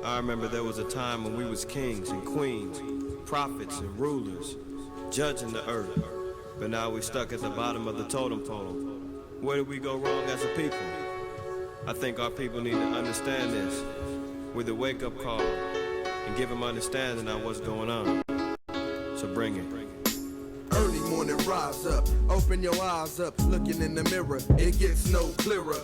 I remember there was a time when we was kings and queens, prophets and rulers, judging the earth. But now we stuck at the bottom of the totem pole. Where did we go wrong as a people? I think our people need to understand this with a wake-up call and give them understanding on what's going on. So bring it. Early morning, rise up, open your eyes up, looking in the mirror, it gets no clearer.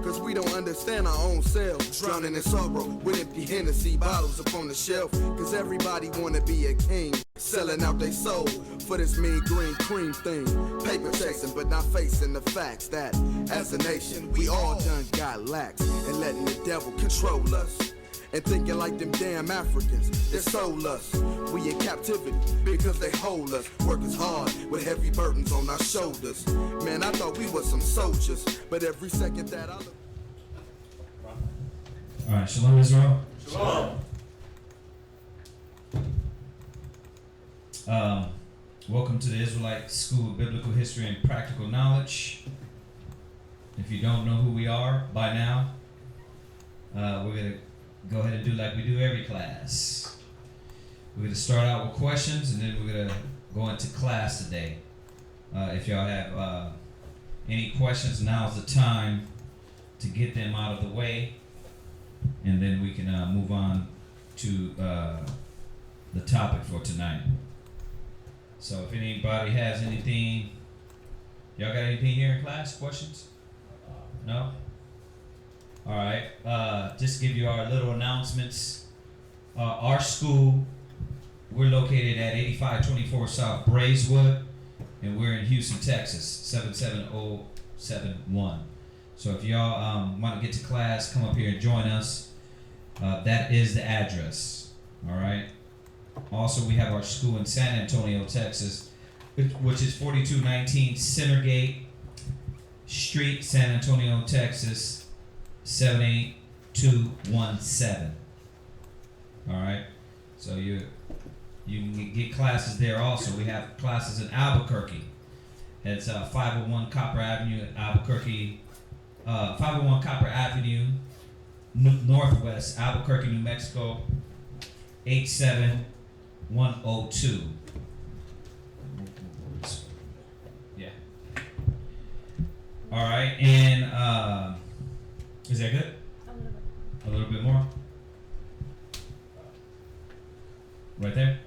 Cause we don't understand our own selves, drowning in sorrow with empty Hennessy bottles upon the shelf. Cause everybody wanna be a king, selling out their soul for this mean green cream thing. Paper chasing but not facing the facts that as a nation we all done got lax and letting the devil control us. And thinking like them damn Africans, they sold us. We in captivity because they hold us. Working hard with heavy burdens on our shoulders. Man, I thought we were some soldiers, but every second that I look. All right, Shalom Israel. Shalom. Welcome to the Israelite School of Biblical History and Practical Knowledge. If you don't know who we are by now, we're going to go ahead and do like we do every class. We're going to start out with questions, and then we're going to go into class today. If y'all have any questions, now's the time to get them out of the way, and then we can move on to the topic for tonight. So if anybody has anything, y'all got anything here in class? Questions? No? All right, just give you our little announcements. Our school, we're located at 8524 South Braeswood, and we're in Houston, Texas, 77071. So if y'all want to get to class, come up here and join us. That is the address, all right? Also, we have our school in San Antonio, Texas, which is 4219 Centergate Street, San Antonio, Texas, 78217. All right, so you can get classes there. Also, we have classes in Albuquerque. It's 501 Copper Avenue in Albuquerque, 501 Copper Avenue, Northwest Albuquerque, New Mexico, 87102. Yeah. All right, and is that good? A little bit more? Right there?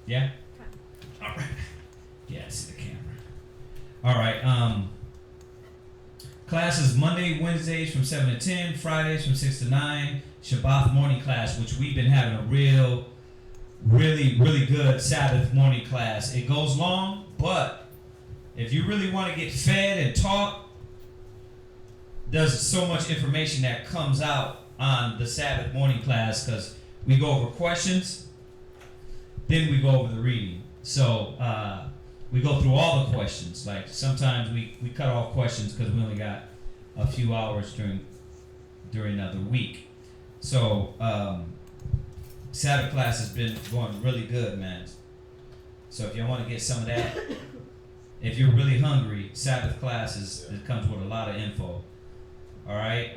Yeah? All right. Yeah, I see the camera. All right. Classes Monday, Wednesdays from 7 to 10, Fridays from 6 to 9, Shabbat morning class, which we've been having a really good Sabbath morning class. It goes long, but if you really want to get fed and taught, there's so much information that comes out on the Sabbath morning class because we go over questions, then we go over the reading. So we go through all the questions. Like sometimes we cut off questions because we only got a few hours during the week. So Sabbath class has been going really good, man. So if you want to get some of that, if you're really hungry, Sabbath class it comes with a lot of info. All right,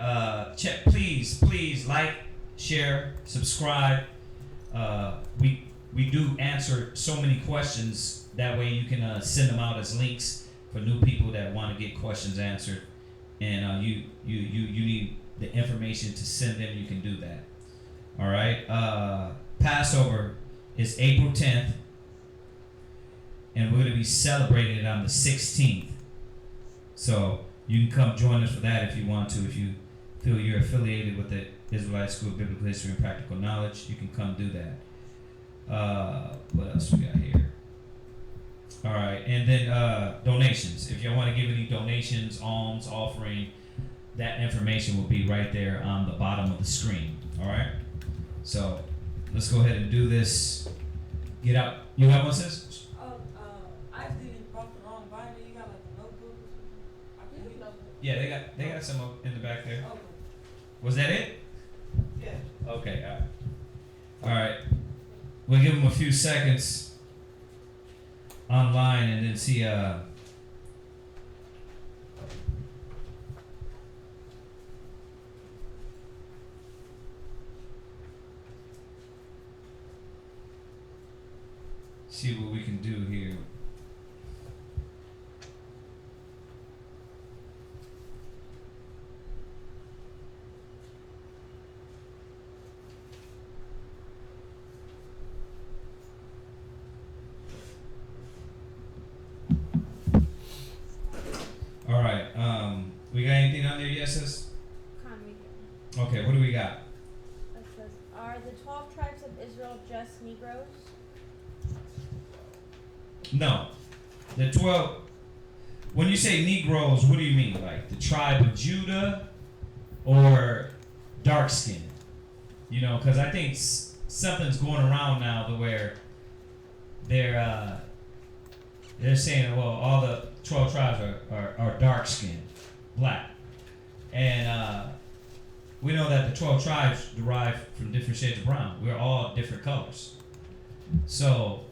please like, share, subscribe. We do answer so many questions. That way you can send them out as links for new people that want to get questions answered. And you need the information to send them. You can do that. All right. Passover is April 10th, and we're going to be celebrating it on the 16th. So you can come join us for that if you want to. If you feel you're affiliated with the Israelite School of Biblical History and Practical Knowledge, you can come do that. What else we got here? All right, and then donations. If you want to give any donations, alms, offering, that information will be right there on the bottom of the screen. All right. So let's go ahead and do this. Get out. You got one, sis? I accidentally brought the wrong binder. You got like a notebook or something? Yeah, they got some up in the back there. Okay. Was that it? Yeah. Okay. All right. We'll give them a few seconds online and then see see what we can do here. All right. We got anything on there yet, sis? Okay. What do we got? It says, are the 12 tribes of Israel just Negroes? No. The 12. When you say Negroes, what do you mean? Like the tribe of Judah or dark skin? You know, because I think something's going around now to where they're saying, well, all the 12 tribes are dark skinned, black. And we know that the 12 tribes derive from different shades of brown. We're all different colors. So,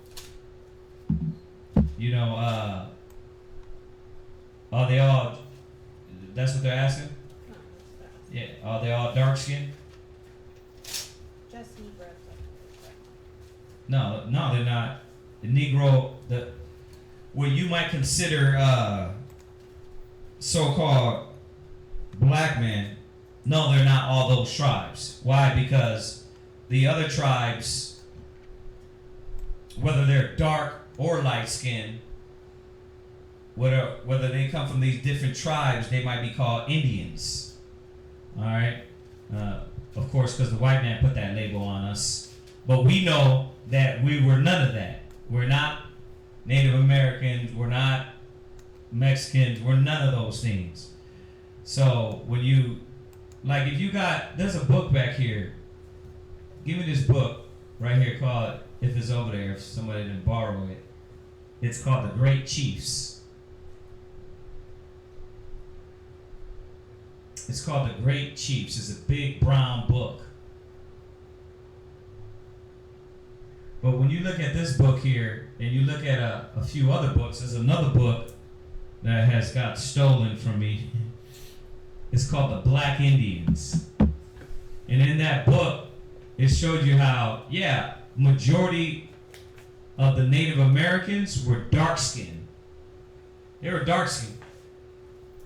you know, are they all, that's what they're asking? No, that's Yeah, are they all dark skinned? just Negroes. No, they're not. The Negro, what you might consider so-called black men, no, they're not all those tribes. Why? Because the other tribes, whether they're dark or light-skinned, whether they come from these different tribes, they might be called Indians. All right? Of course, because the white man put that label on us. But we know that we were none of that. We're not Native Americans. We're not Mexicans. We're none of those things. So when you, like if you got, there's a book back here. Give me this book right here called, if it's over there, if somebody didn't borrow it. It's called The Great Chiefs. It's called The Great Chiefs. It's a big brown book. But when you look at this book here, and you look at a few other books, there's another book that has got stolen from me. It's called The Black Indians. And in that book, it showed you how, yeah, majority of the Native Americans were dark-skinned. They were dark-skinned.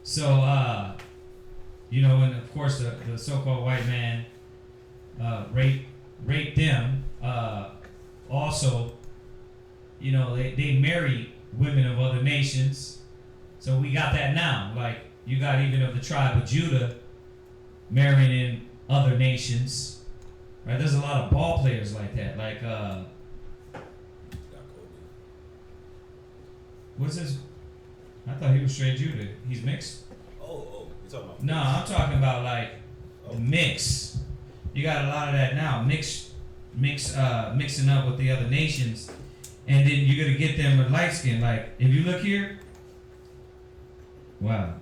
So, you know, and of course the so-called white man raped them. Also, you know, they marry women of other nations. So we got that now. Like, you got even of the tribe of Judah marrying in other nations. Right? There's a lot of ball players like that. Like, what's this? I thought he was straight Judah. He's mixed. Oh, you talking about? No, I'm talking about like the mix. You got a lot of that now. Mixing up with the other nations, and then you're gonna get them with light skin. Like if you look here, wow,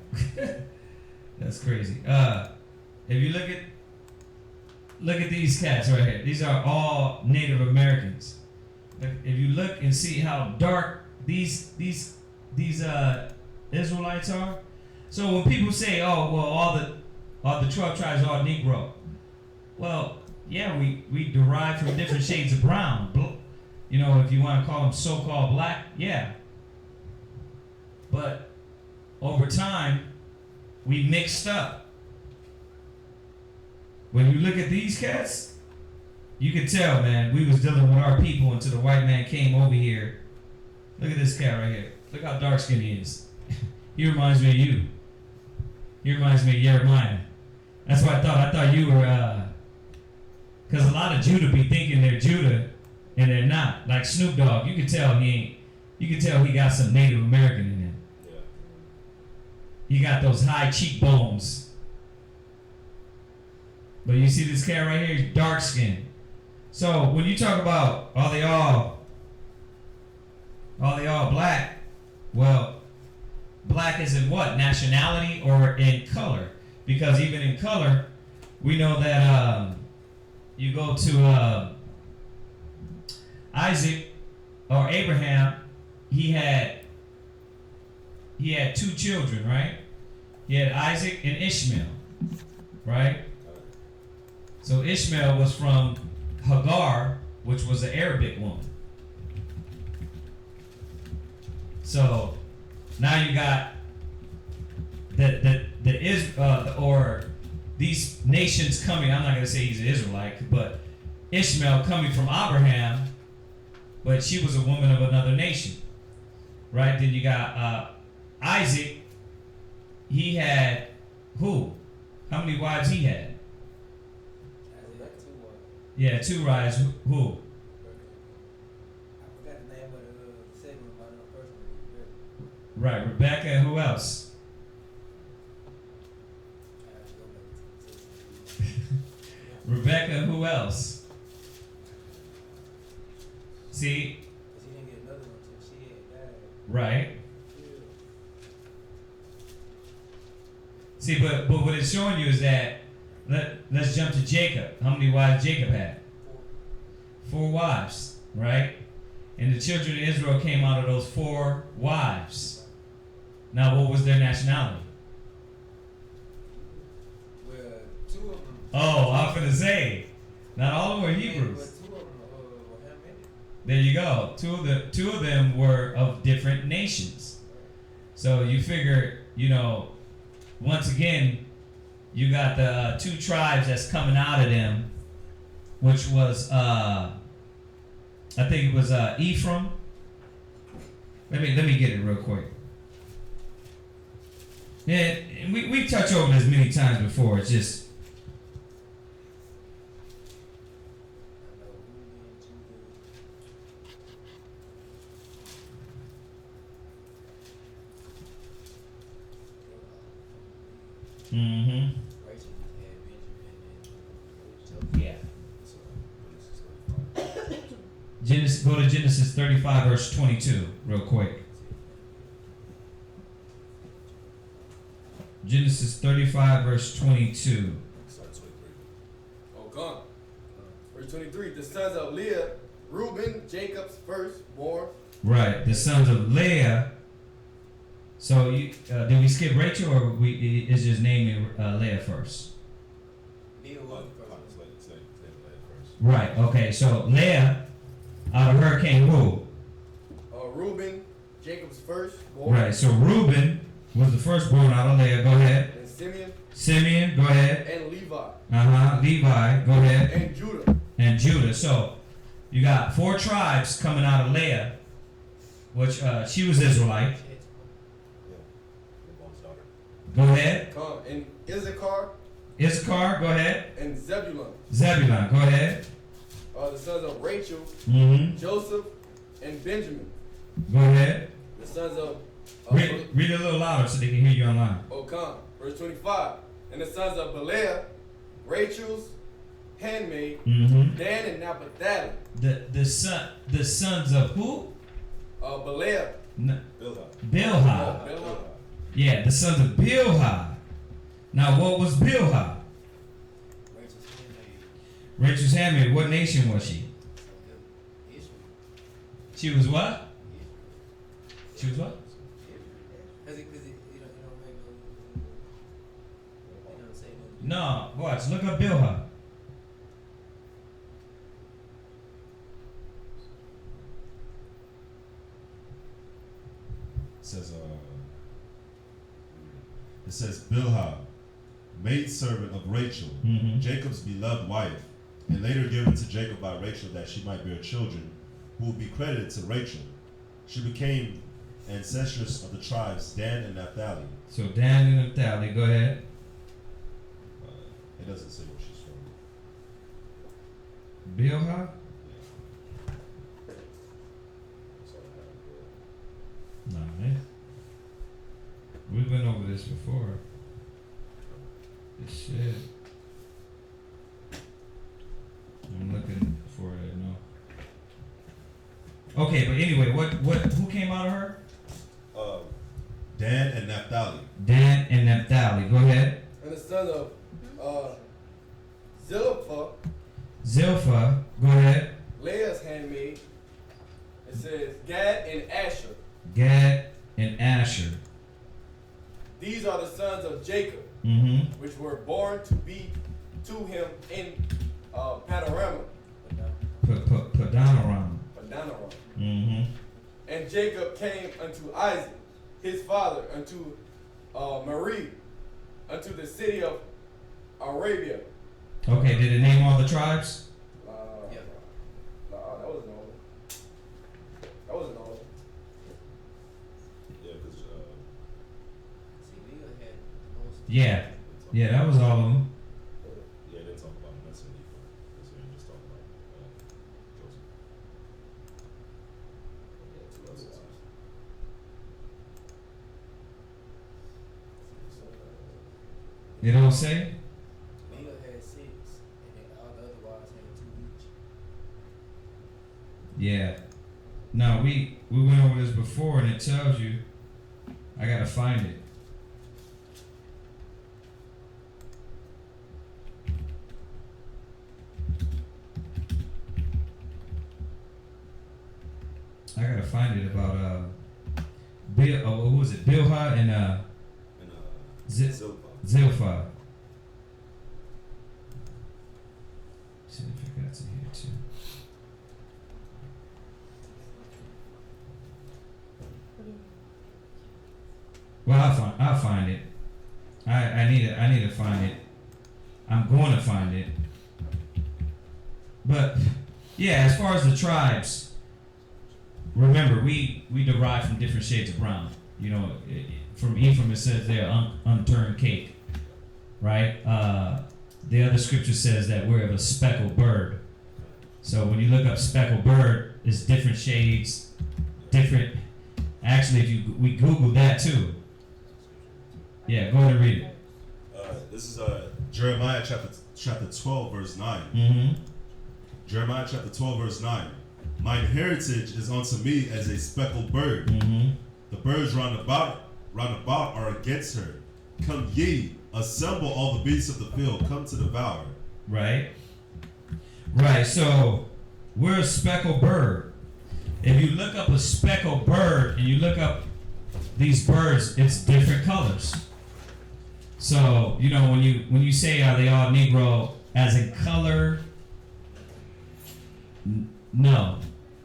that's crazy. If you look at these cats right here, these are all Native Americans. If you look and see how dark these Israelites are, so when people say, "Oh, well, all the 12 tribes are Negro," well, yeah, we derive from different shades of brown. You know, if you want to call them so-called black, yeah. But over time, we mixed up. When you look at these cats, you can tell, man, we was dealing with our people until the white man came over here. Look at this cat right here. Look how dark-skinned he is. He reminds me of you. He reminds me of Jeremiah. That's what I thought. I thought you were, because a lot of Judah be thinking they're Judah, and they're not. Like Snoop Dogg, you can tell he ain't. You can tell he got some Native American in him. Yeah. He got those high cheekbones. But you see this cat right here, he's dark skinned. So when you talk about are they all black? Well, black is in what? Nationality or in color? Because even in color, we know that you go to Isaac or Abraham, he had two children, right? He had Isaac and Ishmael, right? So Ishmael was from Hagar, which was an Arabic woman. So now you got these nations coming. I'm not gonna say he's an Israelite, but Ishmael coming from Abraham, but she was a woman of another nation, right? Then you got Isaac. He had who? How many wives he had? Yeah, 2 wives. Who? I forgot the name of the segment about another person. Right, Rebecca, and who else? Rebecca, and who else? See? Because he didn't get another one until she had died. Right. See, but what it's showing you is that let's jump to Jacob. How many wives Jacob had? 4 wives, right? And the children of Israel came out of those 4 wives. Now, what was their nationality? Well, 2 of them. Oh, I'm finna say, not all of them were Hebrews. But 2 of them were Hamitic. There you go. Two of them were of different nations. So you figure, once again, you got the 2 tribes that's coming out of them, which was I think it was Ephraim. Let me get it real quick. Yeah, we've touched over this many times before. It's just mm-hmm. Yeah. Go to Genesis 35, verse 22, real quick. Genesis 35, verse 22. Oh, gone. Verse 23. The sons of Leah, Reuben, Jacob's firstborn. Right, the sons of Leah. So did we skip Rachel, or is just naming Leah first? Leah was the first. Right. Okay. So Leah, out of her came who? Reuben, Jacob's firstborn. Right. So Reuben was the firstborn out of Leah. Go ahead. And Simeon. Simeon. Go ahead. And Levi. Levi. Go ahead. And Judah. And Judah. So you got 4 tribes coming out of Leah, which she was Israelite. Go ahead. Come. And Issachar. Issachar. Go ahead. And Zebulun. Zebulun. Go ahead. The sons of Rachel, Mm-hmm. Joseph, and Benjamin. Go ahead. The sons of Read it a little louder so they can hear you online. Okan. Verse 25. And the sons of Belial, Rachel's handmaid, Mm-hmm. Dan and Naphtali. The sons of who? Belial. Bilhah. Bilhah. Yeah, the sons of Bilhah. Now, what was Bilhah? Rachel's handmaid. What nation was she? She was what? She was what? No, watch. Look up Bilhah. It says Bilhah, maidservant of Rachel, Mm-hmm. Jacob's beloved wife, and later given to Jacob by Rachel that she might bear children, who will be credited to Rachel. She became ancestress of the tribes Dan and Naphtali. So Dan and Naphtali, go ahead. It doesn't say where she's from. Bilhah? No, man. We went over this before. This shit. I'm looking for it now. Okay, but anyway, who came out of her? Dan and Naphtali. Dan and Naphtali. Go ahead. And the son of Zilpah. Go ahead. Leah's handmaid. It says Gad and Asher. Gad and Asher. These are the sons of Jacob, Mm-hmm. which were born to be to him in Panorama. Padanaram. Panorama. Mm-hmm. And Jacob came unto Isaac, his father, unto Marie, unto the city of Arabia. Okay, did it name all the tribes? Yeah. Nah, that wasn't all. That wasn't all. Yeah, because See, Leah had the most. Yeah. Yeah, that was all of them. yeah, they didn't talk about Manasseh and Ephraim. That's what they just talked about Joseph. Yeah, two other wives. It don't say? Leah had 6, and then all the other wives had 2 each. Yeah. No, we went over this before, and it tells you. I gotta find it. I gotta find it about what was it? Bilhah and And Zilpah. Zilpah. See if I got to here too. Well, I'll find it. I need to find it. I'm going to find it. But yeah, as far as the tribes, remember we derive from different shades of brown. You know, from Ephraim it says they're unturned cake, right? The other scripture says that we're of a speckled bird. So when you look up speckled bird, it's different shades, different. Actually, if we Google that too. Yeah, go ahead and read it. This is Jeremiah chapter 12, verse 9. Mm-hmm. Jeremiah chapter 12, verse 9. Mine heritage is unto me as a speckled bird. Mm-hmm. The birds round about are against her. Come ye, assemble all the beasts of the field, come to devour. Right. Right. So we're a speckled bird. If you look up a speckled bird and you look up these birds, it's different colors. So, you know, when you say are they all Negro as in color? No,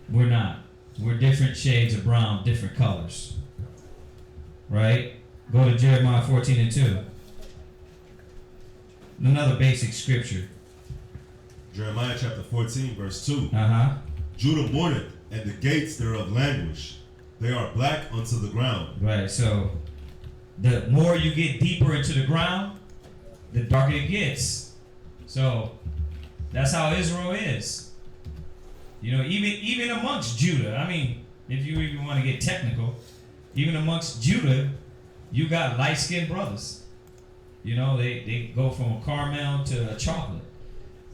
we're not. We're different shades of brown, different colors. Right? Go to Jeremiah 14:2. Another basic scripture. Jeremiah chapter 14, verse 2. Uh-huh. Judah mourneth, and the gates thereof languish. They are black unto the ground. Right, so the more you get deeper into the ground, the darker it gets. So that's how Israel is. You know, even amongst Judah, I mean, if you even want to get technical, even amongst Judah, you got light-skinned brothers. You know, they go from a caramel to a chocolate.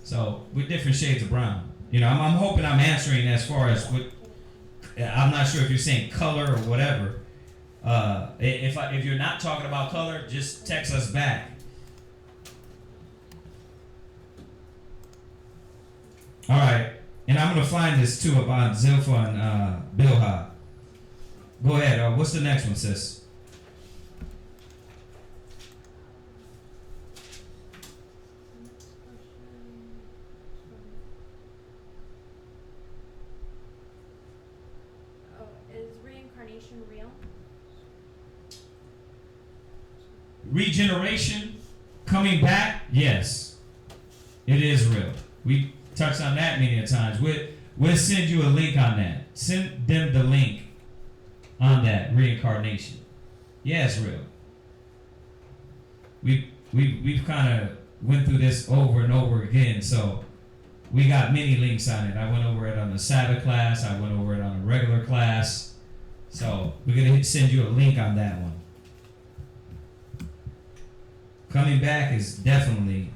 So with different shades of brown. You know, I'm hoping I'm answering as far as what. I'm not sure if you're saying color or whatever. If you're not talking about color, just text us back. All right, and I'm gonna find this too about Zilpah and Bilhah. Go ahead. What's the next one, sis? Is reincarnation real? Regeneration, coming back, yes, it is real. We touched on that many a times. We'll send you a link on that. Send them the link on that reincarnation. Yeah, it's real. We've kind of went through this over and over again, so we got many links on it. I went over it on the Sabbath class. I went over it on a regular class. So we're gonna send you a link on that one. Coming back is definitely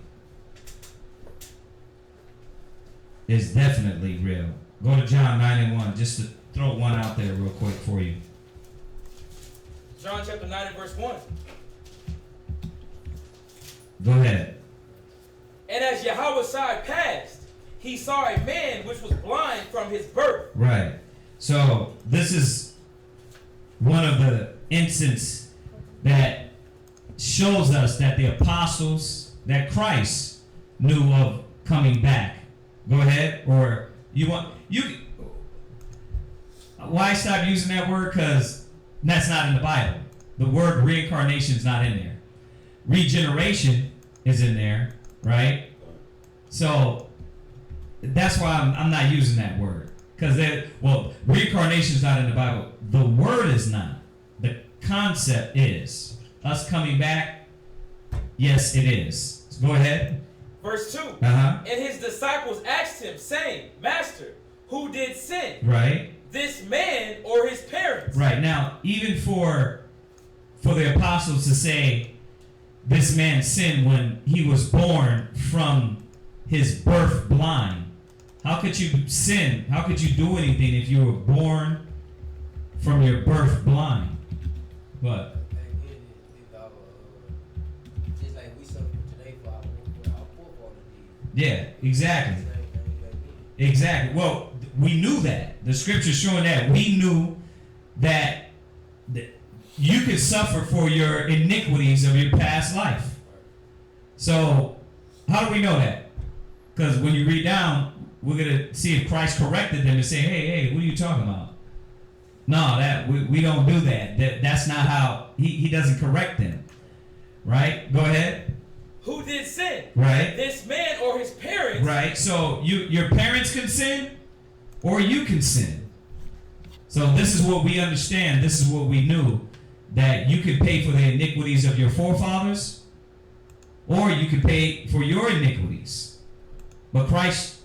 real. Go to John 9:1 just to throw one out there real quick for you. John chapter 9 and verse 1. Go ahead. And as Yahweh passed, he saw a man which was blind from his birth. Right. So this is one of the instances that shows us that the apostles, that Christ knew of coming back. Go ahead, or you want you. Why stop using that word? Because that's not in the Bible. The word reincarnation is not in there. Regeneration is in there, right? So that's why I'm not using that word. Because reincarnation is not in the Bible. The word is not. The concept is. Us coming back, yes, it is. So go ahead. Verse 2. Uh-huh. And his disciples asked him, saying, Master, who did sin? Right. This man or his parents? Right. Now, even for the apostles to say this man sinned when he was born from his birth blind. How could you sin? How could you do anything if you were born from your birth blind? What? Just like we suffer today for our forefathers did. Yeah, exactly. Exactly. Well, we knew that. The scripture's showing that. We knew that you could suffer for your iniquities of your past life. So, how do we know that? Because when you read down, we're going to see if Christ corrected them and say, hey, what are you talking about? No, we don't do that. That's not how, he doesn't correct them. Right? Go ahead. Who did sin? Right. This man or his parents? Right. So your parents can sin or you can sin. So this is what we understand. This is what we knew. That you could pay for the iniquities of your forefathers or you could pay for your iniquities. But Christ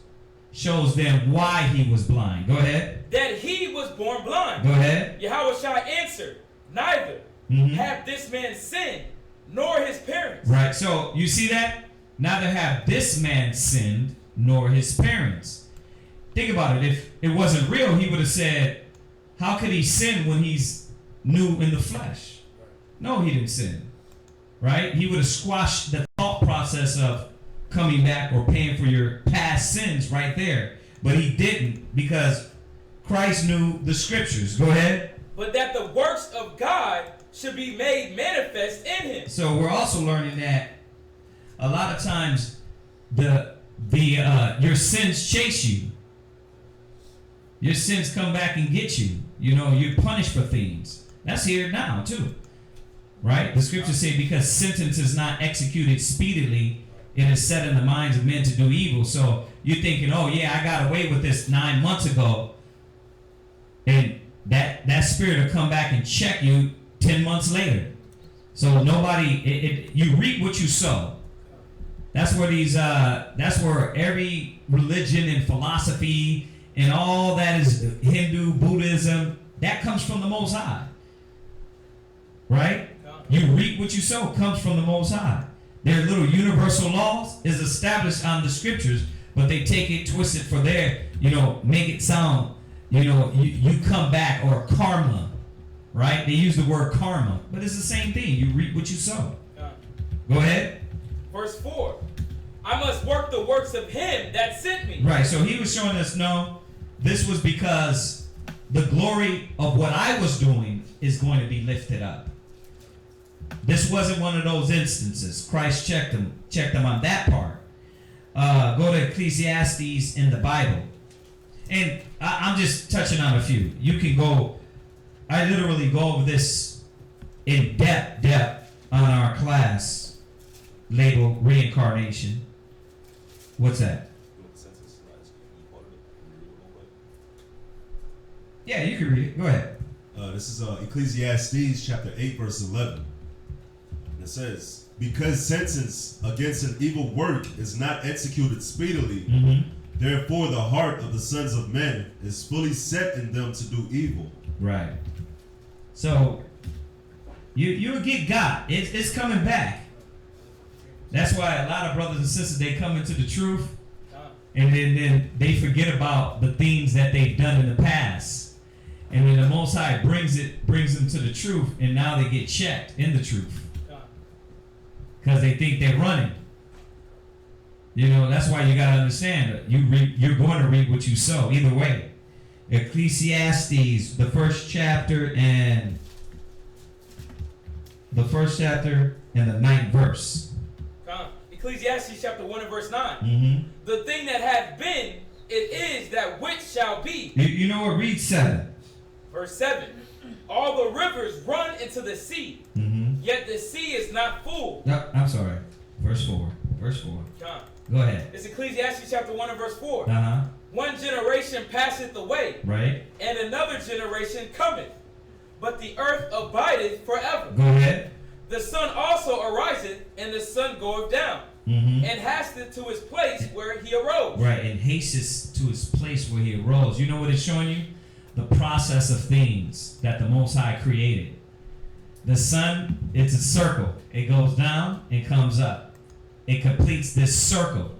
shows them why he was blind. Go ahead. That he was born blind. Go ahead. Yahushua answered, neither have this man sinned, nor his parents. Right. So you see that? Neither have this man sinned, nor his parents. Think about it. If it wasn't real, he would have said, how could he sin when he's new in the flesh? No, he didn't sin. Right? He would have squashed the thought process of coming back or paying for your past sins right there. But he didn't because Christ knew the scriptures. Go ahead. But that the works of God should be made manifest in him. So we're also learning that a lot of times your sins chase you. Your sins come back and get you. You know, you're punished for things. That's here now too. Right? The scriptures say because sentence is not executed speedily, it is set in the minds of men to do evil. So you're thinking, oh yeah, I got away with this 9 months ago. And that spirit will come back and check you 10 months later. So you reap what you sow. That's where every religion and philosophy and all that is Hindu, Buddhism, that comes from the Most High. Right? You reap what you sow comes from the Most High. Their little universal laws is established on the scriptures, but they take it, twist it for their, make it sound, you come back, or karma. Right? They use the word karma, but it's the same thing. You reap what you sow. Go ahead. Verse 4. I must work the works of him that sent me. Right, so he was showing us, no, this was because the glory of what I was doing is going to be lifted up. This wasn't one of those instances. Christ checked them on that part. Go to Ecclesiastes in the Bible. And I'm just touching on a few. You can go, I literally go over this in depth on our class labeled Reincarnation. What's that? Yeah, you can read it. Go ahead. This is Ecclesiastes chapter 8, verse 11. It says, because sentence against an evil work is not executed speedily, therefore the heart of the sons of men is fully set in them to do evil. Right. So, you'll get God. It's coming back. That's why a lot of brothers and sisters, they come into the truth, and then they forget about the things that they've done in the past. And then the Most High brings them to the truth, and now they get checked in the truth. Because they think they're running. That's why you got to understand that you're going to reap what you sow, either way. Ecclesiastes, the first chapter and the 9th verse. Ecclesiastes chapter 1 and verse 9. The thing that hath been, it is that which shall be. You know what? Read 7. Verse 7. All the rivers run into the sea, yet the sea is not full. No, I'm sorry. Verse 4. Verse 4. John. Go ahead. It's Ecclesiastes chapter 1 and verse 4. Uh-huh. One generation passeth away, Right. and another generation cometh, but the earth abideth forever. Go ahead. The sun also ariseth, and the sun goeth down, and hasteth to his place where he arose. Right, and hasteth to his place where he arose. You know what it's showing you? The process of things that the Most High created. The sun, it's a circle. It goes down and comes up. It completes this circle.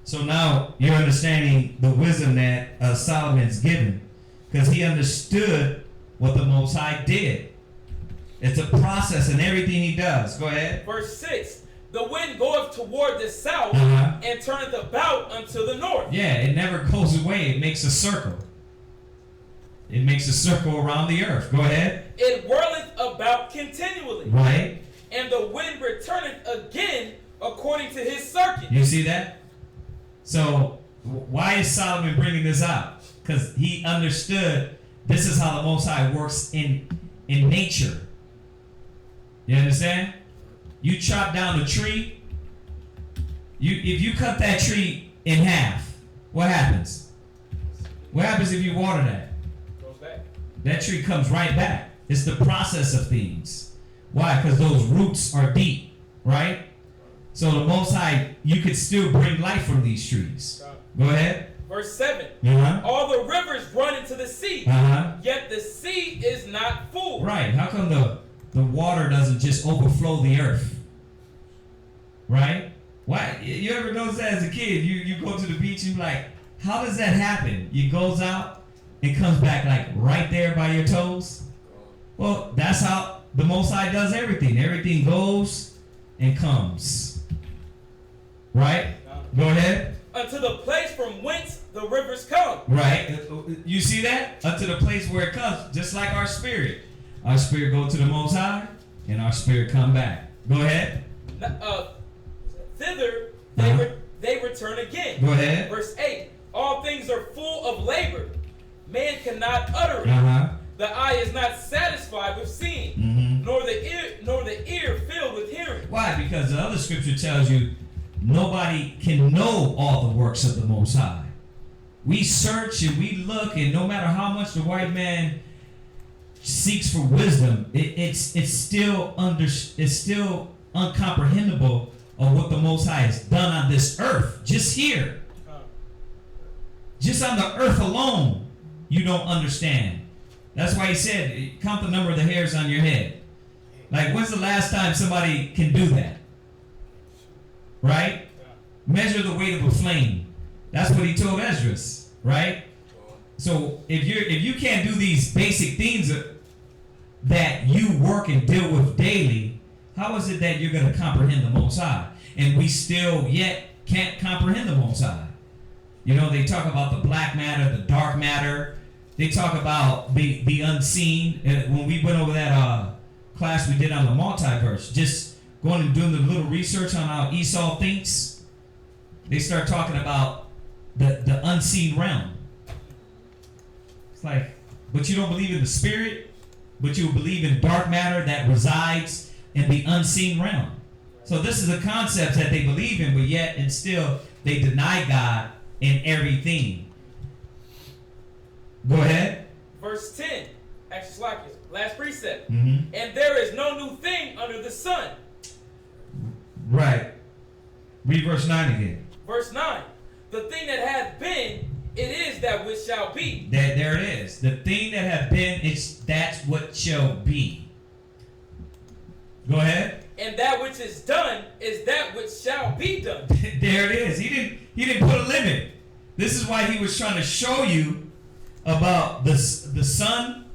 So now you're understanding the wisdom that Solomon's given, because he understood what the Most High did. It's a process in everything he does. Go ahead. Verse 6. The wind goeth toward the south, and turneth about unto the north. Yeah, it never goes away. It makes a circle. It makes a circle around the earth. Go ahead. It whirleth about continually. Right. And the wind returneth again according to his circuit. You see that? So why is Solomon bringing this out? Because he understood this is how the Most High works in nature. You understand? You chop down a tree. If you cut that tree in half, what happens? What happens if you water that? Goes back. That tree comes right back. It's the process of things. Why? Because those roots are deep, right? So the Most High, you could still bring life from these trees. Go ahead. Verse 7. Uh-huh. All the rivers run into the sea, Uh-huh. yet the sea is not full. Right. How come the water doesn't just overflow the earth? Right? Why? You ever notice that as a kid? You go to the beach and you're like, how does that happen? It goes out and comes back like right there by your toes. Well, that's how the Most High does everything. Everything goes and comes. Right? Go ahead. Unto the place from whence the rivers come. Right. You see that? Unto the place where it comes. Just like our spirit. Our spirit go to the Most High and our spirit come back. Go ahead. Thither they return again. Go ahead. Verse 8. All things are full of labor. Man cannot utter it. Uh-huh. The eye is not satisfied with seeing, nor the ear filled with hearing. Why? Because the other scripture tells you nobody can know all the works of the Most High. We search and we look, and no matter how much the white man seeks for wisdom, it's still uncomprehendable of what the Most High has done on this earth, just here, just on the earth alone. You don't understand. That's why he said, count the number of the hairs on your head. Like, when's the last time somebody can do that? Right? Measure the weight of a flame. That's what he told Esdras, right? So if you can't do these basic things that you work and deal with daily, how is it that you're going to comprehend the Most High? And we still yet can't comprehend the Most High. You know, they talk about the black matter, the dark matter. They talk about the unseen. When we went over that class we did on the multiverse, just going and doing the little research on how Esau thinks, they start talking about the unseen realm. It's like, but you don't believe in the spirit, but you believe in dark matter that resides in the unseen realm. So this is a concept that they believe in, but yet and still they deny God in everything. Go ahead. Verse 10. Actually, last precept. Mm-hmm. And there is no new thing under the sun. Right. Read verse 9 again. Verse 9. The thing that hath been, it is that which shall be. There it is. The thing that hath been, that's what shall be. Go ahead. And that which is done is that which shall be done. There it is. He didn't put a limit. This is why he was trying to show you about the sun,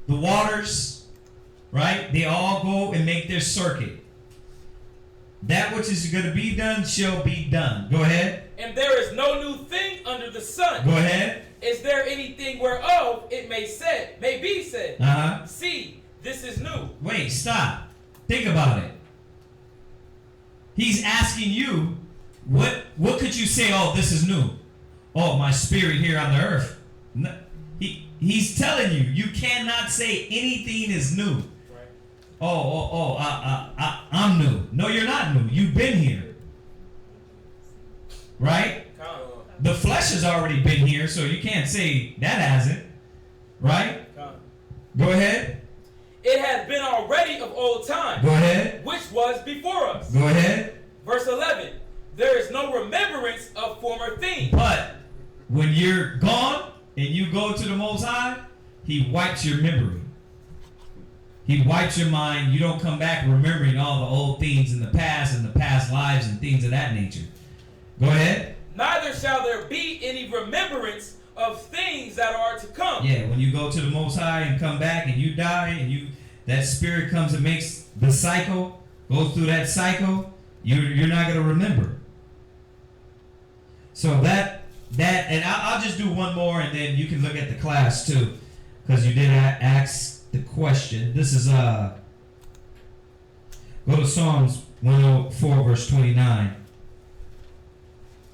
the waters, right? They all go and make their circuit. That which is going to be done shall be done. Go ahead. And there is no new thing under the sun. Go ahead. Is there anything whereof it may be said? Uh-huh. See, this is new. Wait, stop. Think about it. He's asking you, what could you say, oh, this is new? Oh, my spirit here on the earth. No, he he's telling you, you cannot say anything is new. I'm new. No, you're not new. You've been here. Right? The flesh has already been here, so you can't say that hasn't. Right? Go ahead. It has been already of old time. Go ahead. Which was before us. Go ahead. Verse 11. There is no remembrance of former things. But when you're gone and you go to the Most High, He wipes your memory. He wipes your mind. You don't come back remembering all the old things in the past and the past lives and things of that nature. Go ahead. Neither shall there be any remembrance of things that are to come. Yeah, when you go to the Most High and come back and you die and that spirit comes and makes the cycle, goes through that cycle, you're not going to remember. So that and I'll just do one more and then you can look at the class too, because you did ask the question. This is go to Psalms 104 verse 29.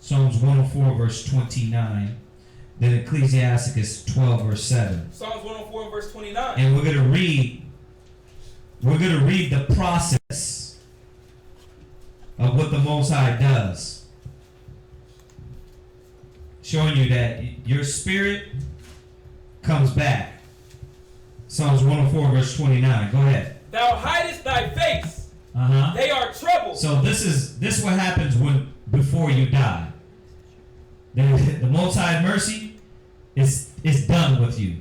Psalms 104 verse 29. Then Ecclesiasticus 12 verse 7. Psalms 104 verse 29. And we're gonna read the process of what the Most High does. Showing you that your spirit comes back. Psalms 104 verse 29. Go ahead. Thou hidest thy face. Uh-huh. They are troubled. So this is what happens before you die. The Most High mercy is done with you.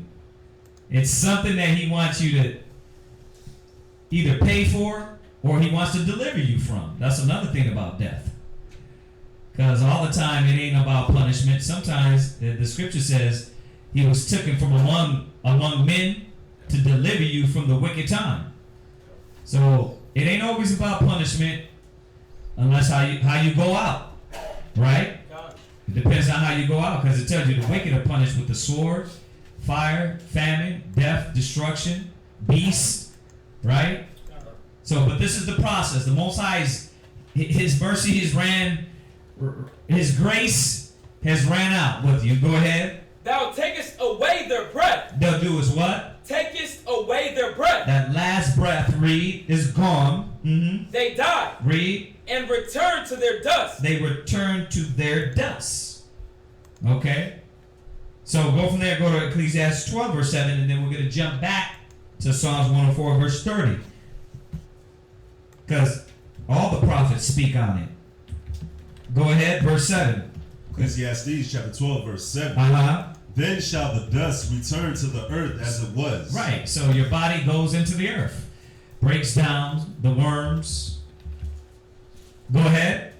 It's something that He wants you to either pay for or He wants to deliver you from. That's another thing about death. Because all the time it ain't about punishment. Sometimes the scripture says He was taken from among men to deliver you from the wicked time. So it ain't always about punishment unless how you go out. Right? It depends on how you go out, because it tells you the wicked are punished with the sword, fire, famine, death, destruction, beasts, right? So, but this is the process. The Most High's His mercy His grace has ran out with you. Go ahead. Thou takest away their breath. They'll do is what? Takest away their breath. That last breath, read, is gone. Mm-hmm. They die. Read. And return to their dust. They return to their dust. Okay? So go from there, go to Ecclesiastes 12 verse 7, and then we're going to jump back to Psalms 104 verse 30. Because all the prophets speak on it. Go ahead, verse 7. Ecclesiastes chapter 12 verse 7. Uh-huh. Then shall the dust return to the earth as it was. Right, so your body goes into the earth. Breaks down the worms. Go ahead.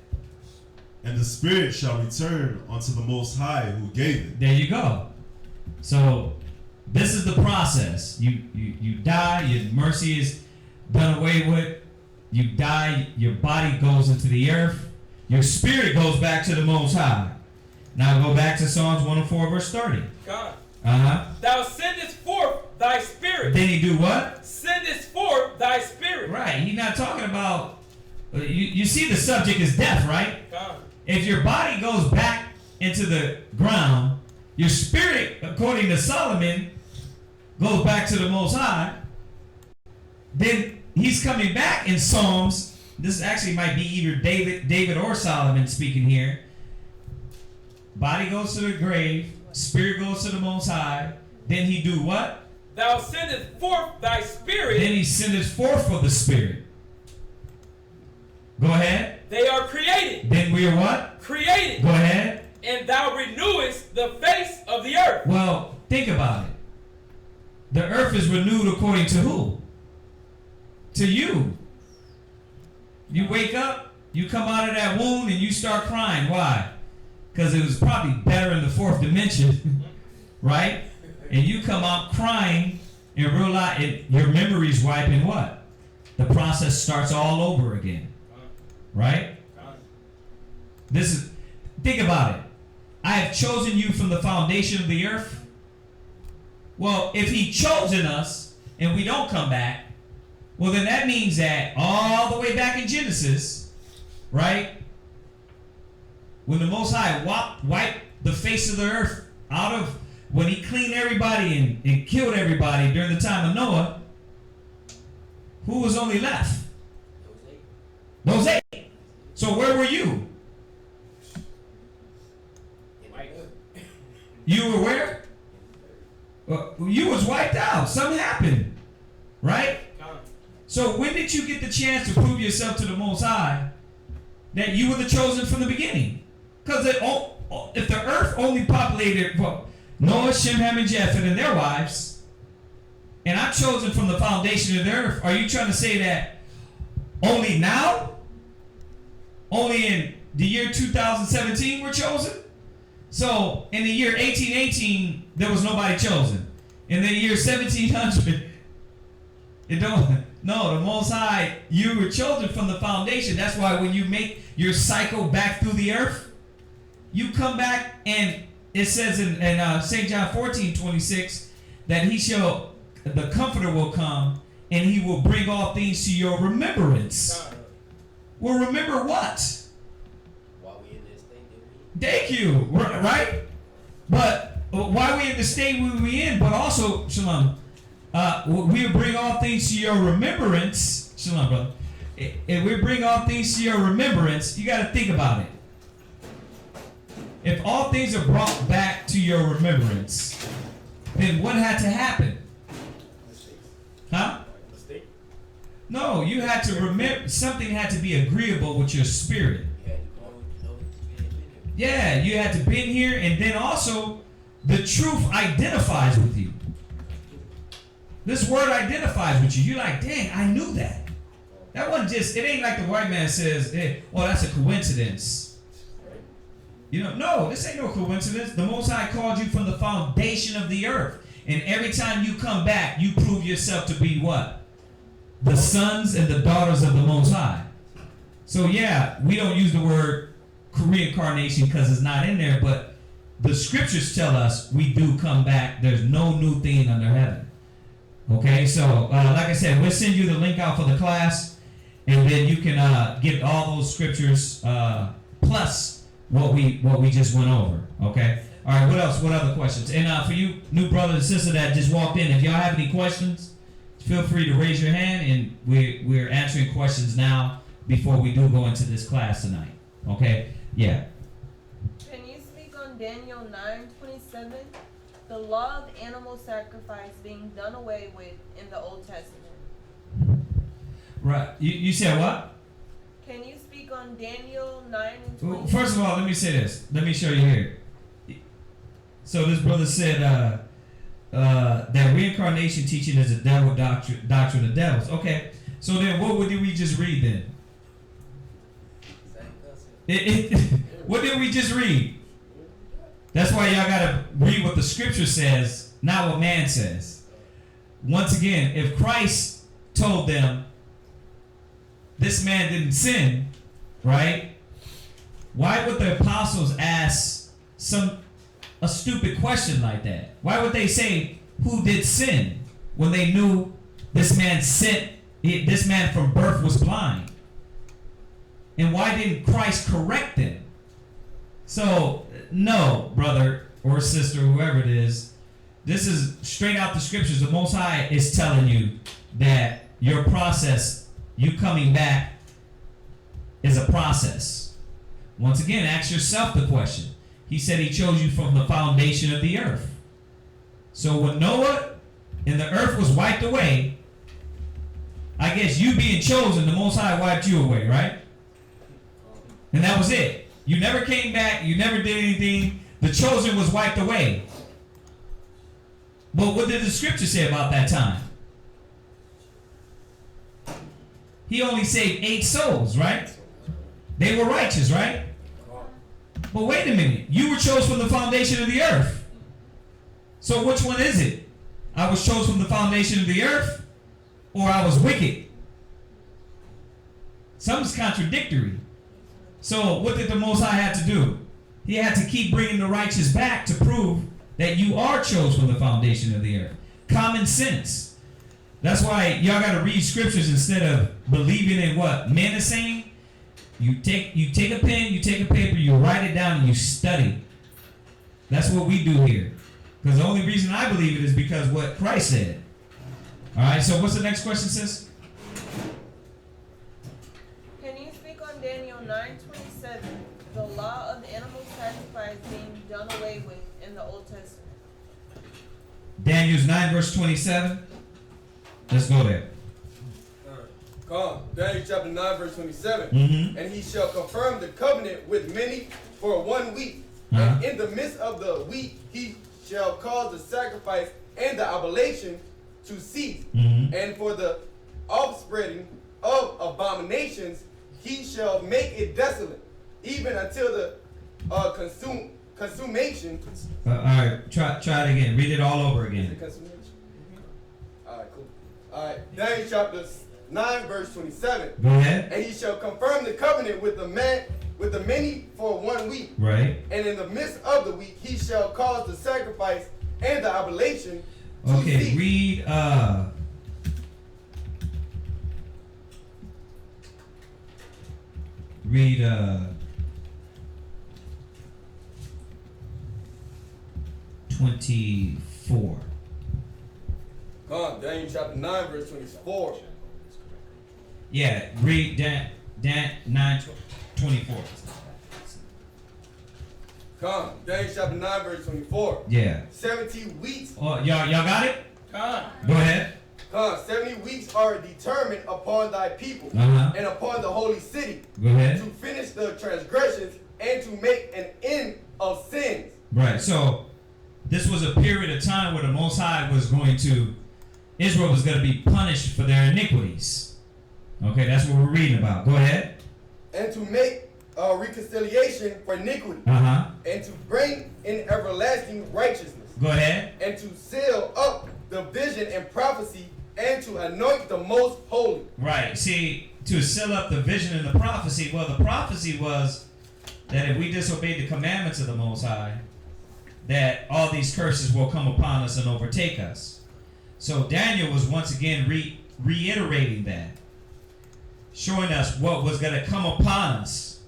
And the spirit shall return unto the Most High who gave it. There you go. So this is the process. You die, your mercy is done away with. You die, your body goes into the earth. Your spirit goes back to the Most High. Now go back to Psalms 104 verse 30. God. Uh-huh. Thou sendest forth thy spirit. Then He do what? Sendest forth thy spirit. Right. He's not talking about. You see, the subject is death, right? God. If your body goes back into the ground, your spirit, according to Solomon, goes back to the Most High. Then he's coming back in Psalms. This actually might be either David or Solomon speaking here. Body goes to the grave, spirit goes to the Most High. Then He do what? Thou sendest forth thy spirit. Then He sendeth forth for the spirit. Go ahead. They are created. Then we are what? Created. Go ahead. And thou renewest the face of the earth. Well, think about it. The earth is renewed according to who? To you. You wake up, you come out of that womb, and you start crying. Why? Because it was probably better in the fourth dimension, right? And you come out crying and realize your memory's wiping what? The process starts all over again. Right? Think about it. I have chosen you from the foundation of the earth. Well, if He chosen us and we don't come back, well, then that means that all the way back in Genesis, right? When the Most High wiped the face of the earth out of when he cleaned everybody and killed everybody during the time of Noah, who was only left? Those eight. So where were you? You were where? You was wiped out. Something happened, right? So when did you get the chance to prove yourself to the Most High that you were the chosen from the beginning? Because if the earth only populated Noah, Shem, Ham, and Japheth and their wives, and I'm chosen from the foundation of the earth, are you trying to say that only now? Only in the year 2017 we're chosen? So in the year 1818, there was nobody chosen. In the year 1700, no, the Most High, you were chosen from the foundation. That's why when you make your cycle back through the earth, you come back, and it says in St. John 14:26 that the Comforter will come, and he will bring all things to your remembrance. Well, remember what? While we in this state, Thank you. Right? But why we in the state we in, but also, Shalom, we'll bring all things to your remembrance. Shalom, brother. If we bring all things to your remembrance, you got to think about it. If all things are brought back to your remembrance, then what had to happen? Huh? No, you had to remember, something had to be agreeable with your spirit. Yeah, you had to been here, and then also the truth identifies with you. This word identifies with you. You're like, dang, I knew that. That wasn't just, it ain't like the white man says, hey, oh, that's a coincidence. You know, no, this ain't no coincidence. The Most High called you from the foundation of the earth. And every time you come back, you prove yourself to be what? The sons and the daughters of the Most High. So yeah, we don't use the word reincarnation because it's not in there, but the scriptures tell us we do come back. There's no new thing under heaven. Okay, so like I said, we'll send you the link out for the class, and then you can get all those scriptures plus what we just went over. Okay. All right. What else? What other questions? And for you new brother and sister that just walked in, if y'all have any questions, feel free to raise your hand, and we're answering questions now before we do go into this class tonight. Okay? Yeah. Can you speak on Daniel 9:27? The law of animal sacrifice being done away with in the Old Testament. Right. You said what? Can you speak on Daniel 9:27? Well, first of all, let me say this. Let me show you here. So this brother said that reincarnation teaching is a devil doctrine of devils. Okay. So then what did we just read then? What did we just read? That's why y'all got to read what the scripture says, not what man says. Once again, if Christ told them this man didn't sin, right? Why would the apostles ask a stupid question like that? Why would they say, who did sin, when they knew this man from birth was blind? And why didn't Christ correct them? So, no, brother or sister, whoever it is, this is straight out the scriptures. The Most High is telling you that your process, you coming back, is a process. Once again, ask yourself the question. He said he chose you from the foundation of the earth. So when Noah and the earth was wiped away, I guess you being chosen, the Most High wiped you away, right? And that was it. You never came back. You never did anything. The chosen was wiped away. But what did the scripture say about that time? He only saved 8 souls, right? They were righteous, right? But wait a minute. You were chosen from the foundation of the earth. So which one is it? I was chosen from the foundation of the earth, or I was wicked? Something's contradictory. So what did the Most High have to do? He had to keep bringing the righteous back to prove that you are chosen from the foundation of the earth. Common sense. That's why y'all got to read scriptures instead of believing in what men are saying. You take a pen, you take a paper, you write it down, and you study. That's what we do here. Because the only reason I believe it is because what Christ said. All right, so what's the next question, sis? Can you speak on Daniel 9:27, the law of animal sacrifice being done away with in the Old Testament? Daniel's 9 verse 27. Let's go there. Come, Daniel chapter 9, verse 27. Mm-hmm. And he shall confirm the covenant with many for 1 week. Uh-huh. And in the midst of the week, he shall cause the sacrifice and the oblation to cease. Mm-hmm. And for the offspreading of abominations, he shall make it desolate, even until the consummation. All right, try it again. Read it all over Is it again. consummation? All right, cool. All right, Daniel chapter 9, verse 27. Go ahead. And he shall confirm the covenant with the many for 1 week. Right. And in the midst of the week, he shall cause the sacrifice and the oblation to Okay, cease. read read 24. Come, Daniel chapter 9, verse 24. Yeah, read Dan 9:24. Come, Daniel chapter 9, verse 24. Yeah. 70 weeks. Oh, y'all got it? Come. Go ahead. Come, 70 weeks are determined upon thy people Uh-huh. and upon the holy city Go ahead. to finish the transgressions and to make an end of sins. Right. So this was a period of time where the Most High was going to, Israel was going to be punished for their iniquities. Okay, that's what we're reading about. Go ahead. And to make reconciliation for iniquity, Uh-huh. and to bring in everlasting righteousness, Go ahead. and to seal up the vision and prophecy, and to anoint the most holy. Right. See, to seal up the vision and the prophecy, well, the prophecy was that if we disobeyed the commandments of the Most High, that all these curses will come upon us and overtake us. So Daniel was once again reiterating that, showing us what was going to come upon us.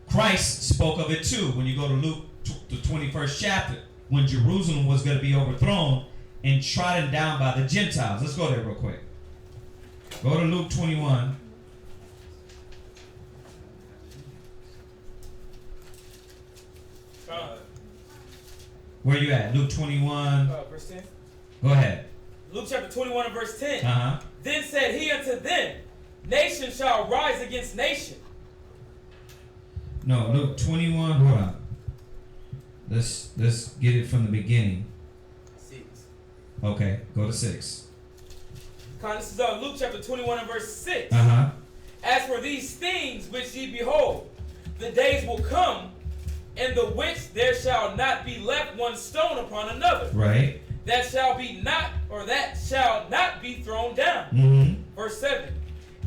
Christ spoke of it too when you go to Luke, the 21st chapter, when Jerusalem was going to be overthrown and trodden down by the Gentiles. Let's go there real quick. Go to Luke 21. Where you at? Luke 21. Verse 10. Go ahead. Luke chapter 21 and verse 10. Uh-huh. Then said he unto them, nation shall rise against nation. No, Luke 21. Hold on. Let's get it from the beginning. 6. Okay, go to 6. This is Luke chapter 21 and verse 6. Uh-huh. As for these things which ye behold, the days will come, in the which there shall not be left one stone upon another. Right. That shall not be thrown down. Mm-hmm. Verse 7.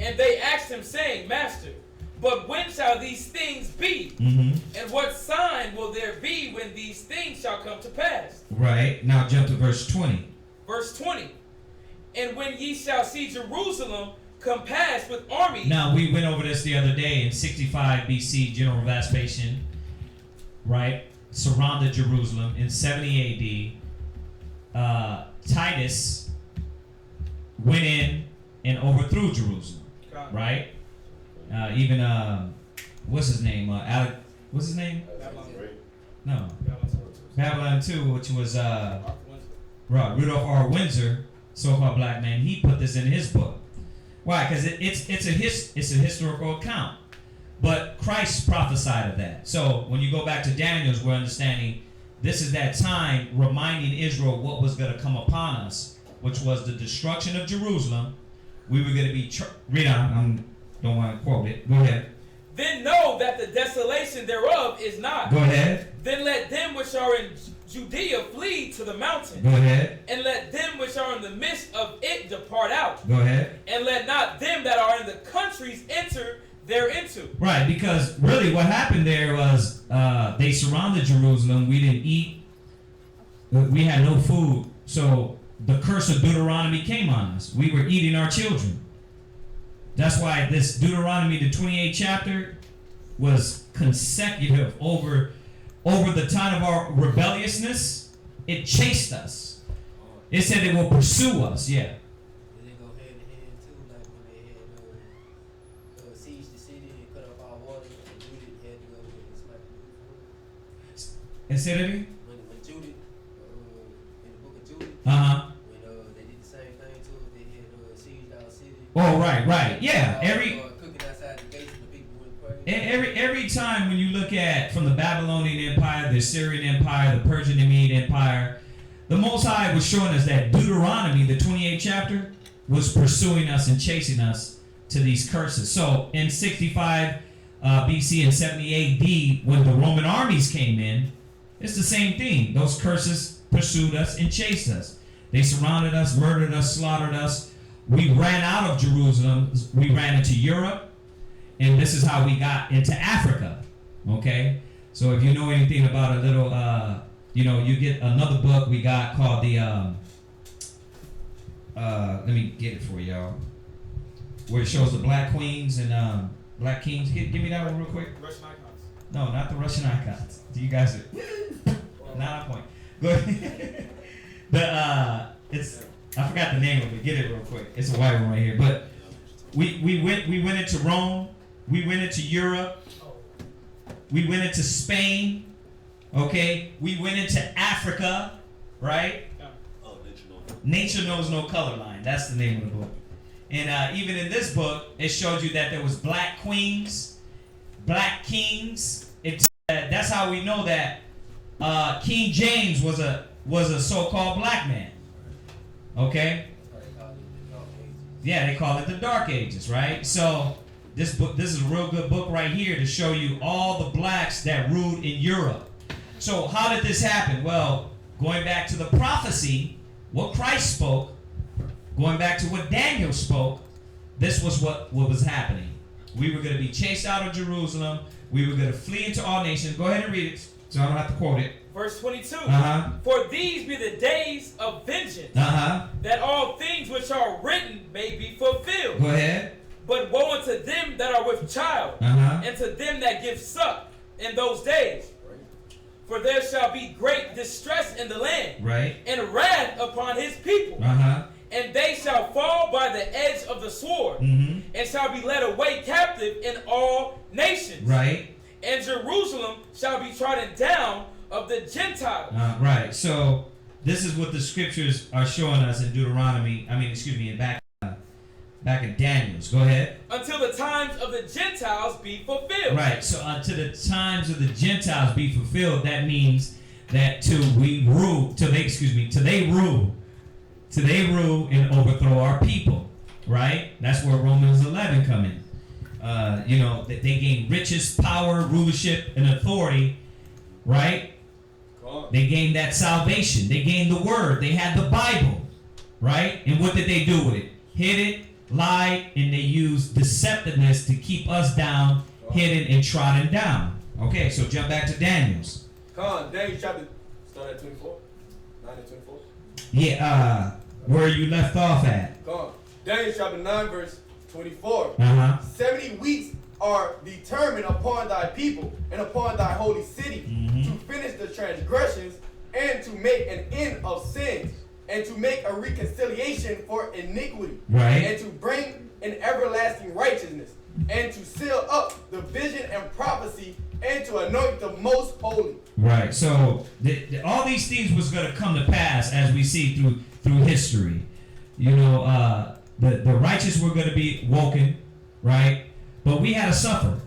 And they asked him, saying, Master, but when shall these things be? Mm-hmm. And what sign will there be when these things shall come to pass? Right. Now jump to verse 20. Verse 20. And when ye shall see Jerusalem compassed with armies. Now, we went over this the other day in 65 BC, General Vespasian, right, surrounded Jerusalem. In 70 AD, Titus went in and overthrew Jerusalem, right? Even, what's his name? What's his name? No. Babylon 2, which was Rudolph R. Windsor, so-called black man. He put this in his book. Why? Because it's a historical account. But Christ prophesied of that. So when you go back to Daniel's, we're understanding this is that time reminding Israel what was going to come upon us, which was the destruction of Jerusalem. We were going to be... read on. I don't want to quote it. Go ahead. Then know that the desolation thereof is not. Go ahead. Then let them which are in Judea flee to the mountains. Go ahead. And let them which are in the midst of it depart out. Go ahead. And let not them that are in the countries enter thereinto. Right, because really what happened there was they surrounded Jerusalem. We didn't eat. We had no food. So the curse of Deuteronomy came on us. We were eating our children. That's why this Deuteronomy, the 28th chapter, was consecutive over the time of our rebelliousness. it chased us. It said it will pursue us. Yeah. Did it go hand in hand too, like when they had sieged the city and cut off all water, and Judith had to go and smack the And said it again? when Judith, in the book of Judith, when they did the same thing to it, they had sieged our city. Oh, right. Yeah. Cooking outside the gates and the people went crazy. Every time when you look at from the Babylonian Empire, the Assyrian Empire, the Persian and Mede Empire, the Most High was showing us that Deuteronomy, the 28th chapter, was pursuing us and chasing us to these curses. So in 65 BC and 70 AD, when the Roman armies came in, it's the same thing. Those curses pursued us and chased us. They surrounded us, murdered us, slaughtered us. We ran out of Jerusalem. We ran into Europe. And this is how we got into Africa. Okay? So if you know anything about a little, you get another book we got called the, let me get it for y'all, where it shows the black queens and black kings. Give me that one real quick. Russian icons. No, not the Russian icons. You guys are not on point. Go ahead. I forgot the name of it. Get it real quick. It's a white one right here. But we went into Rome. We went into Europe. We went into Spain. Okay. We went into Africa. Right? Oh, Nature Knows No Color Line. That's the name of the book. And even in this book, it showed you that there was black queens, black kings. That's how we know that King James was a so-called black man. Okay? Yeah, they call it the Dark Ages, right? So this is a real good book right here to show you all the blacks that ruled in Europe. So how did this happen? Well, going back to the prophecy, what Christ spoke, going back to what Daniel spoke, this was what was happening. We were going to be chased out of Jerusalem. We were going to flee into all nations. Go ahead and read it so I don't have to quote it. Verse 22. Uh-huh. For these be the days of vengeance, that all things which are written may be fulfilled. Go ahead. But woe unto them that are with child, and to them that give suck in those days. For there shall be great distress in the land, and wrath upon his people. And they shall fall by the edge of the sword, and shall be led away captive in all nations. And Jerusalem shall be trodden down of the Gentiles. So this is what the scriptures are showing us in Deuteronomy. Back in Daniel's. Go ahead. Until the times of the Gentiles be fulfilled. Right. So until the times of the Gentiles be fulfilled, that means that till they rule and overthrow our people. Right. That's where Romans 11 come in. They gain riches, power, rulership, and authority. Right. They gained that salvation. They gained the word. They had the Bible. Right. And what did they do with it? Hid it, lied, and they used deceptiveness to keep us down, hidden and trodden down. Okay, so jump back to Daniel's. Daniel chapter, start at 24. 9 and 24. Yeah, where you left off at. Daniel chapter 9 verse 24. 70 weeks are determined upon thy people and upon thy holy city to finish the transgressions and to make an end of sins, and to make a reconciliation for iniquity, and to bring an everlasting righteousness, and to seal up the vision and prophecy, and to anoint the most holy. Right. So all these things was going to come to pass as we see through history. The righteous were going to be woken, right? But we had to suffer.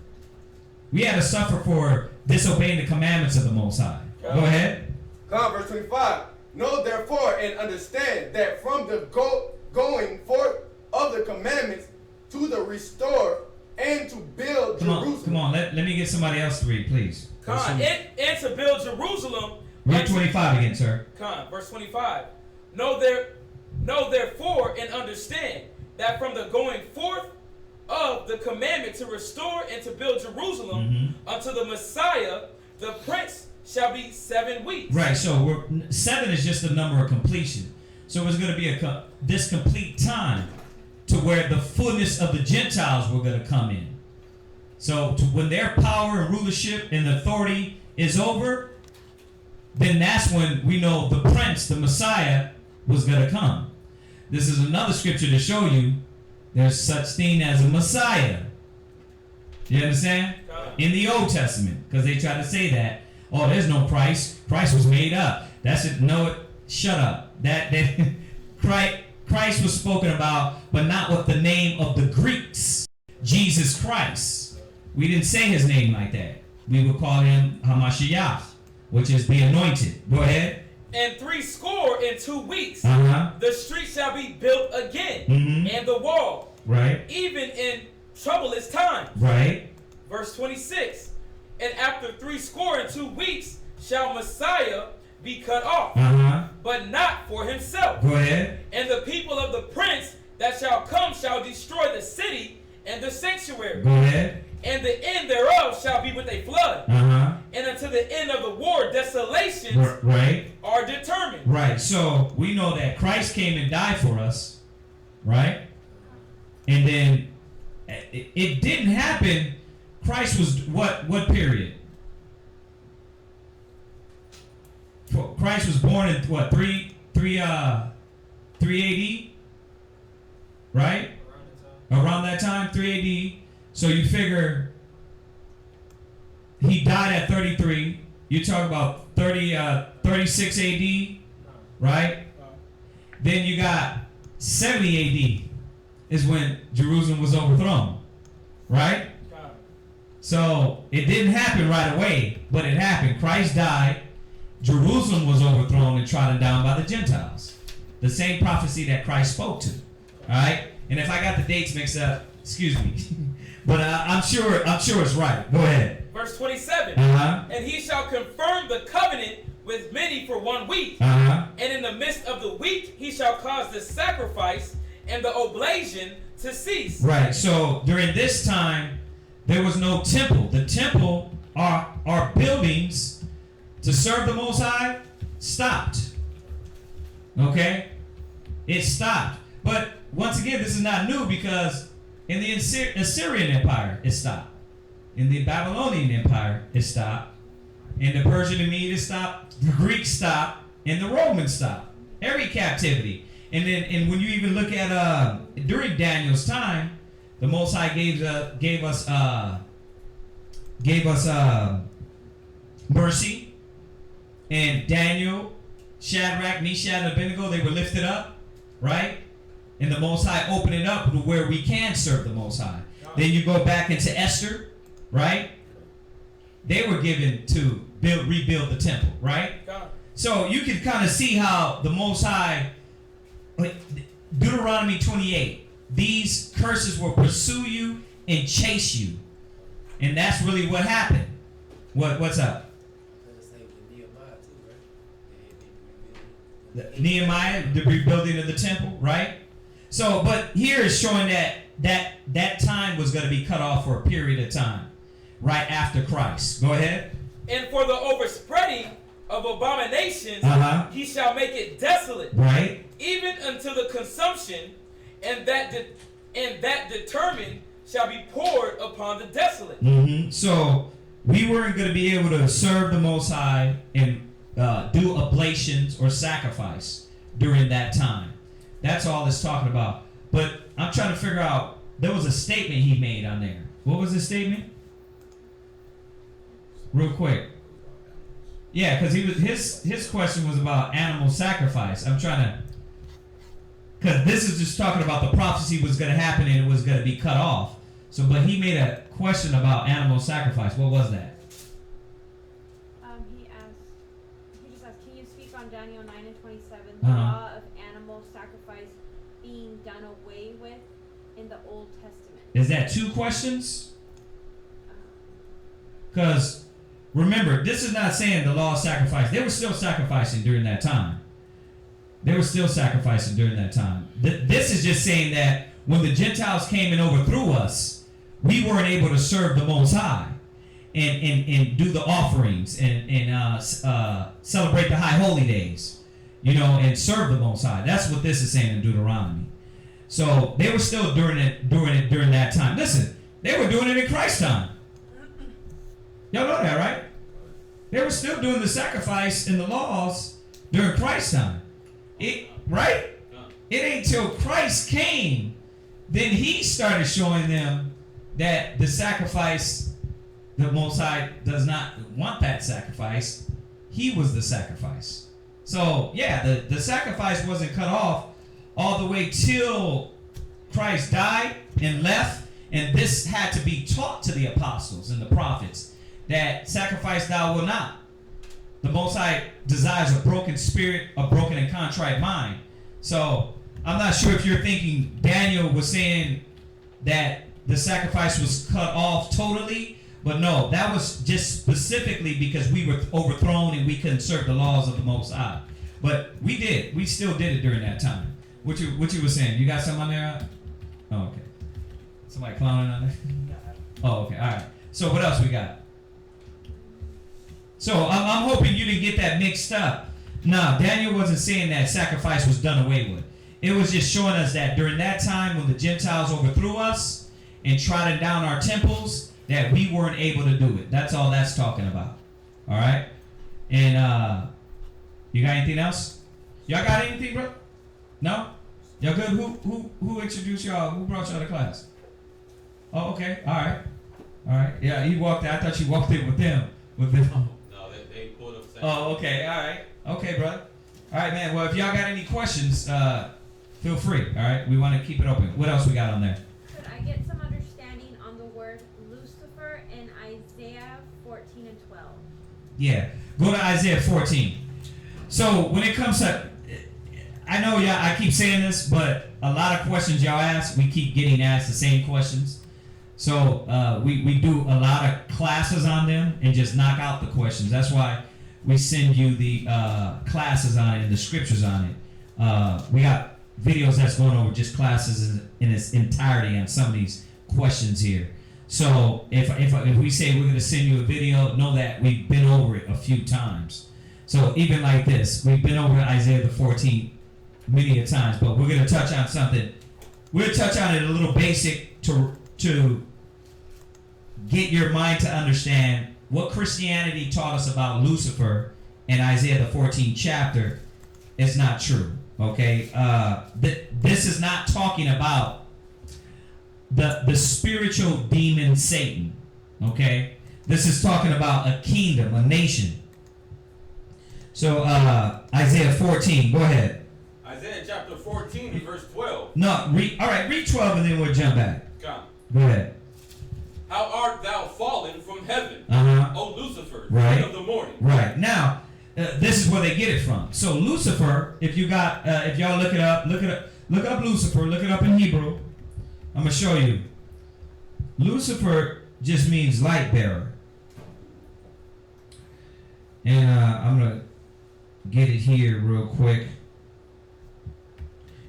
We had to suffer for disobeying the commandments of the Most High. Go ahead. Verse 25. Know therefore and understand that from the going forth of the commandments to the restore and to build Jerusalem. Come on. Let me get somebody else to read, please. And to build Jerusalem. Read 25 again, sir. Verse 25. Know therefore and understand that from the going forth of the commandment to restore and to build Jerusalem unto the Messiah, the Prince, shall be 7 weeks. Right, so 7 is just the number of completion. So it's going to be this complete time to where the fullness of the Gentiles were going to come in. So when their power and rulership and authority is over, then that's when we know the prince, the Messiah, was going to come. This is another scripture to show you there's such thing as a Messiah. You understand? In the Old Testament, because they try to say that, oh, there's no Christ. Christ was made up. That's it. No, shut up. That Christ was spoken about, but not with the name of the Greeks. Jesus Christ. We didn't say his name like that. We would call him Hamashiach, which is the anointed. Go ahead. And 62 weeks, the street shall be built again, and the wall, right, even in troublous times, right. Verse 26, and after 62 weeks shall Messiah be cut off, but not for himself. Go ahead. And the people of the prince that shall come shall destroy the city and the sanctuary. Go ahead. And the end thereof shall be with a flood. And until the end of the war, desolations are determined. Right. So we know that Christ came and died for us, right? And then it didn't happen. Christ was what period? Christ was born in what, 3 AD? Right? Around that time, 3 AD. So you figure he died at 33. You talk about 36 AD, right? Then you got 70 AD is when Jerusalem was overthrown, right? So it didn't happen right away, but it happened. Christ died. Jerusalem was overthrown and trodden down by the Gentiles. The same prophecy that Christ spoke to. All right? And if I got the dates mixed up, excuse me. But I'm sure it's right. Go ahead. Verse 27. And he shall confirm the covenant with many for 1 week. And in the midst of the week he shall cause the sacrifice and the oblation to cease. Right. So during this time, there was no temple. The temple are buildings to serve the Most High stopped. Okay? It stopped. But once again, this is not new because in the Assyrian Empire, it stopped. In the Babylonian Empire, it stopped. In the Persian and Mede, it stopped. The Greeks stopped. And the Romans stopped. Every captivity. And when you even look at during Daniel's time, the Most High gave us mercy. And Daniel, Shadrach, Meshach, and Abednego, they were lifted up, right? And the Most High opened it up to where we can serve the Most High. Then you go back into Esther, right? They were given to rebuild the temple, right? So you can kind of see how the Most High, like Deuteronomy 28, these curses will pursue you and chase you. And that's really what happened. What's up? Nehemiah, the rebuilding of the temple, right? So, but here is showing that time was going to be cut off for a period of time, right after Christ. Go ahead. And for the overspreading of abominations, he shall make it desolate, right? Even unto the consumption, and that determined shall be poured upon the desolate. So we weren't going to be able to serve the Most High and do oblations or sacrifice during that time. That's all it's talking about. But I'm trying to figure out, there was a statement he made on there. What was the statement? Real quick. Yeah, because his question was about animal sacrifice. I'm trying to, because this is just talking about the prophecy was going to happen and it was going to be cut off. So, but he made a question about animal sacrifice. What was that? He just asked, can you speak on Daniel 9 and 27, the law of animal sacrifice being done away with in the Old Testament? Is that two questions? Because remember, this is not saying the law of sacrifice. They were still sacrificing during that time. This is just saying that when the Gentiles came and overthrew us, we weren't able to serve the Most High and do the offerings and celebrate the high holy days, and serve the Most High. That's what this is saying in Deuteronomy. So they were still doing it during that time. Listen, they were doing it in Christ's time. Y'all know that, right? They were still doing the sacrifice and the laws during Christ's time. Right? It ain't till Christ came, then he started showing them that the sacrifice, the Most High does not want that sacrifice. He was the sacrifice. So, yeah, the sacrifice wasn't cut off all the way till Christ died and left. And this had to be taught to the apostles and the prophets, that sacrifice thou will not. The Most High desires a broken spirit, a broken and contrite mind. So, I'm not sure if you're thinking Daniel was saying that the sacrifice was cut off totally, but no, that was just specifically because we were overthrown and we couldn't serve the laws of the Most High. But we did. We still did it during that time. What you were saying? You got something on there? Oh, okay. Somebody clowning on there? Oh, okay. All right. So what else we got? So I'm hoping you didn't get that mixed up. No, Daniel wasn't saying that sacrifice was done away with. It was just showing us that during that time when the Gentiles overthrew us and trodden down our temples, that we weren't able to do it. That's all that's talking about. All right? And you got anything else? Y'all got anything, bro? No? Y'all good? Who introduced y'all? Who brought y'all to class? Oh, okay. All right. All right. Yeah, he walked in. I thought you walked in with them. No, they pulled up. Oh, okay. All right. Okay, bro. All right, man. Well, if y'all got any questions, feel free. All right. We want to keep it open. What else we got on there? Could I get some understanding on the word Lucifer in Isaiah 14 and 12? Yeah. Go to Isaiah 14. So when it comes to, I know y'all, I keep saying this, but a lot of questions y'all ask, we keep getting asked the same questions. So we do a lot of classes on them and just knock out the questions. That's why we send you the classes on it and the scriptures on it. We got videos that's going over just classes in its entirety on some of these questions here. So if we say we're going to send you a video, know that we've been over it a few times. So even like this, we've been over Isaiah the 14th many a times, but we're going to touch on something. We'll touch on it a little basic to get your mind to understand what Christianity taught us about Lucifer in Isaiah the 14th chapter is not true. Okay, this is not talking about the spiritual demon Satan. Okay, this is talking about a kingdom, a nation. So Isaiah 14, go ahead. Isaiah chapter 14 verse 12. No, read 12 and then we'll jump back. Come. Go ahead. How art thou fallen from heaven, O Lucifer, right. king of the morning? Right. Now, this is where they get it from. So Lucifer, if you got, if y'all look up Lucifer, look it up in Hebrew. I'm gonna show you. Lucifer just means light bearer. And I'm gonna get it here real quick.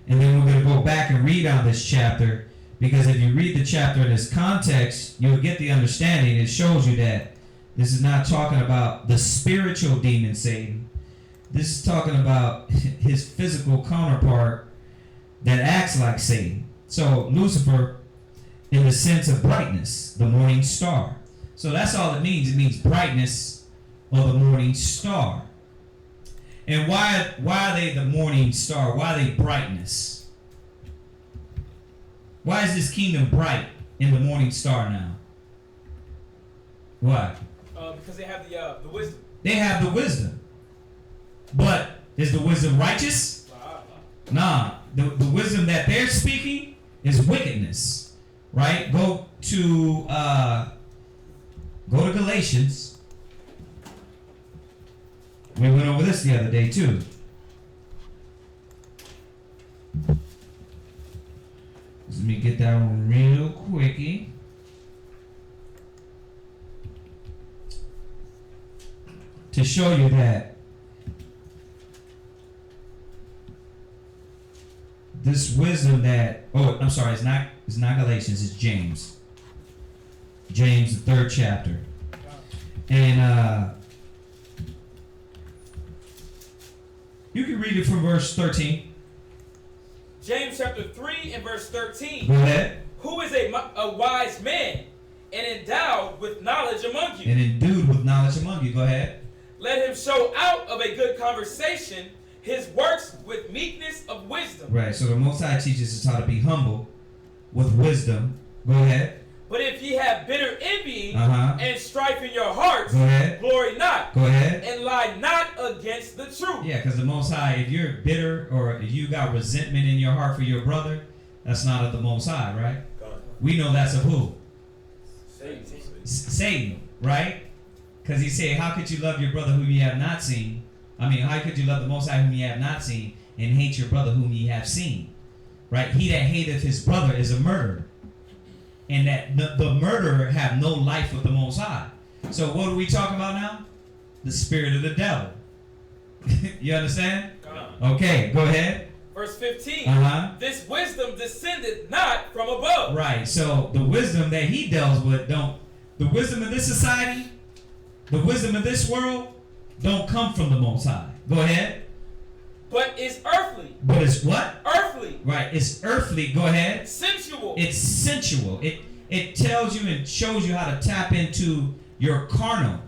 And then we're gonna go back and read on this chapter, because if you read the chapter in its context, you'll get the understanding. It shows you that this is not talking about the spiritual demon Satan. This is talking about his physical counterpart that acts like Satan. So Lucifer, in the sense of brightness, the morning star. So that's all it means. It means brightness or the morning star. And why are they the morning star? Why are they brightness? Why is this kingdom bright in the morning star now? Why? Because they have the wisdom. They have the wisdom. But is the wisdom righteous? Nah. The wisdom that they're speaking is wickedness. Right? Go to Galatians. We went over this the other day too. Let me get that one real quickie. To show you that this wisdom that, I'm sorry, it's not Galatians, it's James. James, the 3rd chapter. And you can read it from verse 13. James chapter 3 and verse 13. Go ahead. Who is a wise man and endowed with knowledge among you? And endued with knowledge among you. Go ahead. Let him show out of a good conversation his works with meekness of wisdom. Right, so the Most High teaches us how to be humble with wisdom. Go ahead. But if ye have bitter envying and strife in your hearts, go ahead. Glory not. Go ahead. And lie not against the truth. Yeah, because the Most High, if you're bitter or if you got resentment in your heart for your brother, that's not of the Most High, right? God. We know that's of who? Satan. Satan, right? Because he said, how could you love your brother whom you have not seen? I mean, how could you love the Most High whom you have not seen and hate your brother whom ye have seen? Right? He that hateth his brother is a murderer. And that the murderer have no life with the Most High. So what are we talking about now? The spirit of the devil. You understand? Okay, go ahead. Verse 15. This wisdom descended not from above. Right. So the wisdom that he deals with the wisdom of this society, the wisdom of this world don't come from the Most High. Go ahead. But it's earthly. But it's what? Earthly. Right. It's earthly. Go ahead. Sensual. It's sensual. It tells you and shows you how to tap into your carnal.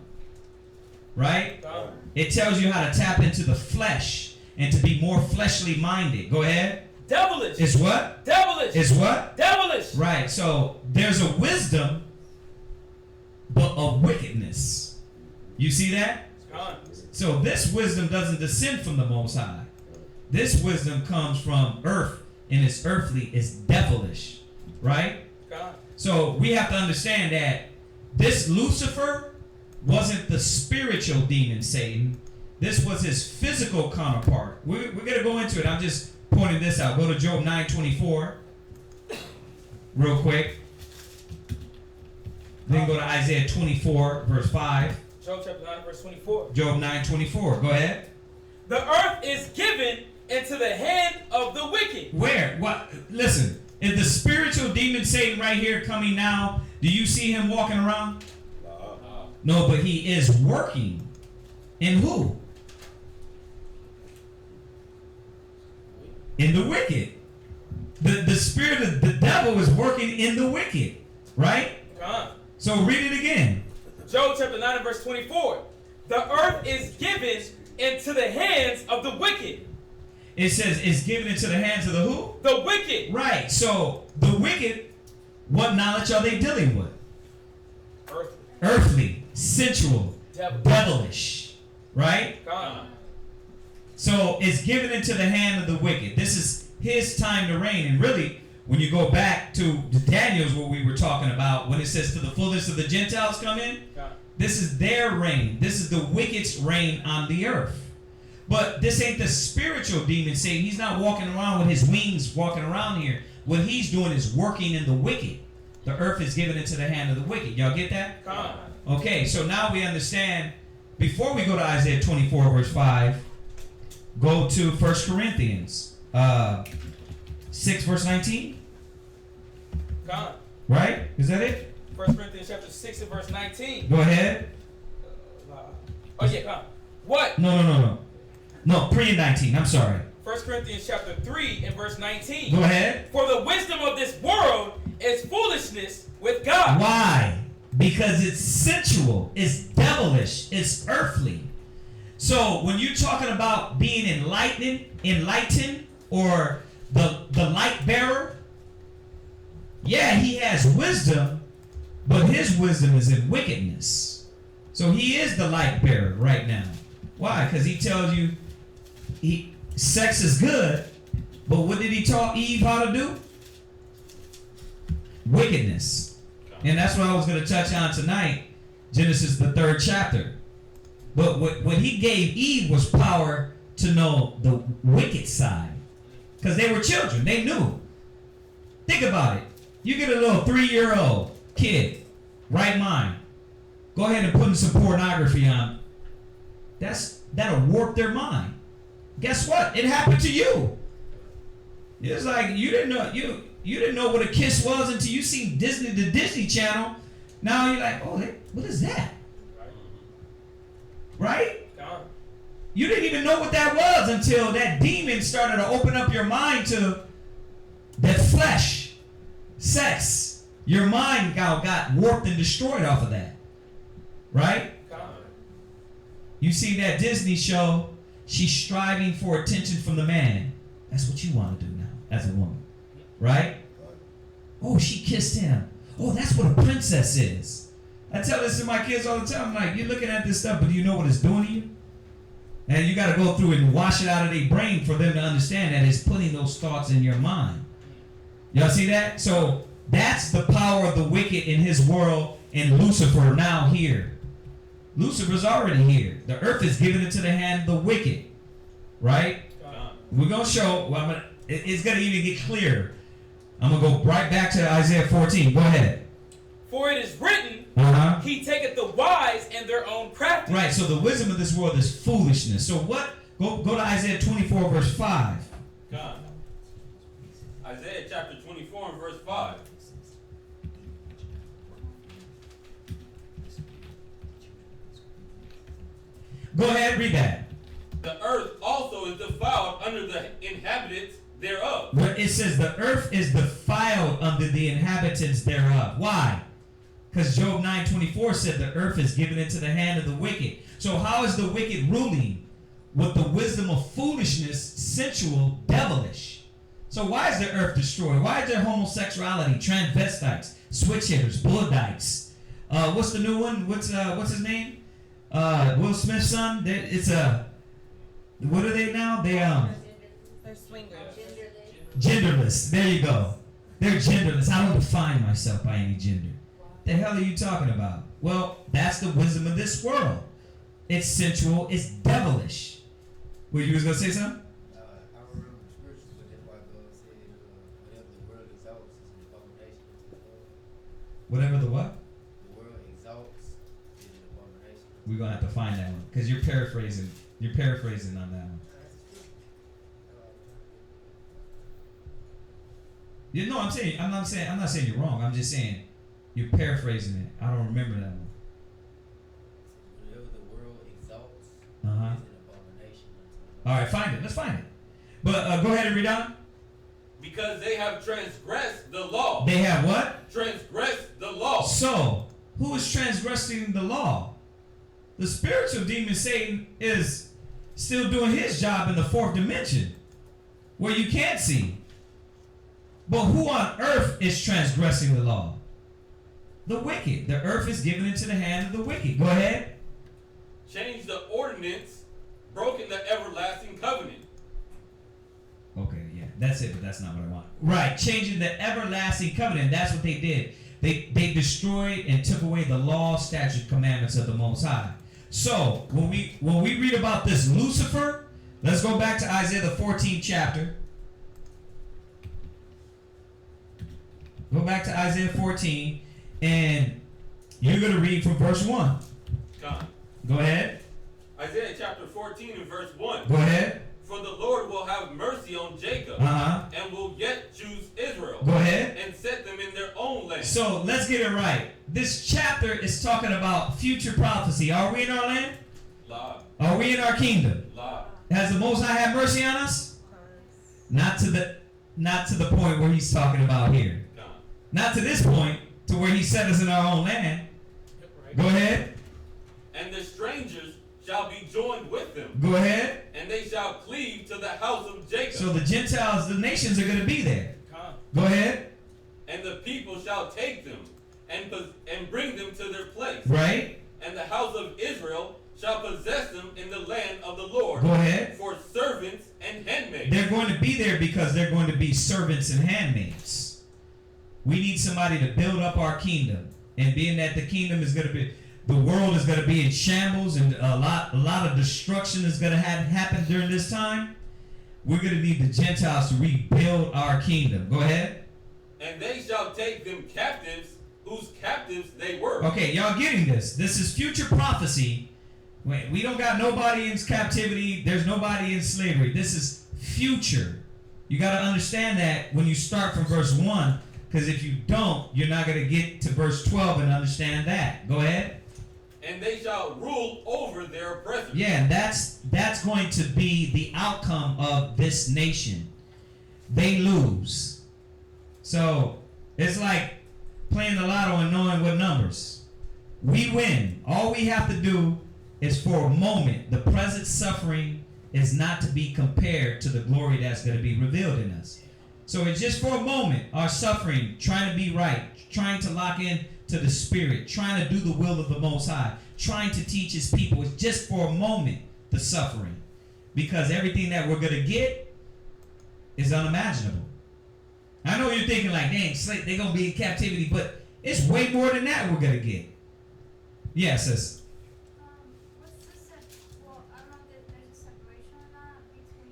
Right? It tells you how to tap into the flesh and to be more fleshly minded. Go ahead. Devilish. It's what? Devilish. It's what? Devilish. Right. So there's a wisdom, but a wickedness. You see that? So this wisdom doesn't descend from the Most High. This wisdom comes from earth, and it's earthly, it's devilish. Right? So we have to understand that this Lucifer wasn't the spiritual demon Satan. This was his physical counterpart. We're going to go into it. I'm just pointing this out. Go to Job 9:24 real quick. Then go to Isaiah 24, verse 5. Job chapter 9, verse 24. Job 9:24. Go ahead. The earth is given into the hand of the wicked. Where? What? Listen. Is the spiritual demon Satan right here coming now? Do you see him walking around? No, but he is working. In who? In the wicked. The spirit of the devil is working in the wicked. Right? So read it again. Job chapter 9 and verse 24. The earth is given into the hands of the wicked. It says it's given into the hands of the who? The wicked. Right. So the wicked, what knowledge are they dealing with? Earthly, sensual, devilish. Right? So it's given into the hand of the wicked. This is his time to reign. And really, when you go back to Daniel's, what we were talking about, when it says to the fullness of the Gentiles come in, this is their reign. This is the wicked's reign on the earth. But this ain't the spiritual demon Satan. He's not walking around with his wings walking around here. What he's doing is working in the wicked. The earth is given into the hand of the wicked. Y'all get that? Okay, so now we understand. Before we go to Isaiah 24, verse 5, go to 1 Corinthians 6, verse 19. Right? Is that it? 1 Corinthians chapter 6 and verse 19. Go ahead. Oh, yeah, What? No, pre-19. I'm sorry. 1 Corinthians chapter 3 and verse 19. Go ahead. For the wisdom of this world is foolishness with God. Why? Because it's sensual, it's devilish, it's earthly. So when you're talking about being enlightened, or the light bearer, yeah, he has wisdom, but his wisdom is in wickedness. So he is the light bearer right now. Why? Because he tells you sex is good, but what did he taught Eve how to do? Wickedness. And that's what I was going to touch on tonight, Genesis the 3rd chapter. But what he gave Eve was power to know the wicked side. Because they were children. They knew. Think about it. You get a little 3-year-old kid, right mind. Go ahead and put some pornography on. That'll warp their mind. Guess what? It happened to you. It's like you didn't know what a kiss was until you seen the Disney Channel. Now you're like, oh, what is that? Right? You didn't even know what that was until that demon started to open up your mind to that flesh, sex. Your mind got warped and destroyed off of that. Right? You see that Disney show, she's striving for attention from the man. That's what you want to do now as a woman, right? Oh, she kissed him. Oh, that's what a princess is. I tell this to my kids all the time. I'm like, you're looking at this stuff, but do you know what it's doing to you? And you got to go through it and wash it out of their brain for them to understand that it's putting those thoughts in your mind. Y'all see that? So that's the power of the wicked in his world, and Lucifer now here. Lucifer's already here. The earth is given into the hand of the wicked, right? We're going to show, it's going to even get clearer. I'm going to go right back to Isaiah 14. Go ahead. For it is written, he taketh the wise in their own craftiness. Right, so the wisdom of this world is foolishness. So what? Go to Isaiah 24, verse 5. God. Isaiah chapter 24 and verse 5. Go ahead, read that. The earth also is defiled under the inhabitants thereof. But it says the earth is defiled under the inhabitants thereof. Why? Because Job 9:24 said the earth is given into the hand of the wicked. So how is the wicked ruling? With the wisdom of foolishness, sensual, devilish. So why is the earth destroyed? Why is there homosexuality, transvestites, switch hitters, Bloodites? What's the new one? What's his name? Will Smith's son. What are they now? They're swingers. Genderless. There you go. They're genderless. I don't define myself by any gender. The hell are you talking about? Well, that's the wisdom of this world. It's sensual. It's devilish. Well, you was gonna say something? I remember the scriptures, but that's why God said, whatever the world exalts is an abomination unto the Lord. Whatever the what? The world exalts is an abomination. We're gonna have to find that one because you're paraphrasing. You're paraphrasing on that one. You know, I'm not saying you're wrong. I'm just saying you're paraphrasing it. I don't remember that one. Whatever the world exalts is an abomination unto the Lord. All right, find it. Let's find it. But go ahead and read on. Because they have transgressed the law. They have what? Transgressed the law. So, who is transgressing the law? The spiritual demon Satan is still doing his job in the fourth dimension, where you can't see. But who on earth is transgressing the law? The wicked. The earth is given into the hand of the wicked. Go ahead. Change the ordinance, broken the everlasting covenant. Okay, yeah, that's it, but that's not what I want. Right, changing the everlasting covenant. That's what they did. They destroyed and took away the law, statute, commandments of the Most High. So when we read about this Lucifer, let's go back to Isaiah the 14th chapter. Go back to Isaiah 14, and you're going to read from verse 1. Come. Go ahead. Isaiah chapter 14 and verse 1. Go ahead. For the Lord will have mercy on Jacob, and will yet choose Israel. Go ahead. And set them in their own land. So let's get it right. This chapter is talking about future prophecy. Are we in our land? Lie. Are we in our kingdom? Lie. Has the Most High had mercy on us? Not to the point where he's talking about here. Not to this point, to where he set us in our own land. Go ahead. And the strangers shall be joined with them. Go ahead. And they shall cleave to the house of Jacob. So the Gentiles, the nations are going to be there. Go ahead. And the people shall take them and bring them to their place. Right. And the house of Israel shall possess them in the land of the Lord. Go ahead. For servants and handmaids. They're going to be there because they're going to be servants and handmaids. We need somebody to build up our kingdom. And being that the kingdom is going to be, the world is going to be in shambles and a lot of destruction is going to happen during this time, we're going to need the Gentiles to rebuild our kingdom. Go ahead. And they shall take them captives, whose captives they were. Okay, y'all getting this? This is future prophecy. We don't got nobody in captivity. There's nobody in slavery. This is future. You got to understand that when you start from verse 1, because if you don't, you're not going to get to verse 12 and understand that. Go ahead. And they shall rule over their oppressors. Yeah, and that's going to be the outcome of this nation. They lose. So it's like playing the lotto and knowing what numbers. We win. All we have to do is for a moment. The present suffering is not to be compared to the glory that's going to be revealed in us. So it's just for a moment, our suffering, trying to be right, trying to lock in to the Spirit, trying to do the will of the Most High, trying to teach His people. It's just for a moment, the suffering. Because everything that we're going to get is unimaginable. I know you're thinking like, dang, they're going to be in captivity, but it's way more than that we're going to get. Yes, sis. What's the well, I don't know if there's a separation or not between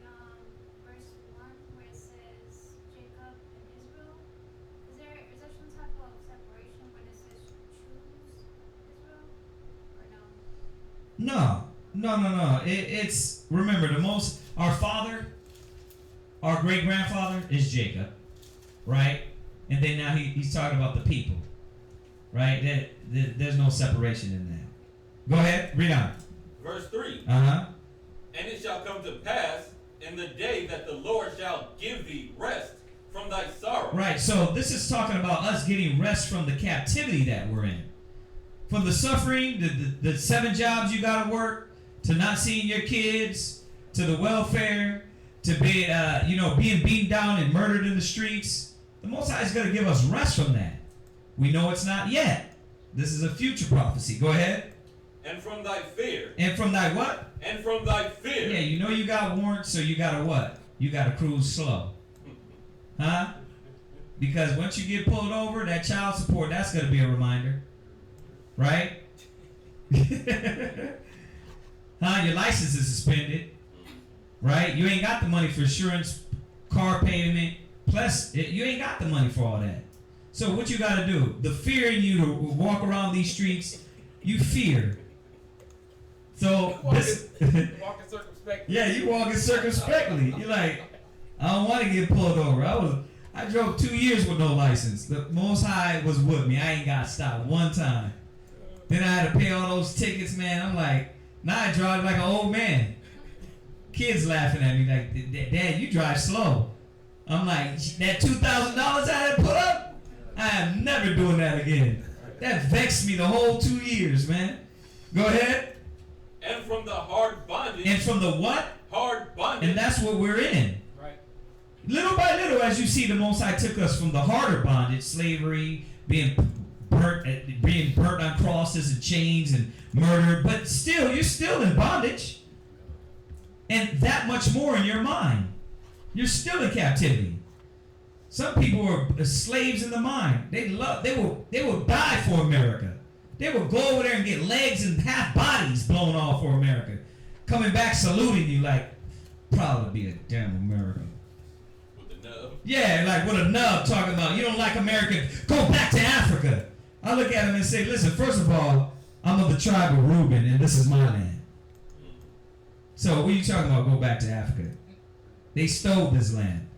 verse 1 where it says Jacob and Israel. Is there some type of separation when it says choose Israel or no? No. It's remember our father, our great grandfather is Jacob, right? And then now he's talking about the people, right? There's no separation in that. Go ahead, read on. Verse 3. And it shall come to pass in the day that the Lord shall give thee rest from thy sorrow. Right, so this is talking about us getting rest from the captivity that we're in. From the suffering, the 7 jobs you got to work, to not seeing your kids, to the welfare, to be, being beaten down and murdered in the streets. The Most High is going to give us rest from that. We know it's not yet. This is a future prophecy. Go ahead. And from thy fear. And from thy what? And from thy fear. Yeah, you know you got warrants, so you got to what? You got to cruise slow. Huh? Because once you get pulled over, that child support, that's going to be a reminder. Right? Your license is suspended. Right? You ain't got the money for insurance, car payment. Plus, you ain't got the money for all that. So what you got to do? The fear in you to walk around these streets, you fear. So walking circumspectly. Yeah, you walking circumspectly. You're like, I don't want to get pulled over. I drove 2 years with no license. The Most High was with me. I ain't got stopped one time. Then I had to pay all those tickets, man. I'm like, now I drive like an old man. Kids laughing at me like, Dad, you drive slow. I'm like, that $2,000 I had to put up, I am never doing that again. That vexed me the whole 2 years, man. Go ahead. And from the hard bondage. And from the what? Hard bondage. And that's what we're in. Right. Little by little, as you see, the Most High took us from the harder bondage, slavery, being burnt on crosses and chains and murdered. But still, you're still in bondage. And that much more in your mind. You're still in captivity. Some people are slaves in the mind. They will die for America. They will go over there and get legs and half bodies blown off for America. Coming back saluting you like, proud to be a damn American. With the nub. Yeah, like with a nub talking about, you don't like America, go back to Africa. I look at him and say, listen, first of all, I'm of the tribe of Reuben and this is my land. So what are you talking about, go back to Africa? They stole this land.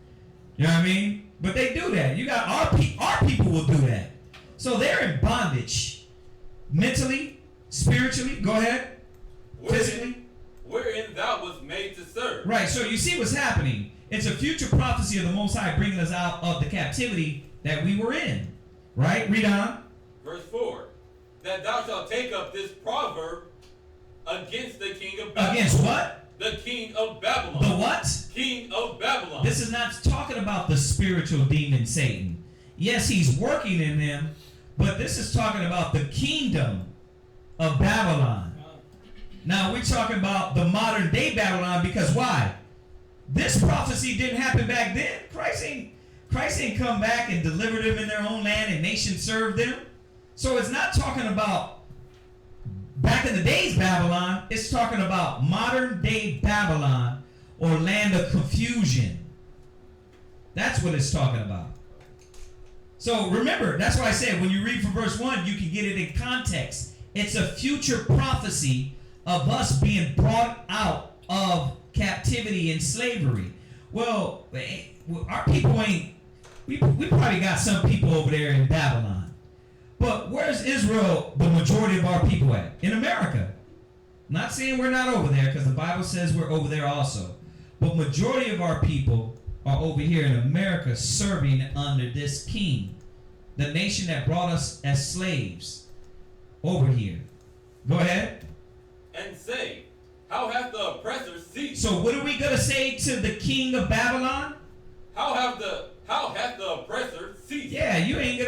You know what I mean? But they do that. You got our people will do that. So they're in bondage. Mentally, spiritually, go ahead. Physically. Wherein thou was made to serve. Right, so you see what's happening. It's a future prophecy of the Most High bringing us out of the captivity that we were in. Right? Read on. Verse 4. That thou shalt take up this proverb against the king of Babylon. Against what? The king of Babylon. The what? King of Babylon. This is not talking about the spiritual demon Satan. Yes, he's working in them, but this is talking about the kingdom of Babylon. Now we're talking about the modern day Babylon because why? This prophecy didn't happen back then. Christ ain't come back and delivered them in their own land and nations served them. So it's not talking about back in the days Babylon. It's talking about modern day Babylon or land of confusion. That's what it's talking about. So remember, that's why I said when you read from verse 1, you can get it in context. It's a future prophecy of us being brought out of captivity and slavery. Well, our people ain't, we probably got some people over there in Babylon. But where's Israel, the majority of our people at? In America. Not saying we're not over there because the Bible says we're over there also. But majority of our people are over here in America serving under this king. The nation that brought us as slaves over here. Go ahead. And say, how hath the oppressor ceased? So what are we gonna say to the king of Babylon? How hath the oppressor ceased? Yeah, you ain't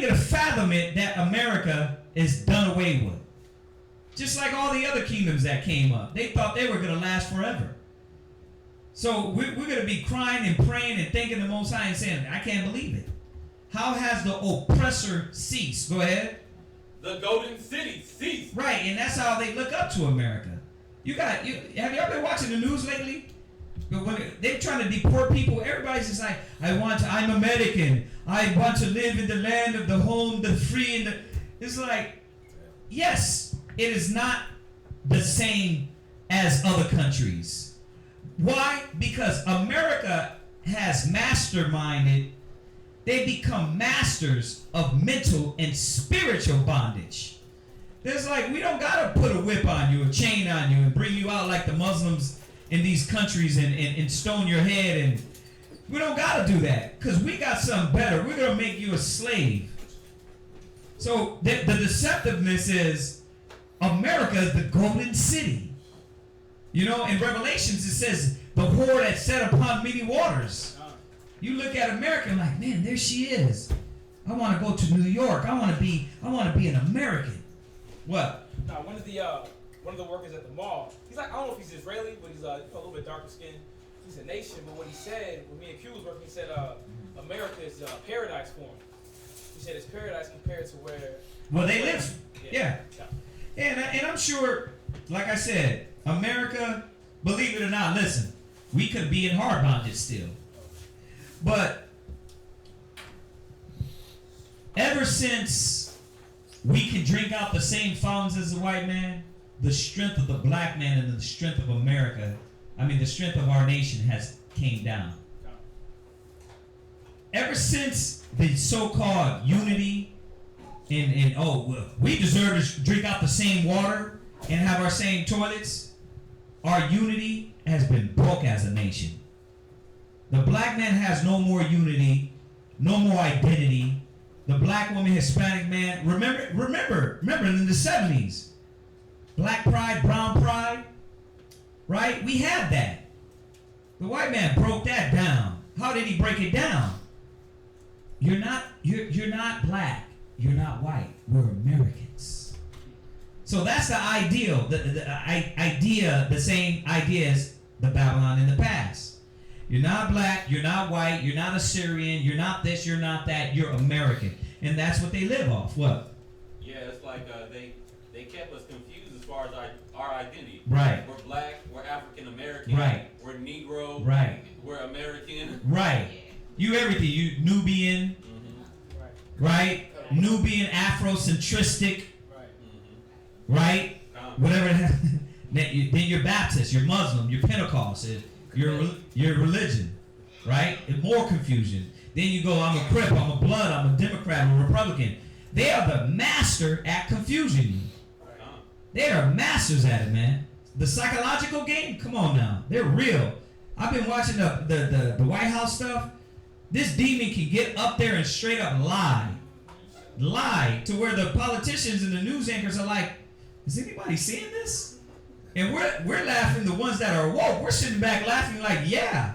gonna fathom it that America is done away with. Just like all the other kingdoms that came up. They thought they were gonna last forever. So we're going to be crying and praying and thanking the Most High and saying, I can't believe it. How has the oppressor ceased? Go ahead. The golden city ceased. Right, and that's how they look up to America. Have y'all been watching the news lately? But when they're trying to deport people, everybody's just like, I'm American. I want to live in the land of the home, the free, and it's like, yes, it is not the same as other countries. Why? Because America has masterminded. They become masters of mental and spiritual bondage. There's like, we don't got to put a whip on you, a chain on you, and bring you out like the Muslims in these countries and stone your head. And we don't got to do that because we got something better. We're going to make you a slave. So the deceptiveness is America is the golden city. You know, in Revelations it says, the whore that sat upon many waters. You look at America and like, man, there she is. I want to go to New York. I want to be an American. What? Now, one of the workers at the mall, he's like, I don't know if he's Israeli, but he's a little bit darker skinned. He's a nation, but what he said, when me and Q was working, he said America is paradise for him. He said it's paradise compared to where... Well, they live. Yeah. And I'm sure, like I said, America, believe it or not, listen, we could be in hard bondage still. But ever since we can drink out the same fountains as the white man, the strength of the black man and the strength of America, the strength of our nation has came down. Ever since the so-called unity and we deserve to drink out the same water and have our same toilets, our unity has been broke as a nation. The black man has no more unity, no more identity. The black woman, Hispanic man, remember in the 70s, black pride, brown pride, right? We had that. The white man broke that down. How did he break it down? You're not black. You're not white. We're Americans. So that's the ideal. The same idea as the Babylon in the past. You're not black. You're not white. You're not Assyrian. You're not this. You're not that. You're American, and that's what they live off. What? Yeah, it's like they kept us confused as far as our identity. Right. We're black. We're African American. Right. We're Negro. Right. We're American. Right. You everything. You Nubian. Mm-hmm. Right. Nubian, Afrocentristic. Right? Whatever. Then you're Baptist, you're Muslim, you're Pentecost, your religion, right? And more confusion. Then you go, I'm a Crip, I'm a Blood, I'm a Democrat, I'm a Republican. They are the master at confusing you. They are masters at it, man. The psychological game, come on now. They're real. I've been watching the White House stuff. This demon can get up there and straight up lie to where the politicians and the news anchors are like, is anybody seeing this? And we're laughing, the ones that are woke, we're sitting back laughing like, yeah.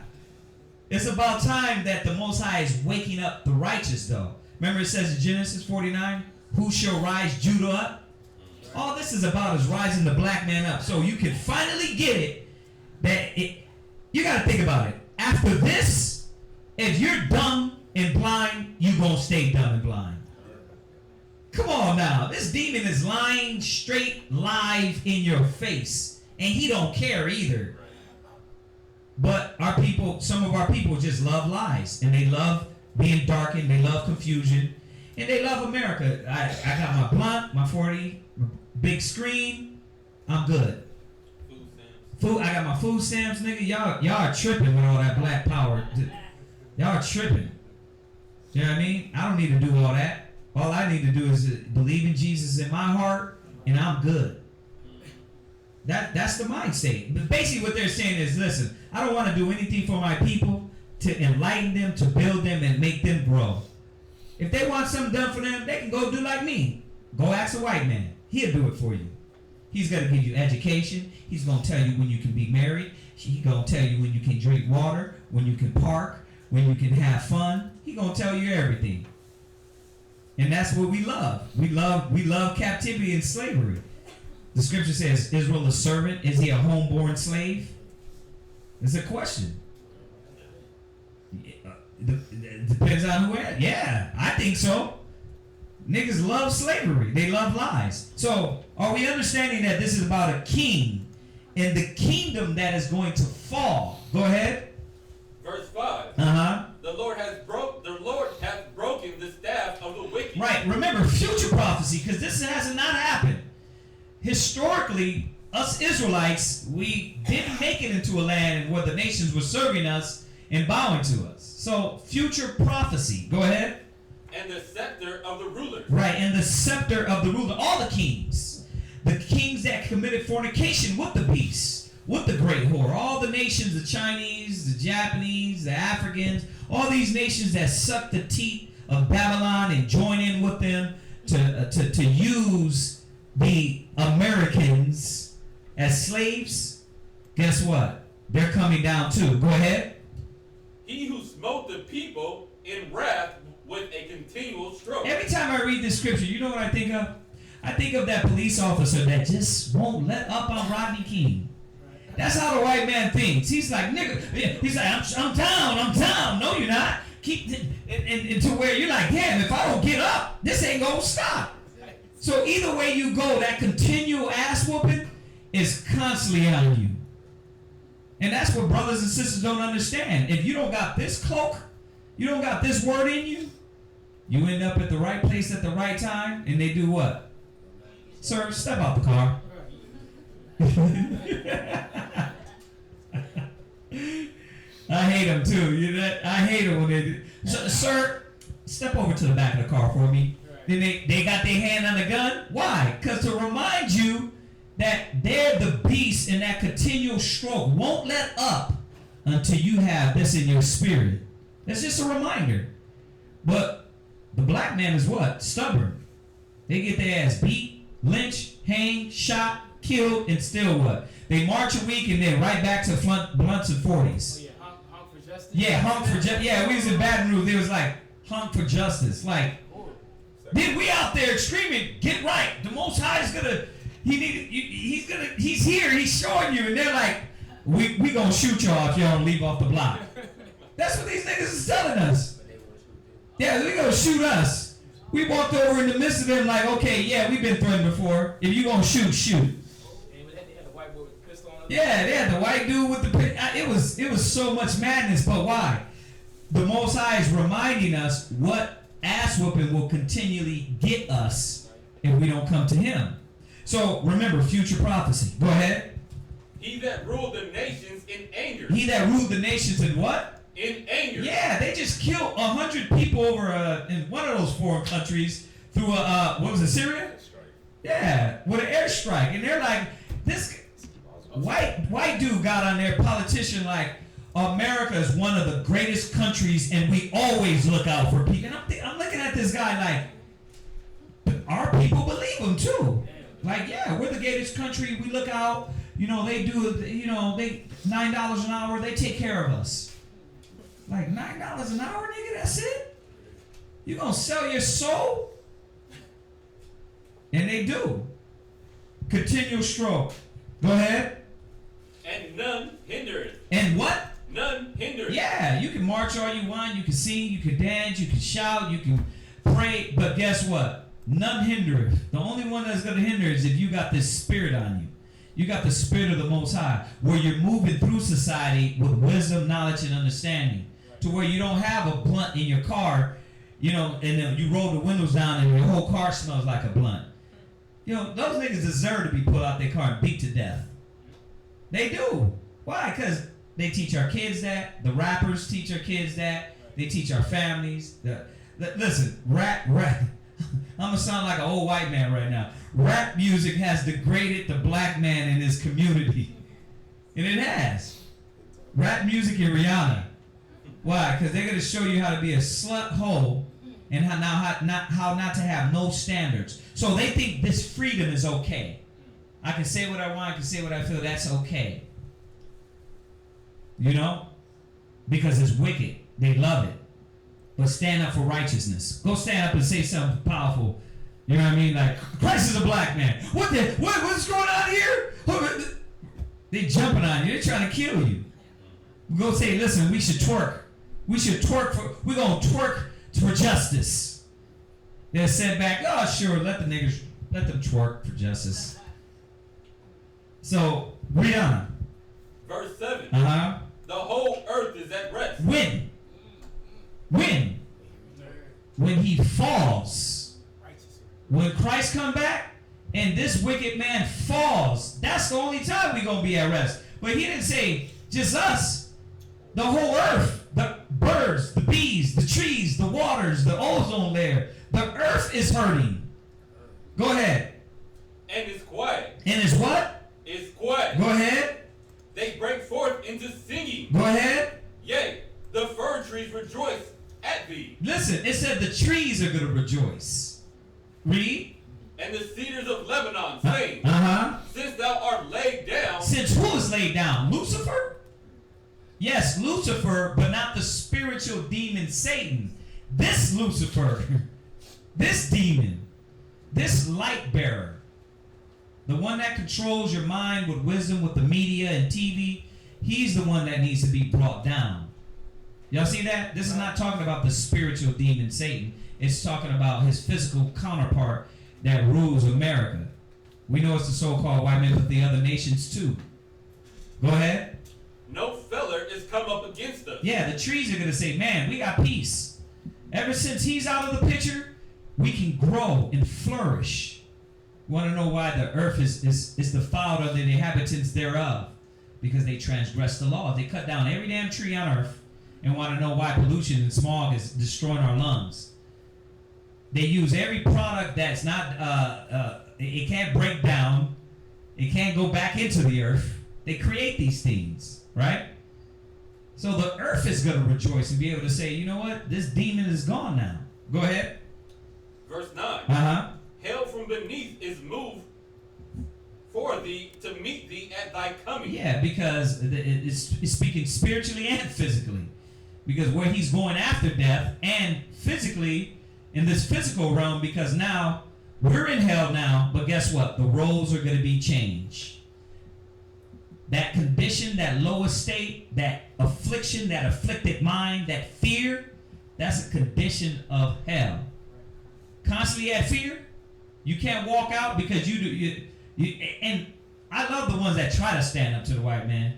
It's about time that the Most High is waking up the righteous, though. Remember it says in Genesis 49, who shall rise Judah up? All this is about is rising the black man up. So you can finally get it, you got to think about it. After this, if you're dumb and blind, you're going to stay dumb and blind. Come on now. This demon is lying straight live in your face. And he don't care either. But some of our people just love lies. And they love being darkened. They love confusion. And they love America. I got my blunt, my 40, my big screen. I'm good. I got my food stamps, nigga. Y'all are tripping with all that black power. Y'all are tripping. You know what I mean? I don't need to do all that. All I need to do is believe in Jesus in my heart, and I'm good. That's the mind state. But basically what they're saying is, listen, I don't want to do anything for my people to enlighten them, to build them, and make them grow. If they want something done for them, they can go do like me. Go ask a white man. He'll do it for you. He's going to give you education. He's going to tell you when you can be married. He's going to tell you when you can drink water, when you can park, when you can have fun. He's going to tell you everything. And that's what we love. We love captivity and slavery. The scripture says, Israel a servant? Is he a homeborn slave? It's a question. It depends on who it is. Yeah, I think so. Niggas love slavery. They love lies. So, are we understanding that this is about a king and the kingdom that is going to fall? Go ahead. Verse 5. The Lord hath broken the staff of the wicked. Right. Remember, future prophecy, because this has not happened. Historically, us Israelites, we didn't make it into a land where the nations were serving us and bowing to us. So, future prophecy. Go ahead. And the scepter of the rulers. Right, and the scepter of the ruler. All the kings. The kings that committed fornication with the beast, with the great whore. All the nations, the Chinese, the Japanese, the Africans, all these nations that sucked the teat of Babylon and join in with them to use the Americans as slaves. Guess what? They're coming down too. Go ahead. He who smote the people in wrath with a continual stroke. Every time I read this scripture, you know what I think of? I think of that police officer that just won't let up on Rodney King. That's how the white man thinks. He's like, nigga, he's like, I'm down. No, you're not. Keep and to where you're like, damn, if I don't get up, this ain't gonna stop. So either way you go, that continual ass whooping is constantly on you. And that's what brothers and sisters don't understand. If you don't got this cloak, you don't got this word in you, you end up at the right place at the right time, and they do what? Sir, step out the car. I hate them too. I hate them when they do. Sir, step over to the back of the car for me. Then they got their hand on the gun. Why? Because to remind you that they're the beast, and that continual stroke won't let up until you have this in your spirit. That's just a reminder. But the black man is what? Stubborn. They get their ass beat, lynched, hanged, shot, killed, and still what? They march a week and then right back to blunts and 40s. Oh yeah, honk for justice. Yeah, honk for justice. Yeah, we was in Baton Rouge. It was like honk for justice. Like, then we out there screaming, get right. The Most High is gonna. He's here. He's showing you, and they're like, we gonna shoot y'all if y'all don't leave off the block. That's what these niggas is telling us. Yeah, they gonna shoot us. We walked over in the midst of them like, okay, yeah, we've been threatened before. If you gonna shoot, shoot. Yeah, they had the white dude with the it was so much madness, but why? The Most High is reminding us what ass whooping will continually get us if we don't come to Him. So remember, future prophecy. Go ahead. He that ruled the nations in anger. He that ruled the nations in what? In anger. Yeah, they just killed 100 people over in one of those foreign countries through what was it, Syria? Yeah, with an airstrike, and they're like, this white dude got on there, politician, like, America is one of the greatest countries, and we always look out for people. And I'm looking at this guy like, but our people believe him too. Like, yeah, we're the greatest country. We look out. You know, they do. You know, they $9 an hour. They take care of us. Like $9 an hour, nigga. That's it. You gonna sell your soul? And they do. Continual stroke. Go ahead. And none hindereth. And what? None hindereth. Yeah, you can march all you want. You can sing. You can dance. You can shout. You can pray. But guess what? None hindereth. The only one that's going to hinder is if you got this spirit on you. You got the spirit of the Most High, where you're moving through society with wisdom, knowledge, and understanding, to where you don't have a blunt in your car, you know, and then you roll the windows down and your whole car smells like a blunt. You know, those niggas deserve to be pulled out their car and beat to death. They do. Why? Because they teach our kids that. The rappers teach our kids that. They teach our families. Listen, rap. I'm going to sound like an old white man right now. Rap music has degraded the black man in this community. And it has. Rap music and Rihanna. Why? Because they're going to show you how to be a slut hoe and how not to have no standards. So they think this freedom is okay. I can say what I want, I can say what I feel, that's okay. You know? Because it's wicked. They love it. But stand up for righteousness. Go stand up and say something powerful. You know what I mean? Like, Christ is a black man. What's going on here? They jumping on you. They're trying to kill you. Go say, listen, we should twerk. We're going to twerk for justice. They'll sit back, oh, sure, let them twerk for justice. So, read on. Verse 7. Uh-huh. The whole earth is at rest. When? When he falls. When Christ come back and this wicked man falls, that's the only time we're going to be at rest. But he didn't say just us. The whole earth, the birds, the bees, the trees, the waters, the ozone layer. The earth is hurting. Go ahead. And it's quiet. And it's what? It's quiet. Go ahead. They break forth into singing. Go ahead. Yea, the fir trees rejoice at thee. Listen, it said the trees are going to rejoice. Read. And the cedars of Lebanon sing. Since thou art laid down. Since who is laid down? Lucifer? Yes, Lucifer, but not the spiritual demon Satan. This Lucifer, this demon, this light bearer, the one that controls your mind with wisdom, with the media and TV, he's the one that needs to be brought down. Y'all see that? This is not talking about the spiritual demon Satan. It's talking about his physical counterpart that rules America. We know it's the so-called white man, but the other nations too. Go ahead. No feller is come up against us. Yeah, the trees are going to say, man, we got peace. Ever since he's out of the picture, we can grow and flourish. Want to know why the earth is defiled of the inhabitants thereof? Because they transgress the law. They cut down every damn tree on earth and want to know why pollution and smog is destroying our lungs. They use every product that's not, it can't break down. It can't go back into the earth. They create these things, right? So the earth is going to rejoice and be able to say, you know what? This demon is gone now. Go ahead. Verse 9. Hell from beneath is moved for thee to meet thee at thy coming. Yeah, because it's speaking spiritually and physically. Because where he's going after death and physically in this physical realm, because now we're in hell now, but guess what? The roles are going to be changed. That condition, that lowest state, that affliction, that afflicted mind, that fear, that's a condition of hell. Constantly at fear, you can't walk out because you and I love the ones that try to stand up to the white man.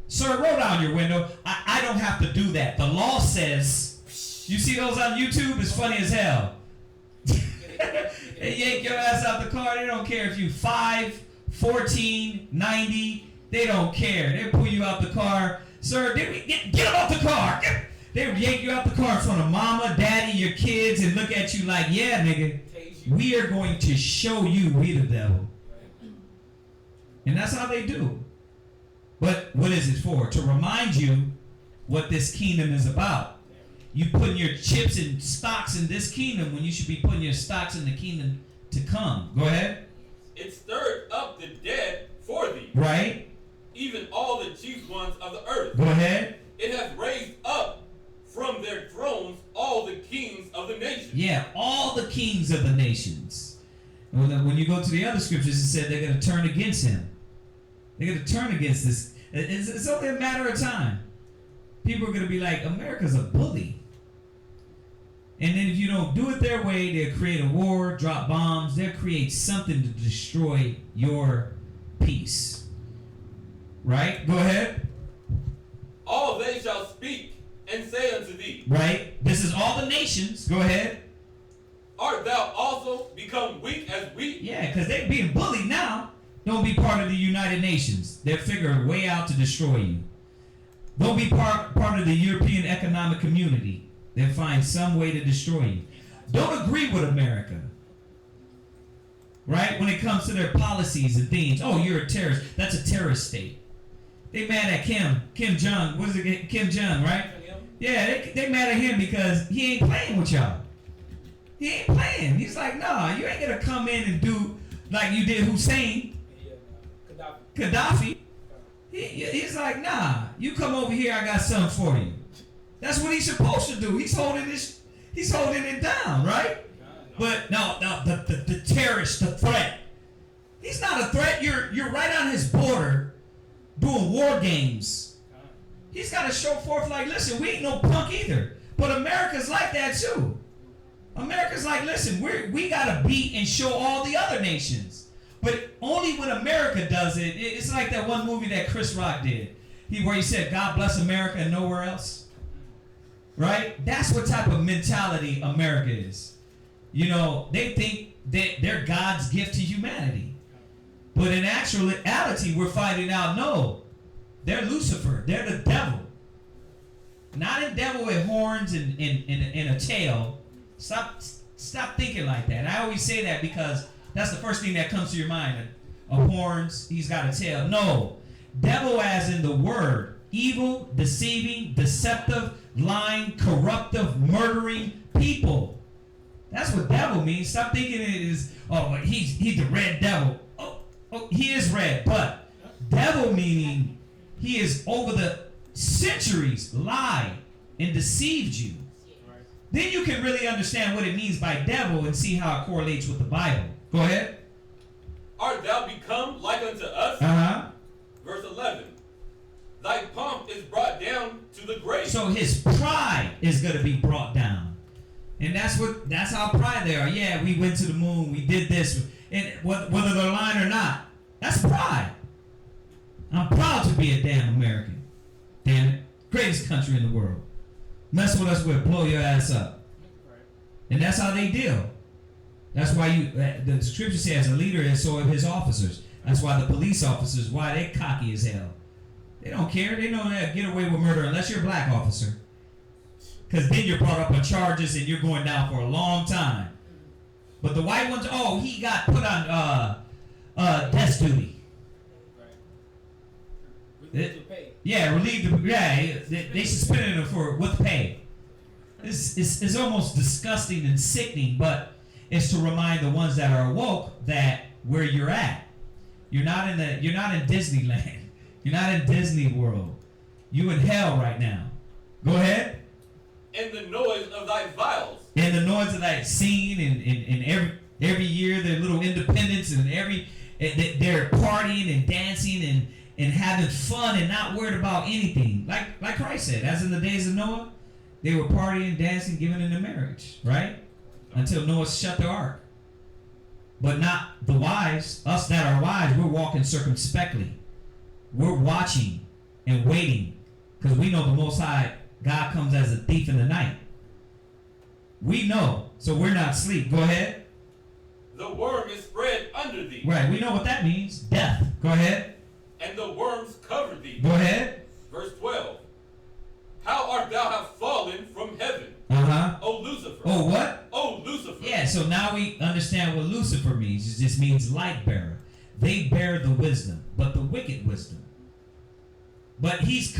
Sir, roll down your window. I don't have to do that. The law says, you see those on YouTube? It's funny as hell. They yank your ass out the car. They don't care if you 5, 14, 90. They don't care. They pull you out the car. Sir, get him off the car. They yank you out the car in front of mama, daddy, your kids, and look at you like, yeah, nigga, we are going to show you we the devil. And that's how they do. But what is it for? To remind you what this kingdom is about. You putting your chips and stocks in this kingdom when you should be putting your stocks in the kingdom to come. Go ahead. It stirred up the dead for thee. Right. Even all the chief ones of the earth. Go ahead. It has raised up from their thrones all the kings of the nations. Yeah, all the kings of the nations. And when you go to the other scriptures, it said they're going to turn against him. They're going to turn against this. It's only a matter of time. People are going to be like, America's a bully. And then if you don't do it their way, they'll create a war, drop bombs. They'll create something to destroy your peace. Right? Go ahead. All they shall speak and say unto thee. Right? This is all the nations. Go ahead. Art thou also become weak as wheat? Yeah, because they're being bullied now. Don't be part of the United Nations. They'll figure a way out to destroy you. Don't be part of the European Economic Community. They'll find some way to destroy you. Don't agree with America. Right? When it comes to their policies and things. Oh, you're a terrorist. That's a terrorist state. They mad at Kim Jong. What is it? Kim Jong, right? Yeah, they mad at him because he ain't playing with y'all. He ain't playing. He's like, nah, you ain't gonna come in and do like you did Hussein. Gaddafi. He's like, nah, you come over here, I got something for you. That's what he's supposed to do. He's holding it down, right? But no, the terrorist, the threat. He's not a threat. You're right on his border doing war games. He's got to show forth like, listen, we ain't no punk either. But America's like that too. America's like, listen, we got to beat and show all the other nations. But only when America does it, it's like that one movie that Chris Rock did. Where he said, God bless America and nowhere else. Right? That's what type of mentality America is. You know, they think that they're God's gift to humanity. But in actuality, we're finding out, no, they're Lucifer. They're the devil. Not a devil with horns and a tail. Stop thinking like that. I always say that because that's the first thing that comes to your mind. Of horns, he's got a tail. No. Devil as in the word. Evil, deceiving, deceptive, lying, corruptive, murdering people. That's what devil means. Stop thinking it is, oh, he's the red devil. Oh, he is red. But devil meaning he is over the centuries lied and deceived you. Then you can really understand what it means by devil and see how it correlates with the Bible. Go ahead. Art thou become like unto us? Uh-huh. Verse 11. Thy pomp is brought down to the grave. So his pride is going to be brought down. And that's how pride they are. Yeah, we went to the moon. We did this. And whether they're lying or not, that's pride. I'm proud to be a damn American. Damn it. Greatest country in the world. Mess with us, we'll blow your ass up. And that's how they deal. That's why the scripture says a leader is so of his officers. That's why the police officers, why they cocky as hell. They don't care. They know they'll get away with murder unless you're a black officer. Because then you're brought up on charges and you're going down for a long time. But the white ones, oh, he got put on desk duty. They suspended him with pay. It's almost disgusting and sickening, but it's to remind the ones that are awoke that where you're at. You're not in Disneyland. You're not in Disney World. You in hell right now. Go ahead. And the noise of thy vials. And the noise of thy singing and every year their little independence and they're partying and dancing and having fun and not worried about anything. Like Christ said, as in the days of Noah, they were partying, dancing, giving into marriage, right? Until Noah shut the ark. But not the wise. Us that are wise, we're walking circumspectly. We're watching and waiting because we know the Most High, God comes as a thief in the night. We know, so we're not asleep. Go ahead. The worm is spread under thee. Right, we know what that means. Death. Go ahead. And the worms cover thee. Go ahead. Verse 12. How art thou have fallen from heaven? Uh-huh. O Lucifer. Oh, what? O Lucifer. Yeah, so now we understand what Lucifer means. It just means light bearer. They bear the wisdom, but the wicked wisdom. But he's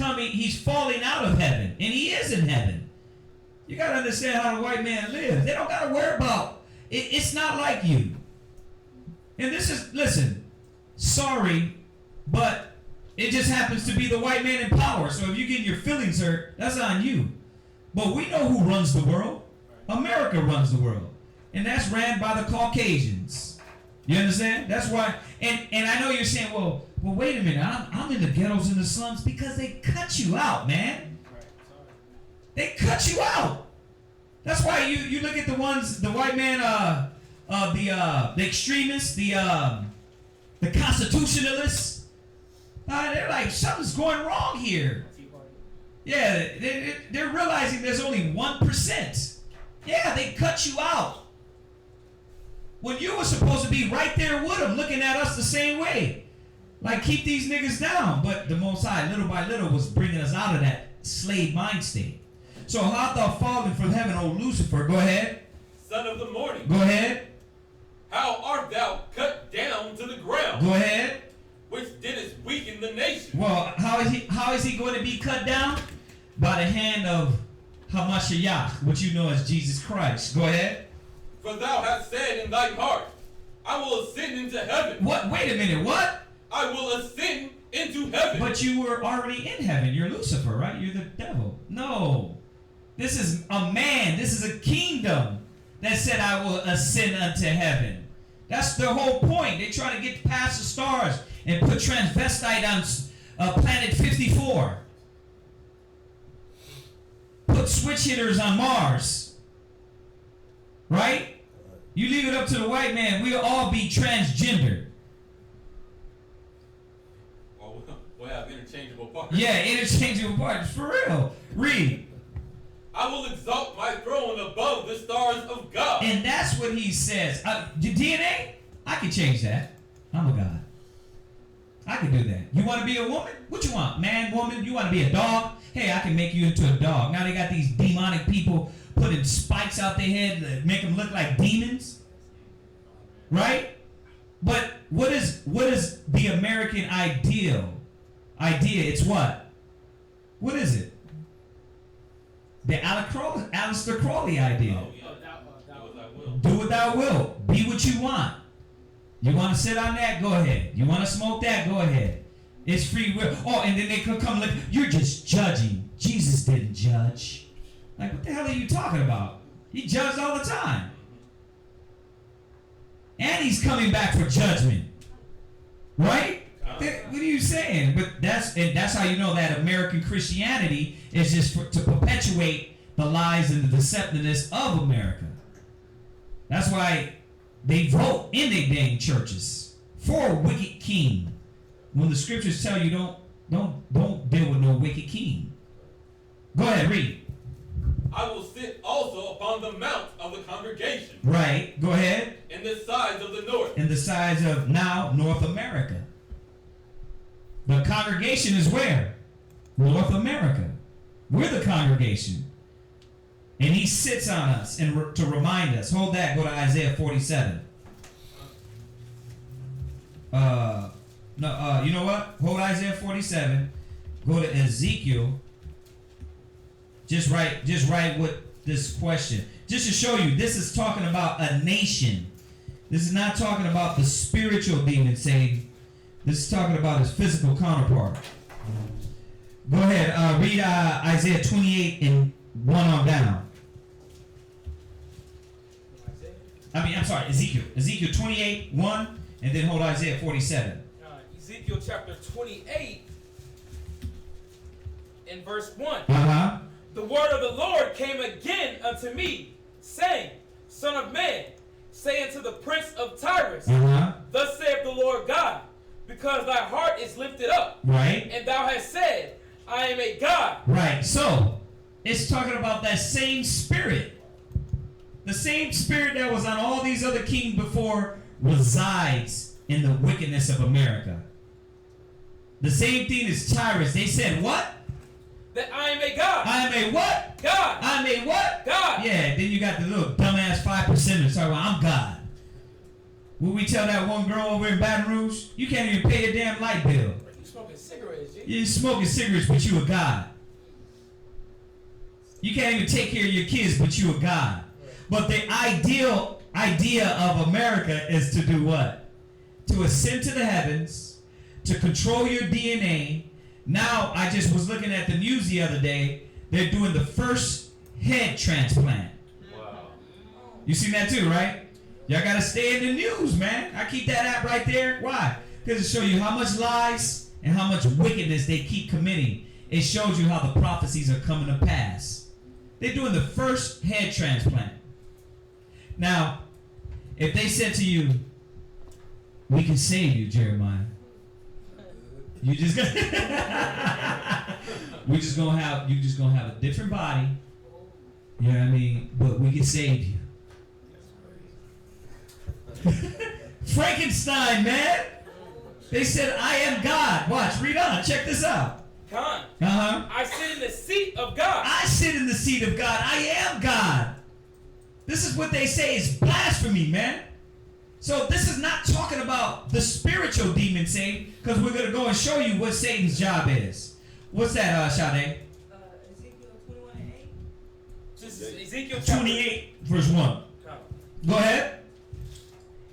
falling out of heaven, and he is in heaven. You got to understand how the white man lives. They don't got to worry about it. It's not like you. And listen, sorry, but it just happens to be the white man in power. So if you get your feelings hurt, that's on you. But we know who runs the world. America runs the world. And that's ran by the Caucasians. You understand? That's why. And I know you're saying, well, wait a minute. I'm in the ghettos and the slums because they cut you out, man. They cut you out. That's why you look at the white man, the extremists, the constitutionalists. They're like, something's going wrong here. Yeah, they're realizing there's only 1%. Yeah, they cut you out. When you were supposed to be right there with them, looking at us the same way. Like, keep these niggas down. But the Most High, little by little, was bringing us out of that slave mind state. So how art thou fallen from heaven, O Lucifer? Go ahead. Son of the morning. Go ahead. How art thou cut down to the ground? Go ahead. Which didst weaken the nation. Well, how is he going to be cut down? By the hand of Hamashiach, which you know as Jesus Christ. Go ahead. For thou hast said in thine heart, I will ascend into heaven. What? Wait a minute. What? I will ascend into heaven. But you were already in heaven. You're Lucifer, right? You're the devil. No. This is a man. This is a kingdom that said, I will ascend unto heaven. That's the whole point. They try to get past the stars and put transvestite on planet 54. Put switch hitters on Mars. Right? You leave it up to the white man, we'll all be transgender. We'll have interchangeable parts. Yeah, interchangeable parts. For real. Read. I will exalt my throne above the stars of God. And that's what he says. Your DNA, I can change that. I'm a God. I can do that. You want to be a woman? What you want? Man, woman? You want to be a dog? Hey, I can make you into a dog. Now they got these demonic people putting spikes out their head that make them look like demons. Right? But what is the American idea? It's what? What is it? The Aleister Crowley idea. Oh, yeah. Do what thou wilt. Be what you want. You want to sit on that? Go ahead. You want to smoke that? Go ahead. It's free will. Oh, and then they could come like, you're just judging. Jesus didn't judge. Like, what the hell are you talking about? He judged all the time. And he's coming back for judgment. Right? What are you saying? But that's how you know that American Christianity is just to perpetuate the lies and the deceptiveness of America. That's why they vote in their dang churches for a wicked king. When the scriptures tell you don't deal with no wicked king. Go ahead, read. I will sit also upon the mount of the congregation. Right. Go ahead. In the sides of the north. In the sides of now North America. The congregation is where? North America. We're the congregation. And he sits on us and to remind us. Hold that. Go to Isaiah 47. You know what? Hold Isaiah 47. Go to Ezekiel. Just write what this question. Just to show you, this is talking about a nation. This is not talking about the spiritual demon saying. This is talking about his physical counterpart. Go ahead. Read Isaiah 28 and 1 on down. I'm sorry, Ezekiel. Ezekiel 28, 1, and then hold Isaiah 47. Ezekiel chapter 28 and verse 1. Uh-huh. The word of the Lord came again unto me, saying, Son of man, say unto the prince of Tyrus, Thus saith the Lord God, because thy heart is lifted up, right, and thou hast said, I am a God. Right. So it's talking about that same spirit. The same spirit that was on all these other kings before resides in the wickedness of America. The same thing as Tyrus. They said what? That I am a God. I am a what? God. I am a what? God. Yeah, then you got the little dumbass 5%ers talking about I'm God. Will we tell that one girl over in Baton Rouge, you can't even pay your damn light bill. You smoking cigarettes, G. You're smoking cigarettes, but you a God. You can't even take care of your kids, but you a God. But the idea of America is to do what? To ascend to the heavens, to control your DNA. Now, I just was looking at the news the other day. They're doing the first head transplant. Wow. You seen that too, right? Y'all got to stay in the news, man. I keep that app right there. Why? Because it shows you how much lies and how much wickedness they keep committing. It shows you how the prophecies are coming to pass. They're doing the first head transplant. Now, if they said to you, we can save you, Jeremiah. You just gonna you just gonna have a different body. You know what I mean? But we can save you. Frankenstein, man. They said, I am God. Watch, read on. Check this out. God. I sit in the seat of God. I sit in the seat of God. I am God. This is what they say is blasphemy, man. So this is not talking about the spiritual demon saying, because we're going to go and show you what Satan's job is. What's that, Sade? Ezekiel 21 and 8. This is Ezekiel 28, verse 1. Go ahead.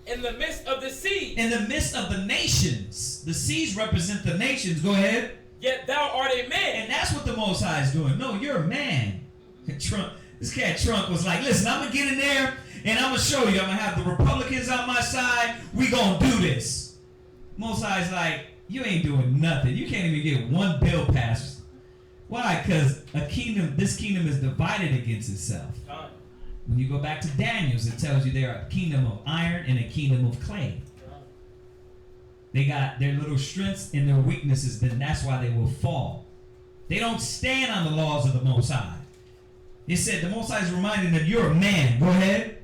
In the midst of the sea. In the midst of the nations. The seas represent the nations. Go ahead. Yet thou art a man. And that's what the Most High is doing. No, you're a man. This cat Trump was like, listen, I'm going to get in there and I'm going to show you. I'm going to have the Republicans on my side. We going to do this. Most High's like, you ain't doing nothing. You can't even get one bill passed. Why? Because this kingdom is divided against itself. When you go back to Daniel's, it tells you they're a kingdom of iron and a kingdom of clay. They got their little strengths and their weaknesses, then that's why they will fall. They don't stand on the laws of the Most High. It said the Most High is reminding them, you're a man. Go ahead.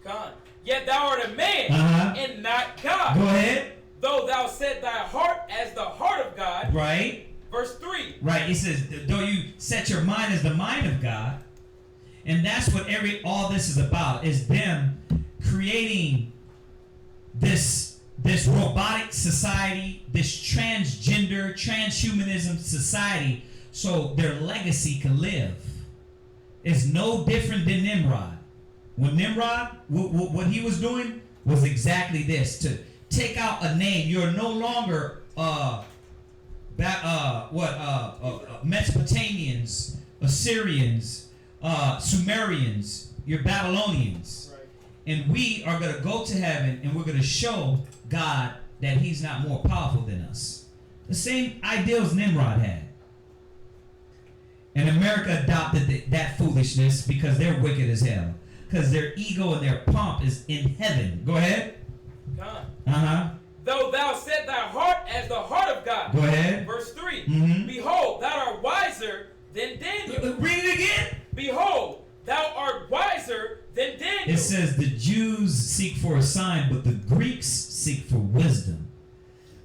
God. Yet thou art a man and not God. Go ahead. Though thou set thy heart as the heart of God. Right. Verse 3. Right. It says, though you set your mind as the mind of God. And that's what all this is about, is them creating this robotic society, this transgender, transhumanism society, so their legacy can live. It's no different than Nimrod. When Nimrod, what he was doing was exactly this, to take out a name. You're no longer Mesopotamians, Assyrians, Sumerians, you're Babylonians. Right. And we are going to go to heaven and we're going to show God that he's not more powerful than us. The same ideals Nimrod had. And America adopted that foolishness because they're wicked as hell. Because their ego and their pomp is in heaven. Go ahead. God. Though thou set thy heart as the heart of God. Go ahead. Verse 3. Behold, thou art wiser than Daniel. Read it again. Behold, thou art wiser than Daniel. It says the Jews seek for a sign, but the Greeks seek for wisdom.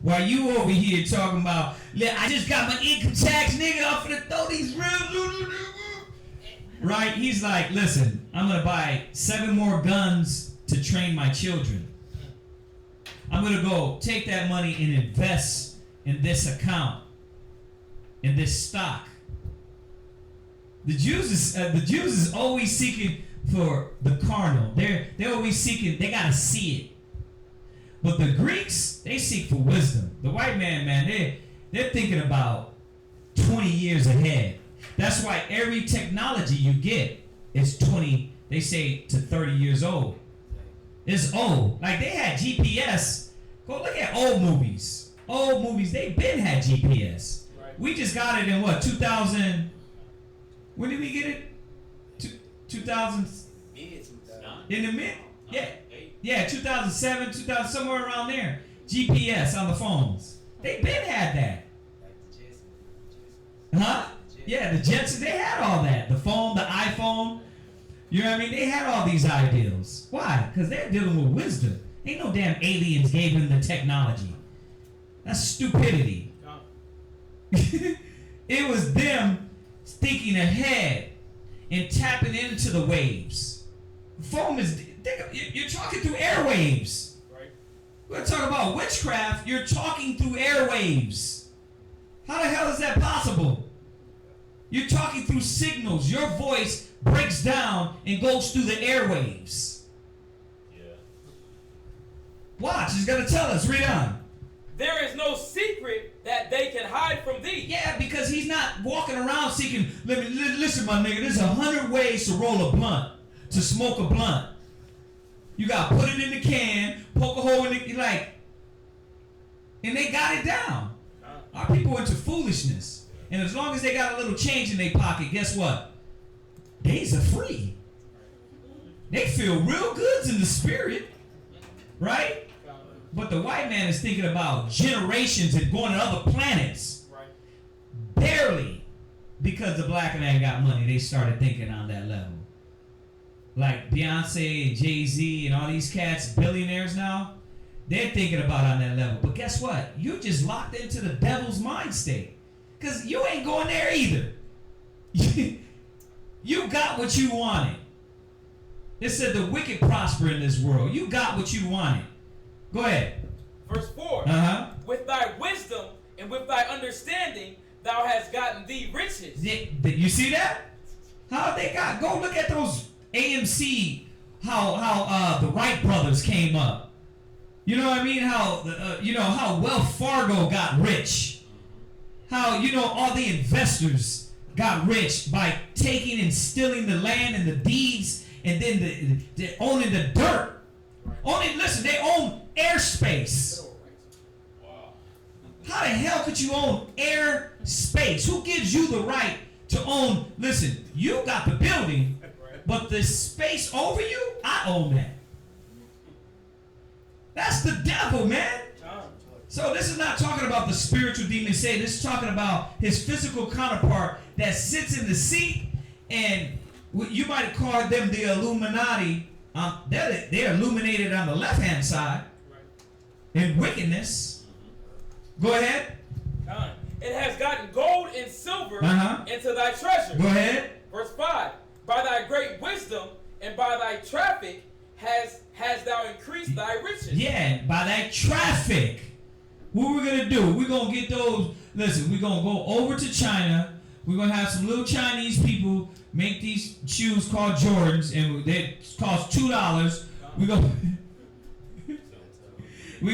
While you over here talking about, I just got my income tax, nigga, I'm finna throw these real. Right? He's like, listen, I'm gonna buy 7 more guns to train my children. I'm going to go take that money and invest in this account, in this stock. The Jews is always seeking for the carnal. They're always seeking, they got to see it. But the Greeks, they seek for wisdom. The white man, they're thinking about 20 years ahead. That's why every technology you get is 20, they say, to 30 years old. It's old. Like they had GPS. Go look at old movies. Old movies, they been had GPS. Right. We just got it in what, 2000? When did we get it? 2000? In the mid? Yeah, 2007, 2000, somewhere around there. GPS on the phones. They been had that. Huh? Yeah, the Jetsons, they had all that. The phone, the iPhone. You know what I mean? They had all these ideals. Why? Because they're dealing with wisdom. Ain't no damn aliens gave them the technology. That's stupidity. It was them thinking ahead and tapping into the waves. Phone is, you're talking through airwaves. Right. We're going to talk about witchcraft. You're talking through airwaves. How the hell is that possible? You're talking through signals. Your voice breaks down and goes through the airwaves. Yeah. Watch, he's going to tell us. Read on. There is no secret that they can hide from thee. Yeah, because he's not walking around seeking, listen, my nigga, there's 100 ways to roll a blunt, to smoke a blunt. You got to put it in the can, poke a hole in it, and they got it down. Our people into foolishness. And as long as they got a little change in their pocket, guess what? Days are free. They feel real goods in the spirit. Right? But the white man is thinking about generations and going to other planets. Right. Barely. Because the black man got money, they started thinking on that level. Like Beyonce and Jay-Z and all these cats, billionaires now, they're thinking about on that level. But guess what? You just locked into the devil's mind state. Because you ain't going there either. You got what you wanted. It said the wicked prosper in this world. You got what you wanted. Go ahead. Verse 4. With thy wisdom and with thy understanding, thou hast gotten thee riches. You see that? How they got? Go look at those AMC, how the Wright brothers came up. You know what I mean? How how Wells Fargo got rich. How all the investors got rich by taking and stealing the land and the deeds, and then the owning the dirt. They own airspace. Wow. How the hell could you own airspace? Who gives you the right to own? Listen, you got the building, but the space over you, I own that. That's the devil, man. So this is not talking about the spiritual demon Satan. This is talking about his physical counterpart that sits in the seat, and you might have called them the Illuminati. They're illuminated on the left-hand side in wickedness. Go ahead. It has gotten gold and silver into thy treasure. Go ahead. Verse 5. By thy great wisdom and by thy traffic has thou increased thy riches. Yeah, by that traffic. What we're going to do, we're going to get those. Listen, we're going to go over to China. We're going to have some little Chinese people make these shoes called Jordans, and they cost $2. We're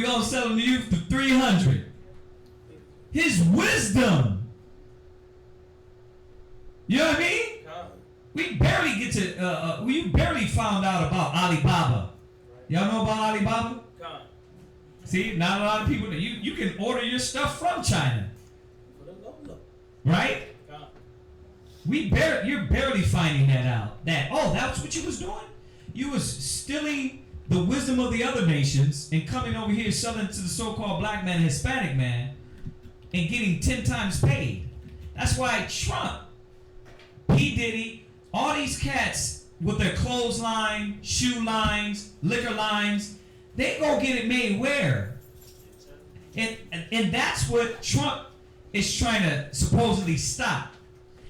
going to sell them to you for $300. His wisdom. You know what I mean? We barely get to, we barely found out about Alibaba. Y'all know about Alibaba? See, not a lot of people. You can order your stuff from China, right? You're barely finding that out. That's what you was doing. You was stealing the wisdom of the other nations and coming over here selling to the so-called black man, Hispanic man, and getting 10 times paid. That's why Trump, P. Diddy, all these cats with their clothesline, shoe lines, liquor lines, they gonna get it made where? And that's what Trump is trying to supposedly stop.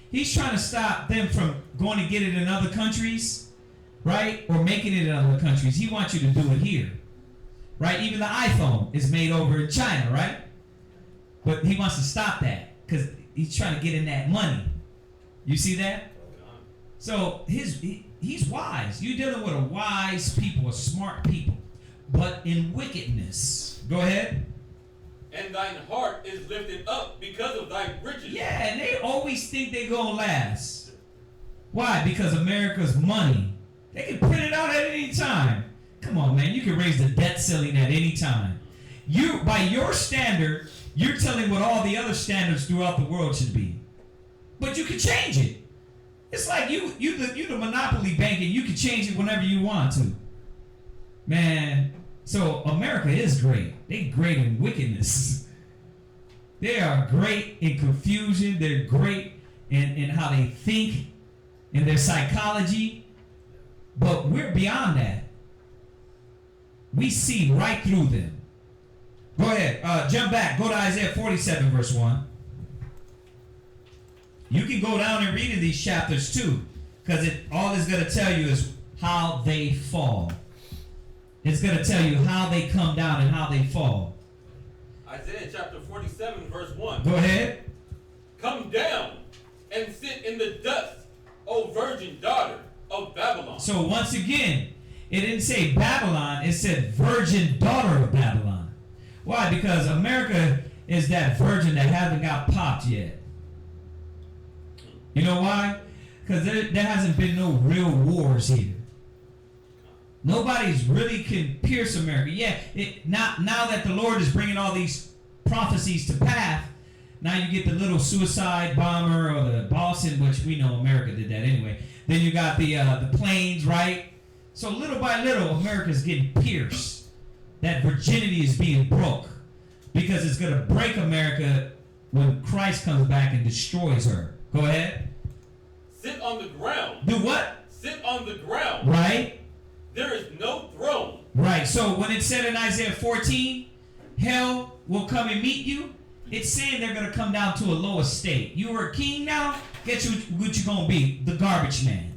He's trying to stop them from going to get it in other countries, right? Or making it in other countries. He wants you to do it here, right? Even the iPhone is made over in China, right? But he wants to stop that because he's trying to get in that money. You see that? So he's wise. You're dealing with a wise people, a smart people, but in wickedness. Go ahead. And thine heart is lifted up because of thy riches. Yeah, and they always think they're going to last. Why? Because America's money. They can print it out at any time. Come on, man. You can raise the debt ceiling at any time. By your standard, you're telling what all the other standards throughout the world should be. But you can change it. It's like you the monopoly bank, and you can change it whenever you want to. Man, so America is great. They're great in wickedness. They are great in confusion. They're great in how they think, in their psychology. But we're beyond that. We see right through them. Go ahead. Jump back. Go to Isaiah 47, verse 1. You can go down and read in these chapters too, because all it's going to tell you is how they fall. It's going to tell you how they come down and how they fall. Isaiah chapter 47, verse 1. Go ahead. Come down and sit in the dust, O virgin daughter of Babylon. So once again, it didn't say Babylon, it said virgin daughter of Babylon. Why? Because America is that virgin that hasn't got popped yet. You know why? Because there hasn't been no real wars here. Nobody's really can pierce America. Yeah, now that the Lord is bringing all these prophecies to pass, now you get the little suicide bomber or the Boston, which we know America did that anyway. Then you got the planes, right? So little by little, America's getting pierced. That virginity is being broke because it's going to break America when Christ comes back and destroys her. Go ahead. Sit on the ground. Do what? Sit on the ground. Right. There is no throne. Right. So when it said in Isaiah 14, hell will come and meet you, it's saying they're going to come down to a lower state. You were a king now, guess what you're going to be? The garbage man.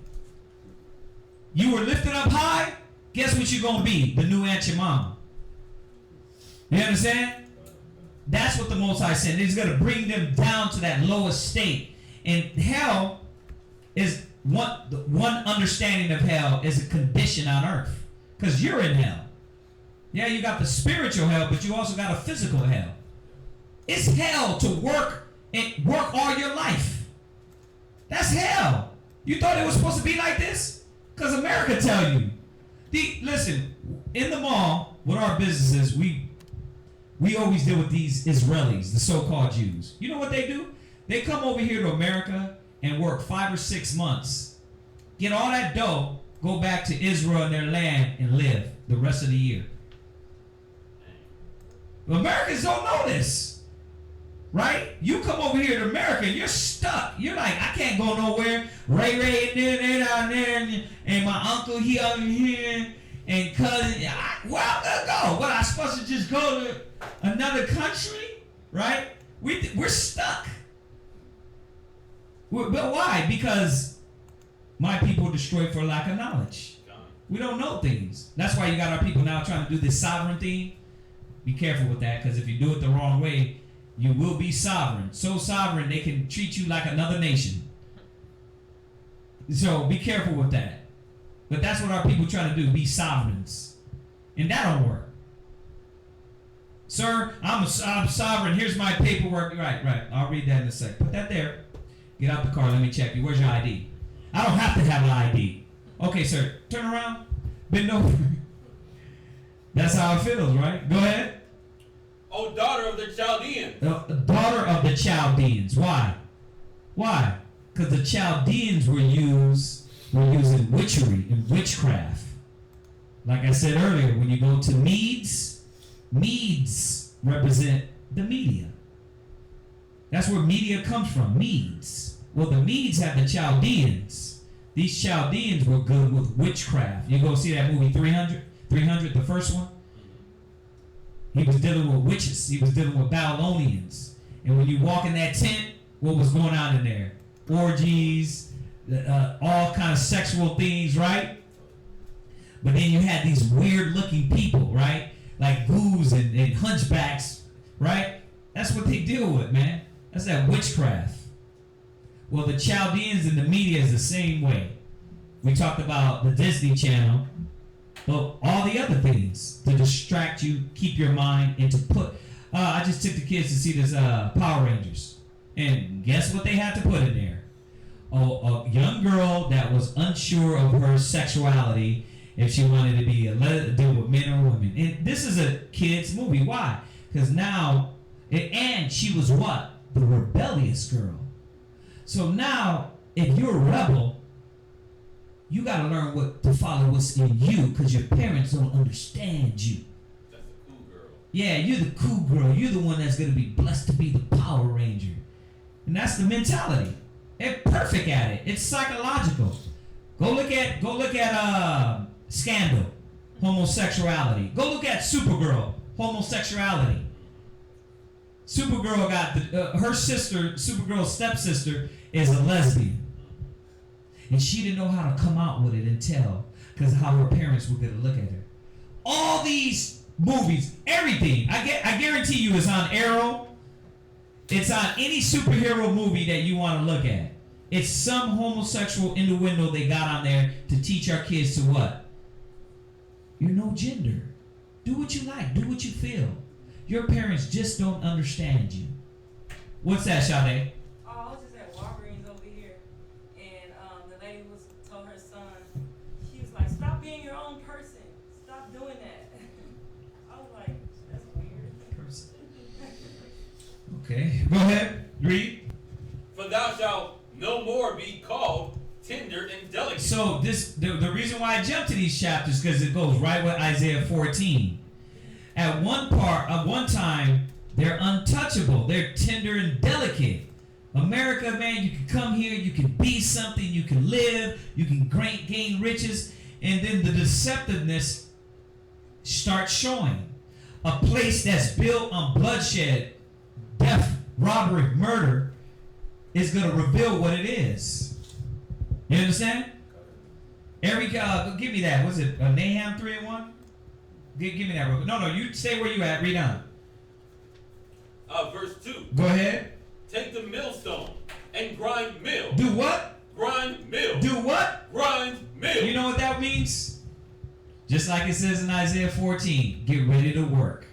You were lifted up high, guess what you're going to be? The new Aunt your mama. You understand? That's what the Most High said. He's going to bring them down to that lowest state. And hell is one understanding of hell is a condition on earth. Because you're in hell. Yeah, you got the spiritual hell, but you also got a physical hell. It's hell to work all your life. That's hell. You thought it was supposed to be like this? Because America tell you. Listen, in the mall, with our businesses, we always deal with these Israelis, the so-called Jews. You know what they do? They come over here to America and work 5 or 6 months, get all that dough, go back to Israel and their land and live the rest of the year. Americans don't know this, right? You come over here to America and you're stuck. You're like, I can't go nowhere. Ray in there, they down there, and my uncle he over here, and cousin. Where I'm gonna go? What, I supposed to just go to another country, right? We're stuck. But why? Because my people are destroyed for lack of knowledge. We don't know things. That's why you got our people now trying to do this sovereign thing. Be careful with that, because if you do it the wrong way, you will be sovereign. So sovereign, they can treat you like another nation. So be careful with that. But that's what our people try to do, be sovereigns. And that don't work. Sir, I'm sovereign. Here's my paperwork. Right. I'll read that in a sec. Put that there. Get out the car. Let me check you. Where's your ID? I don't have to have an ID. Okay, sir. Turn around. Bend over. That's how it feels, right? Go ahead. O daughter of the Chaldeans. Daughter of the Chaldeans. Why? Why? Because the Chaldeans were using witchery and witchcraft. Like I said earlier, when you go to Medes represent the media. That's where media comes from, Medes. Well, the Medes have the Chaldeans. These Chaldeans were good with witchcraft. You go see that movie 300, the first one? He was dealing with witches. He was dealing with Babylonians. And when you walk in that tent, what was going on in there? Orgies, all kind of sexual things, right? But then you had these weird-looking people, right? Like ghouls and hunchbacks, right? That's what they deal with, man. That's that witchcraft. Well, the Chaldeans and the media is the same way. We talked about the Disney Channel, but all the other things to distract you, keep your mind, and to put. I just took the kids to see this Power Rangers, and guess what they had to put in there? Oh, a young girl that was unsure of her sexuality, if she wanted to be deal with men or women. And this is a kid's movie. Why? Because now, and she was what? The rebellious girl. So now, if you're a rebel, you got to learn what to follow what's in you, because your parents don't understand you. That's the cool girl. Yeah, you're the cool girl. You're the one that's going to be blessed to be the Power Ranger. And that's the mentality. They're perfect at it. It's psychological. Go look at Scandal, homosexuality. Go look at Supergirl, homosexuality. Supergirl got her sister, Supergirl's stepsister, is a lesbian. And she didn't know how to come out with it and tell, because how her parents were going to look at her. All these movies, everything, I guarantee you, is on Arrow. It's on any superhero movie that you want to look at. It's some homosexual innuendo they got on there to teach our kids to what? You're no gender. Do what you like. Do what you feel. Your parents just don't understand you. What's that, Sade? Oh, I was just at Walgreens over here, and the lady told her son, she was like, "Stop being your own person. Stop doing that." I was like, "That's weird." Person. Okay, go ahead. Read. For thou shalt no more be called tender and delicate. So the reason why I jumped to these chapters, because it goes right with Isaiah 14. At one time, they're untouchable. They're tender and delicate. America, man, you can come here, you can be something, you can live, you can gain riches, and then the deceptiveness starts showing. A place that's built on bloodshed, death, robbery, murder, is going to reveal what it is. You understand? Give me that. Was it Nahum 3:1? Give me that real quick. No, you stay where you at. Read on. Verse 2. Go ahead. Take the millstone and grind mill. Do what? Grind mill. Do what? Grind mill. You know what that means? Just like it says in Isaiah 14, get ready to work.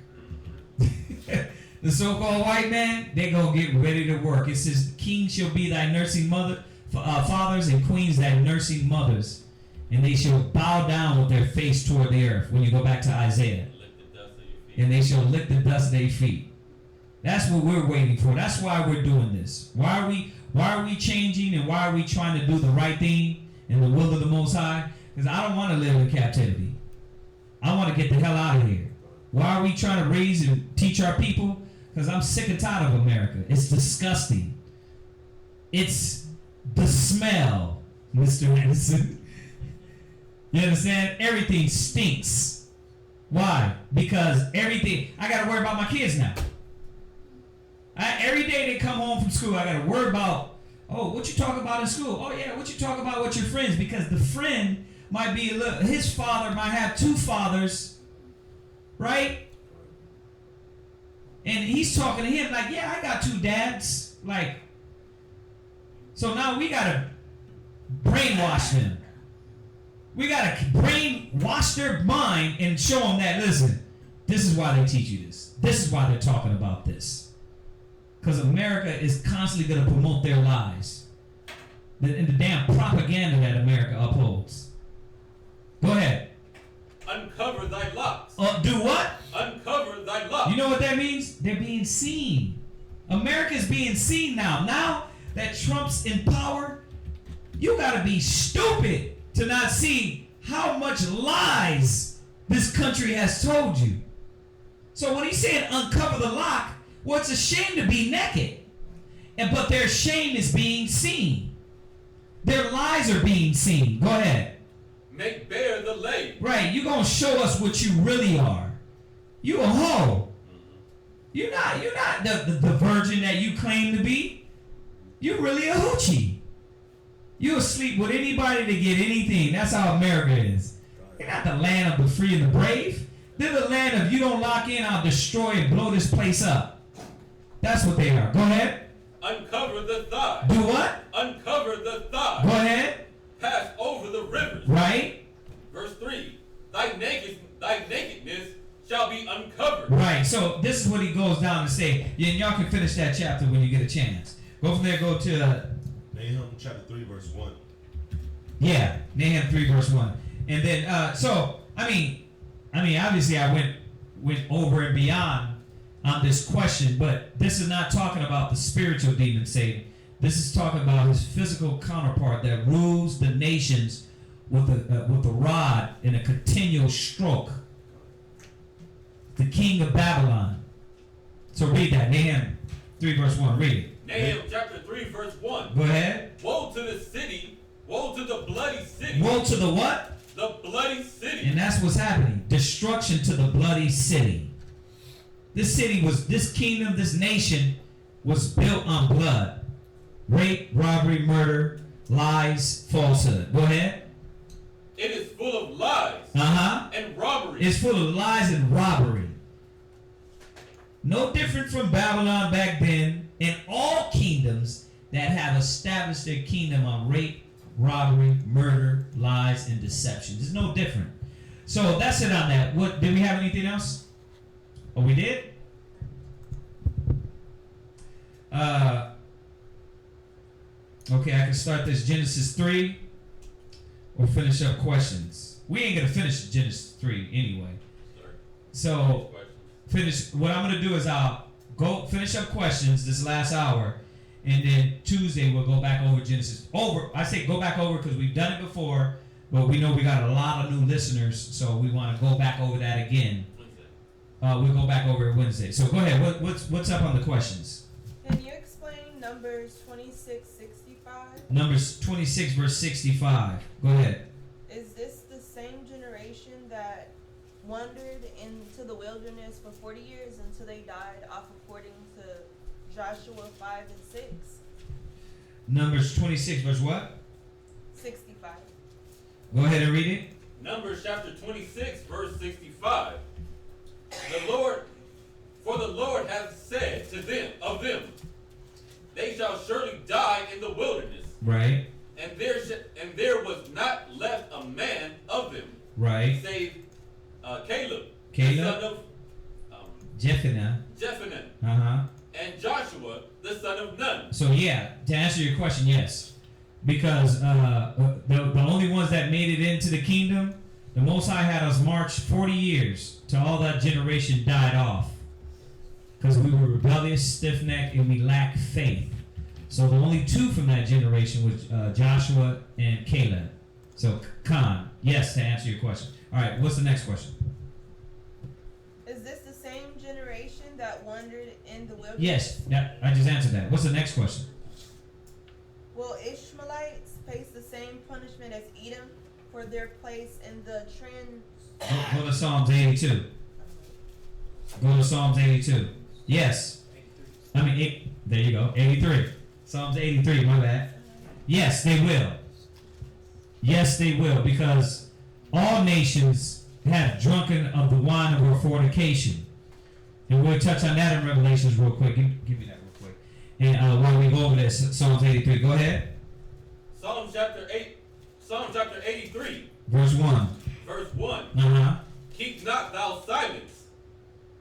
The so-called white man, they're going to get ready to work. It says, kings shall be thy nursing fathers, and queens thy nursing mothers. And they shall bow down with their face toward the earth. When you go back to Isaiah. Lick the dust of your feet. And they shall lick the dust of their feet. That's what we're waiting for. That's why we're doing this. Why are we changing, and why are we trying to do the right thing in the will of the Most High? Because I don't want to live in captivity. I want to get the hell out of here. Why are we trying to raise and teach our people? Because I'm sick and tired of America. It's disgusting. It's the smell, Mr. Anderson. You understand? Everything stinks. Why? Because everything, I got to worry about my kids now. Every day they come home from school, I got to worry about, oh, what you talk about in school? Oh, yeah, what you talk about with your friends? Because the friend might be his father might have two fathers, right? And he's talking to him like, yeah, I got two dads. Like, so now we got to brainwash them. We got to brainwash their mind and show them that, listen, this is why they teach you this. This is why they're talking about this. Because America is constantly going to promote their lies. And the damn propaganda that America upholds. Go ahead. Uncover thy locks. Do what? Uncover thy locks. You know what that means? They're being seen. America is being seen now. Now that Trump's in power, you got to be stupid to not see how much lies this country has told you. So when he's saying uncover the lock, well, it's a shame to be naked. But their shame is being seen. Their lies are being seen. Go ahead. Make bare the lay. Right, you're going to show us what you really are. You a hoe. You're not the virgin that you claim to be. You're really a hoochie. You'll sleep with anybody to get anything. That's how America is. You're not the land of the free and the brave. They're the land of you don't lock in, I'll destroy and blow this place up. That's what they are. Go ahead. Uncover the thigh. Do what? Uncover the thigh. Go ahead. Pass over the rivers. Right. Verse 3. Thy nakedness shall be uncovered. Right. So this is what he goes down to say. Yeah, and y'all can finish that chapter when you get a chance. Go from there, go to Nahum chapter 3, verse 1. Yeah, Nahum 3, verse 1. And then I mean obviously I went over and beyond on this question, but this is not talking about the spiritual demon Satan. This is talking about his physical counterpart that rules the nations with a rod and a continual stroke. The king of Babylon. So read that, Nahum 3 verse 1. Read it. Nahum chapter 3 verse 1. Go ahead. Woe to the city, woe to the bloody city. Woe to the what? The bloody city. And that's what's happening. Destruction to the bloody city. This kingdom, this nation was built on blood. Rape, robbery, murder, lies, falsehood. Go ahead. It is full of lies and robbery. It's full of lies and robbery. No different from Babylon back then and all kingdoms that have established their kingdom on rape, robbery, murder, lies, and deception. It's no different. So that's it on that. What did we have anything else? Oh, we did? Okay, I can start this Genesis 3 or finish up questions. We ain't going to finish Genesis 3 anyway. So, what I'm going to do is I'll go finish up questions this last hour, and then Tuesday we'll go back over Genesis. I say go back over because we've done it before, but we know we got a lot of new listeners, so we want to go back over that again. We'll go back over it Wednesday. So go ahead. What's up on the questions? Can you explain Numbers 26:65? Numbers 26 verse 65. Go ahead. Is this the same generation that wandered into the wilderness for 40 years until they died off according to Joshua 5 and 6? Numbers 26 verse what? 65. Go ahead and read it. Numbers chapter 26 verse 65. For the Lord hath said to them, of them, they shall surely die in the wilderness. Right. And there was not left a man of them. Right. Save Caleb, Caleb, the son of Jephunneh, and Joshua, the son of Nun. So yeah, to answer your question, yes, because the only ones that made it into the kingdom, the Most High had us march 40 years till all that generation died off, because we were rebellious, stiff-necked, and we lacked faith. So the only two from that generation was Joshua and Caleb. So Khan, yes, to answer your question. All right, what's the next question? Is this the same generation that wandered in the wilderness? Yes, yeah, I just answered that. What's the next question? Will Ishmaelites face the same punishment as Edom for their place in the Go to Psalms 82. Go to Psalms 82. Yes. I mean, there you go. 83. Psalms 83, my bad. Yes, they will. Yes, they will, because all nations have drunken of the wine of her fornication. And we'll touch on that in Revelations real quick. Give me that real quick. And while we go over this, Psalms 83, go ahead. Psalm chapter 83. Verse 1. Verse 1. Keep not thou silence,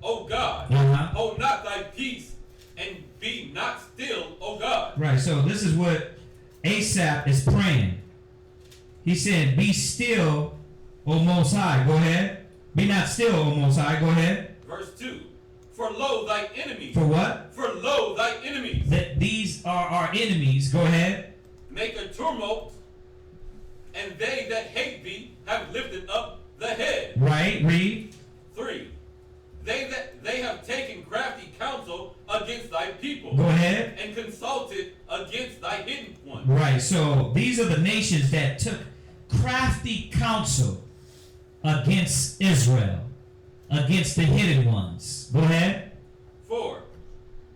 O God. Hold not thy peace, and be not still, O God. Right, so this is what Asaph is praying. He said, be still, O Most High. Go ahead. Be not still, O Most High. Go ahead. Verse 2. For lo, thy enemies. For what? For lo, thy enemies. That these are our enemies. Go ahead. Make a tumult, and they that hate thee have lifted up the head. Right, read. 3. They have taken crafty counsel against thy people. Go ahead. And consulted against thy hidden ones. Right, so these are the nations that took crafty counsel against Israel, against the hidden ones. Go ahead. 4.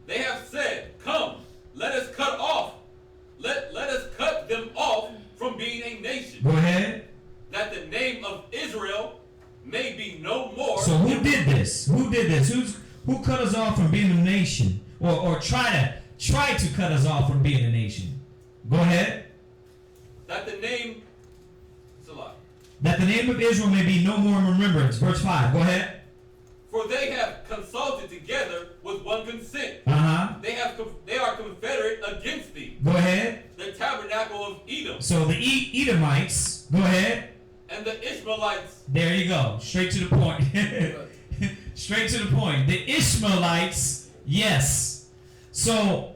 They have said, come, let us cut off. Let us cut them off from being a nation. Go ahead. That the name of Israel may be no more. So who did this? Who did this? Who cut us off from being a nation? Or try to cut us off from being a nation? Go ahead. That the name Salah. That the name of Israel may be no more in remembrance. Verse 5. Go ahead. For they have consulted together with one consent. They are confederate against thee. Go ahead. The tabernacle of Edom. So the Edomites. Go ahead. And the Ishmaelites. There you go. Straight to the point. Straight to the point. The Ishmaelites. Yes. So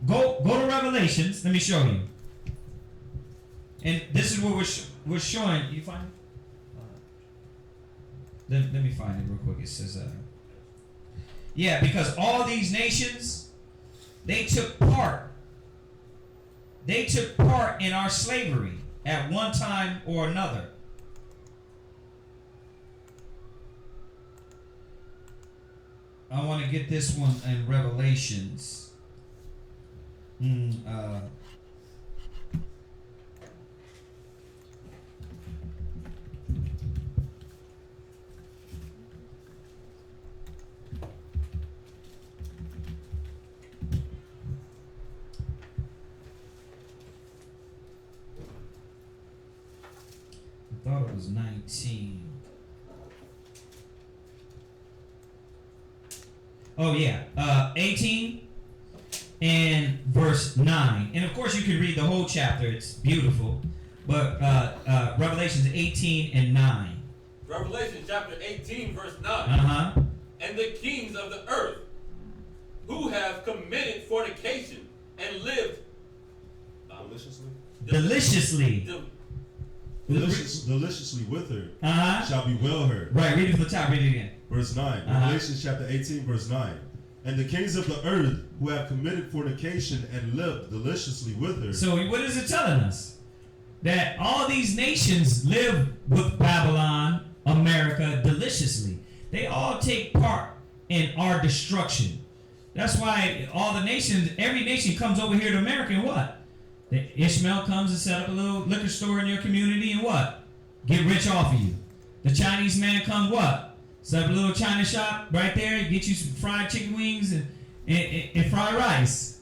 go to Revelations. Let me show you. And this is what we're showing. You find it? Let me find it real quick. It says, yeah, because all these nations, they took part. They took part in our slavery at one time or another. I want to get this one in Revelations. I thought it was 19. Oh yeah, 18 and verse 9. And of course you can read the whole chapter. It's beautiful. But Revelations 18 and 9. Revelation chapter 18 verse 9. And the kings of the earth who have committed fornication and lived deliciously with her shall be well heard. Right, read it from the top, read it again. Verse 9, Revelation chapter 18, verse 9. And the kings of the earth who have committed fornication and lived deliciously with her. So what is it telling us? That all these nations live with Babylon, America, deliciously. They all take part in our destruction. That's why all the nations, every nation comes over here to America and what? The Ishmael comes and set up a little liquor store in your community and what? Get rich off of you. The Chinese man comes what? Set up a little China shop right there, get you some fried chicken wings and fried rice.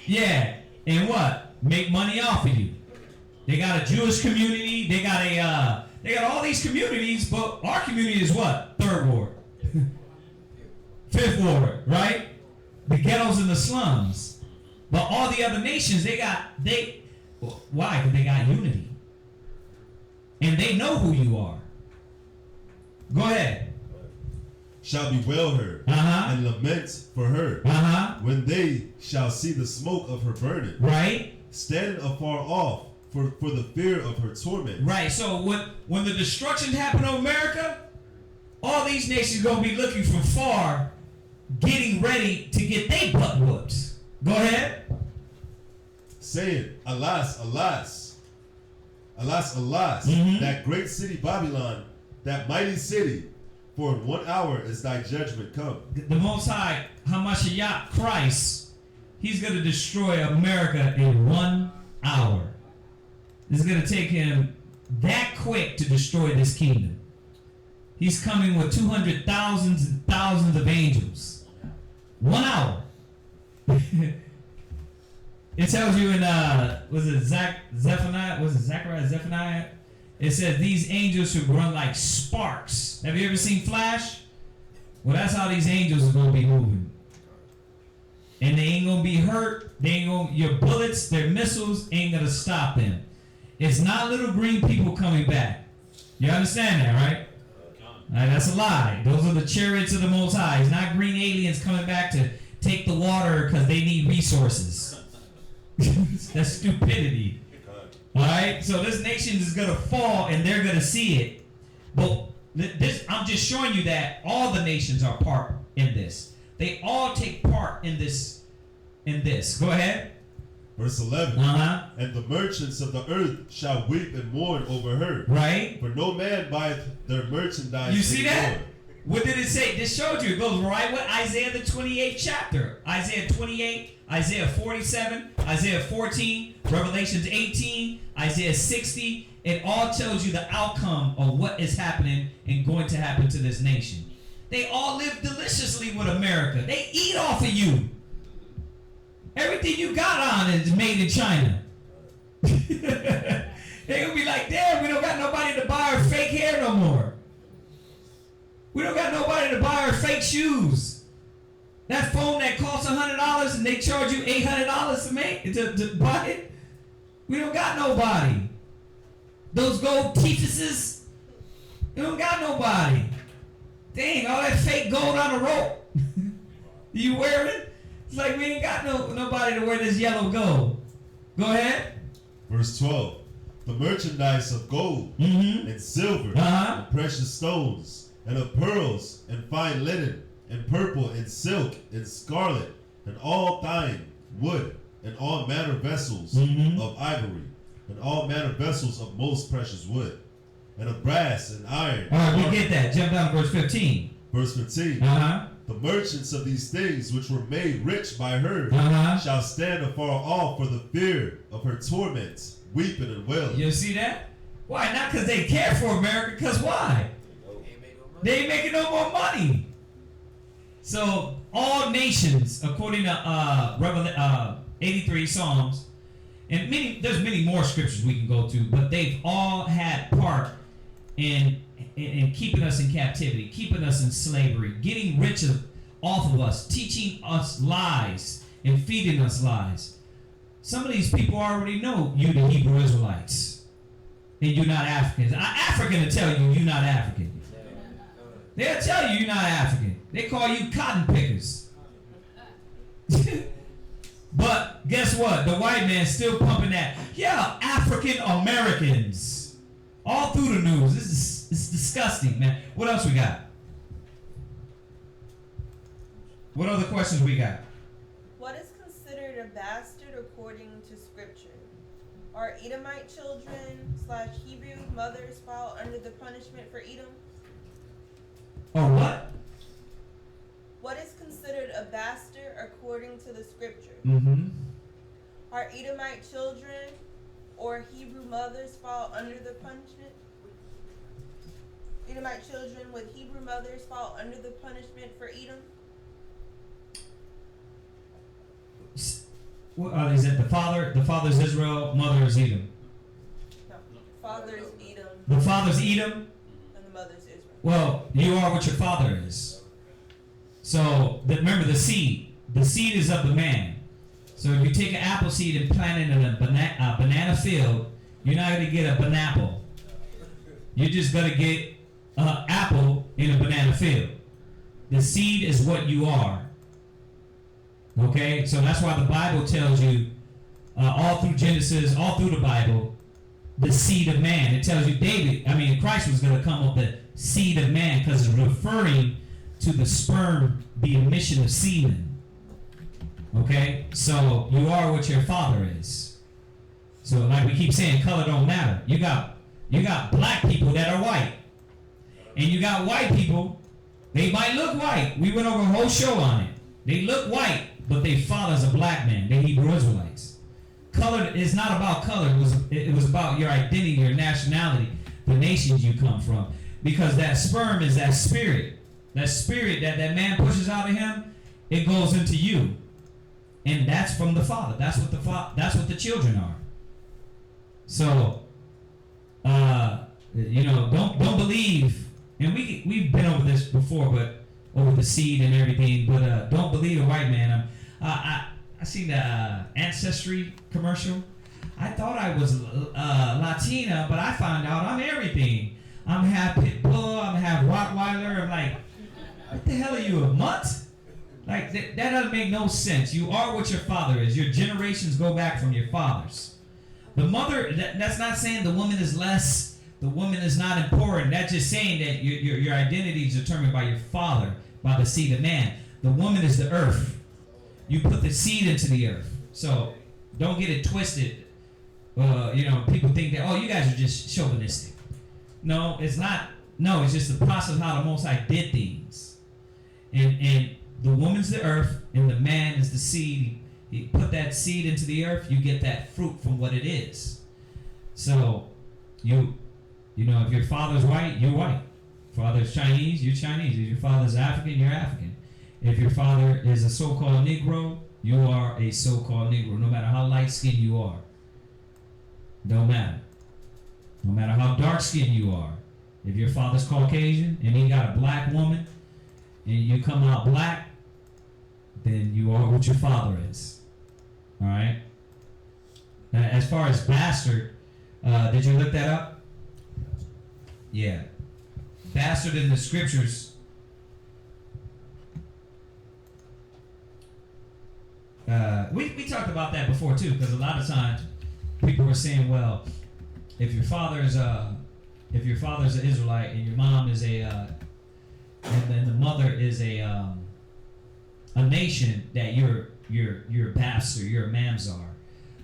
Yeah, and what? Make money off of you. They got a Jewish community. They got They got all these communities, but our community is what? Third ward. Fifth ward, right? The ghettos and the slums. But all the other nations, why? Because they got unity. And they know who you are. Go ahead. Shall bewail her and lament for her when they shall see the smoke of her burning. Right. Standing afar off for the fear of her torment. Right. So when the destruction happened to America, all these nations going to be looking from far, getting ready to get their butt whooped. Go ahead. Saying, alas, alas, alas, alas, that great city Babylon, that mighty city, for in 1 hour is thy judgment come. The Most High, Hamashiach, Christ, he's going to destroy America in 1 hour. It's going to take him that quick to destroy this kingdom. He's coming with 200,000 and thousands of angels. 1 hour. It tells you in Zephaniah? It says these angels should run like sparks. Have you ever seen Flash? Well, that's how these angels are gonna be moving. And they ain't gonna be hurt. Your bullets, their missiles ain't gonna stop them. It's not little green people coming back. You understand that, right? That's a lie. Those are the chariots of the Most High. It's not green aliens coming back to take the water because they need resources. That's stupidity. Alright? So this nation is going to fall and they're going to see it. But I'm just showing you that all the nations are part in this. They all take part in this. Go ahead. Verse 11. And the merchants of the earth shall weep and mourn over her. Right. For no man buyeth their merchandise. You see that? anymore. What did it say? This showed you. It goes right with Isaiah the 28th chapter. Isaiah 28, Isaiah 47, Isaiah 14, Revelations 18, Isaiah 60. It all tells you the outcome of what is happening and going to happen to this nation. They all live deliciously with America. They eat off of you. Everything you got on is made in China. They're going to be like, damn, we don't got nobody to buy our fake hair no more. We don't got nobody to buy our fake shoes. That phone that costs $100 and they charge you $800 to buy it. We don't got nobody. Those gold teethuses, we don't got nobody. Dang, all that fake gold on the rope. You wear it? It's like we ain't got nobody to wear this yellow gold. Go ahead. Verse 12. The merchandise of gold and silver and precious stones and of pearls and fine linen and purple and silk and scarlet and all thine wood and all manner vessels of ivory and all manner vessels of most precious wood and of brass and iron. All right, we get that. Jump down to verse 15. Verse 15. The merchants of these things which were made rich by her shall stand afar off for the fear of her torment, weeping and wailing. You see that? Why? Not because they care for America, because why? They ain't making no more money. So all nations, according to 83 Psalms, and there's many more scriptures we can go to, but they've all had part in keeping us in captivity, keeping us in slavery, getting rich off of us, teaching us lies, and feeding us lies. Some of these people already know you, the Hebrew Israelites, and you're not Africans. An African will tell you you're not African. They'll tell you you're not African. They call you cotton pickers. But guess what? The white man's still pumping that. Yeah, African Americans. All through the news. It's disgusting, man. What else we got? What other questions we got? What is considered a bastard according to Scripture? Are Edomite children / Hebrew mothers fall under the punishment for Edom? Or what? What is considered a bastard according to the Scripture? Are Edomite children or Hebrew mothers fall under the punishment? Edomite children with Hebrew mothers fall under the punishment for Edom? Is it the father? The father is Israel, mother is Edom. No. Father is Edom, The father's Edom. And the mother's Israel. Well, you are what your father is. So remember the seed. The seed is of the man. So if you take an apple seed and plant it in a banana field, you're not going to get a banapple. You're just going to get an apple in a banana field. The seed is what you are. Okay? So that's why the Bible tells you, all through Genesis, all through the Bible, the seed of man. It tells you Christ was going to come with the seed of man because it's referring to the sperm, the emission of semen. Okay? So you are what your father is. So like we keep saying, color don't matter. You got black people that are white. And you got white people, they might look white. We went over a whole show on it. They look white, but their father's a black man. They're Hebrew Israelites. Color is not about color. It was about your identity, your nationality, the nations you come from. Because that sperm is that spirit. That spirit that man pushes out of him, it goes into you. And that's from the father. That's what the children are. So, don't believe. And we've been over this before, but over the seed and everything. But don't believe a white man. I seen the Ancestry commercial. I thought I was Latina, but I found out I'm everything. I'm half pit bull. I'm half Rottweiler. I'm like, what the hell are you, a mutt? Like that doesn't make no sense. You are what your father is. Your generations go back from your fathers. The mother. That's not saying the woman is less. The woman is not important. That's just saying that your identity is determined by your father, by the seed of man. The woman is the earth. You put the seed into the earth. So don't get it twisted. People think that, you guys are just chauvinistic. No, it's not. No, it's just the process of how the Most High did things. And the woman's the earth, and the man is the seed. You put that seed into the earth, you get that fruit from what it is. So, if your father's white, you're white. Father's Chinese, you're Chinese. If your father's African, you're African. If your father is a so-called Negro, you are a so-called Negro, no matter how light-skinned you are. Don't matter. No matter how dark-skinned you are. If your father's Caucasian and he got a black woman and you come out black, then you are what your father is. All right? Now, as far as bastard, did you look that up? Yeah. Bastard in the scriptures. We talked about that before too, because a lot of times people were saying, well, if your father's an Israelite and your mom is and then the mother is a nation, that you're a bastard, you're a mamzar.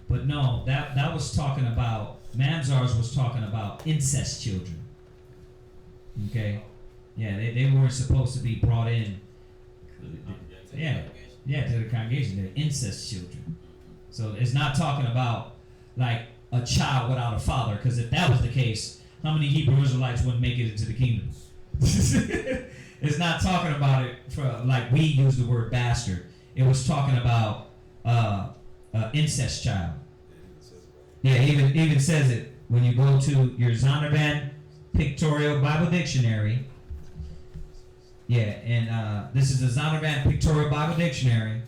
But no, that was talking about, mamzars was talking about incest children. Okay, yeah, they weren't supposed to be brought in. To the congregation. They're incest children. So it's not talking about like a child without a father, because if that was the case, how many Hebrew Israelites wouldn't make it into the kingdom? It's not talking about it for like we use the word bastard. It was talking about incest child. Yeah, even says it when you go to your Zondervan Pictorial Bible Dictionary. Yeah, and this is the Zondervan Pictorial Bible Dictionary,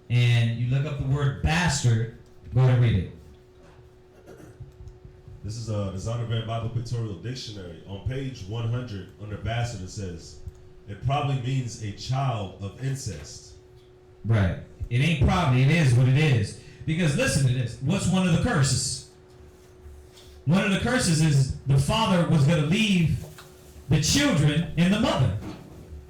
and you look up the word bastard. Go ahead and read it. This is the Zondervan Bible Pictorial Dictionary. On page 100, under bastard, it says, it probably means a child of incest. Right. It ain't probably, it is what it is. Because listen to this. What's one of the curses? One of the curses is the father was going to leave the children and the mother.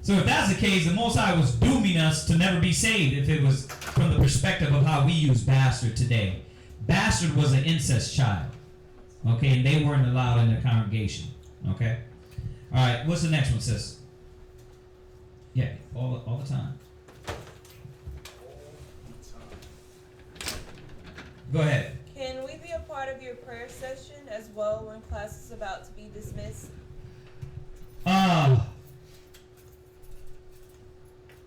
So if that's the case, the Most High was dooming us to never be saved if it was from the perspective of how we use bastard today. Bastard was an incest child. Okay, and they weren't allowed in the congregation. Okay? All right, what's the next one, sis? Yeah, all the time. Go ahead. Can we be a part of your prayer session as well when class is about to be dismissed?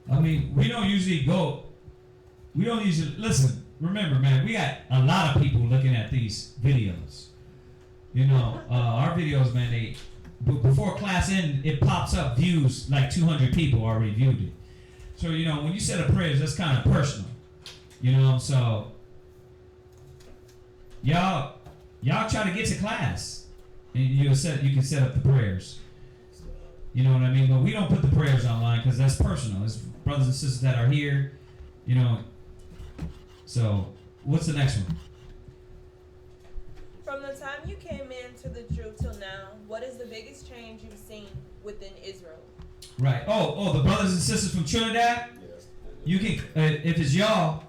I mean, we don't usually listen, remember, man, we got a lot of people looking at these videos. You know, our videos, man, before class end, it pops up views, like 200 people already viewed it. So, you know, when you set up prayers, that's kind of personal. You know, so y'all try to get to class. And you can set up the prayers. You know what I mean? But we don't put the prayers online because that's personal. It's brothers and sisters that are here, you know. So, what's the next one? From the time you came into the truth till now, what is the biggest change you've seen within Israel? Right. Oh, the brothers and sisters from Trinidad? Yes. You can, if it's y'all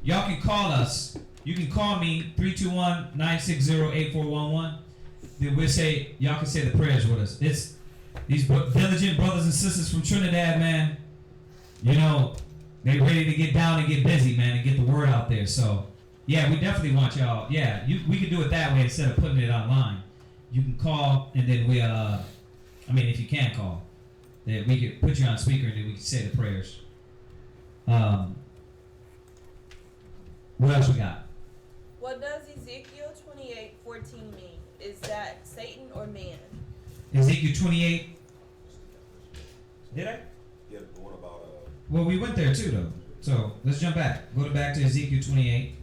can call us. You can call me, 321-960-8411. Then we'll say, y'all can say the prayers with us. It's these diligent brothers and sisters from Trinidad, man. You know, they ready to get down and get busy, man, and get the word out there. So, yeah, we definitely want y'all. Yeah, we can do it that way instead of putting it online. You can call, and then we, if you can call, then we could put you on speaker, and then we can say the prayers. What else we got? What does Ezekiel 28:14 mean? Is that Satan or man? Ezekiel 28. Did I? Yeah, the one about Well, we went there too, though. So let's jump back. Go back to Ezekiel 28.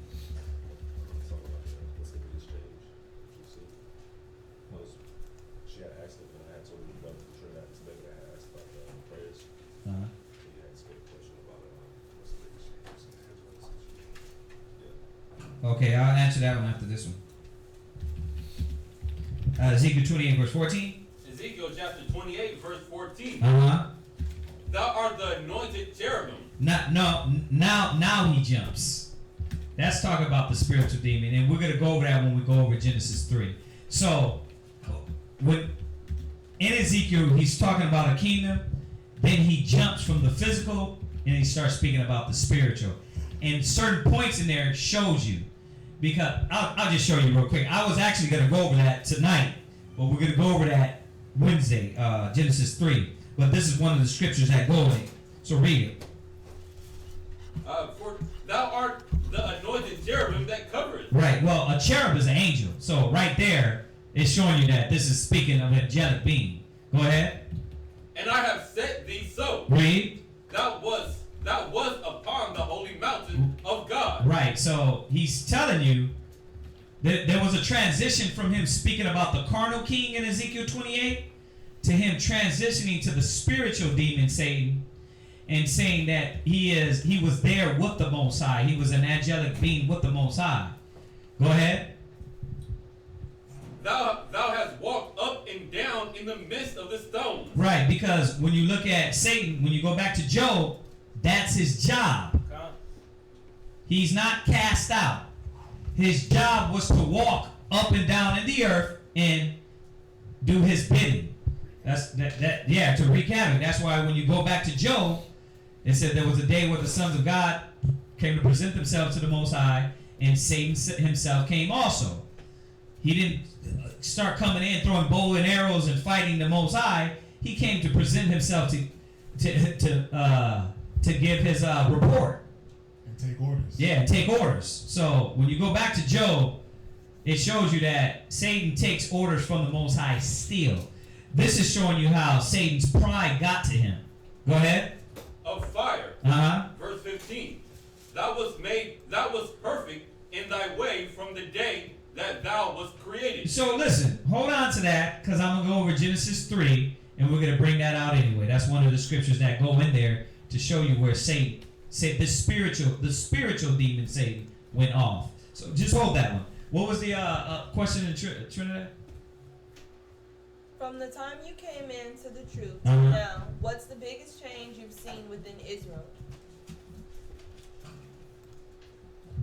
She had asked him, and I had told her about the Trinidad. Maybe I had asked about prayers. Uh-huh. He had asked a question about what's the biggest change. Okay, I'll answer that one after this one. Ezekiel 28, verse 14. Ezekiel chapter 28, verse 14. Uh-huh. Thou art the anointed cherubim. Now he jumps. That's talking about the spiritual demon, and we're going to go over that when we go over Genesis 3. So, in Ezekiel, he's talking about a kingdom, then he jumps from the physical, and he starts speaking about the spiritual. And certain points in there shows you, because I'll just show you real quick. I was actually going to go over that tonight, but we're going to go over that Wednesday, Genesis 3. But this is one of the scriptures that go in it. So read it. For thou art the anointed cherubim that covereth. Right. Well, a cherub is an angel. So right there, it's showing you that this is speaking of angelic being. Go ahead. And I have set thee so. Read. Thou was upon the holy mountain of God. Right. So he's telling you that there was a transition from him speaking about the carnal king in Ezekiel 28 to him transitioning to the spiritual demon Satan and saying that he was there with the Most High. He was an angelic being with the Most High. Go ahead. Thou hast walked up and down in the midst of the stones. Right, because when you look at Satan, when you go back to Job, that's his job. He's not cast out. His job was to walk up and down in the earth and do his bidding. To wreak havoc. That's why when you go back to Job, it said there was a day where the sons of God came to present themselves to the Most High, and Satan himself came also. He didn't start coming in throwing bow and arrows and fighting the Most High. He came to present himself to give his report and take orders. Yeah, and take orders. So when you go back to Job, it shows you that Satan takes orders from the Most High still. This is showing you how Satan's pride got to him. Go ahead. Of fire. Uh-huh. Verse 15. Thou was perfect in thy way from the day that thou was created. So listen, hold on to that, because I'm going to go over Genesis 3, and we're going to bring that out anyway. That's one of the scriptures that go in there to show you where Satan, the spiritual demon Satan went off. So just hold that one. What was the question in Trinidad? From the time you came into the truth Uh-huh. to now, what's the biggest change you've seen within Israel?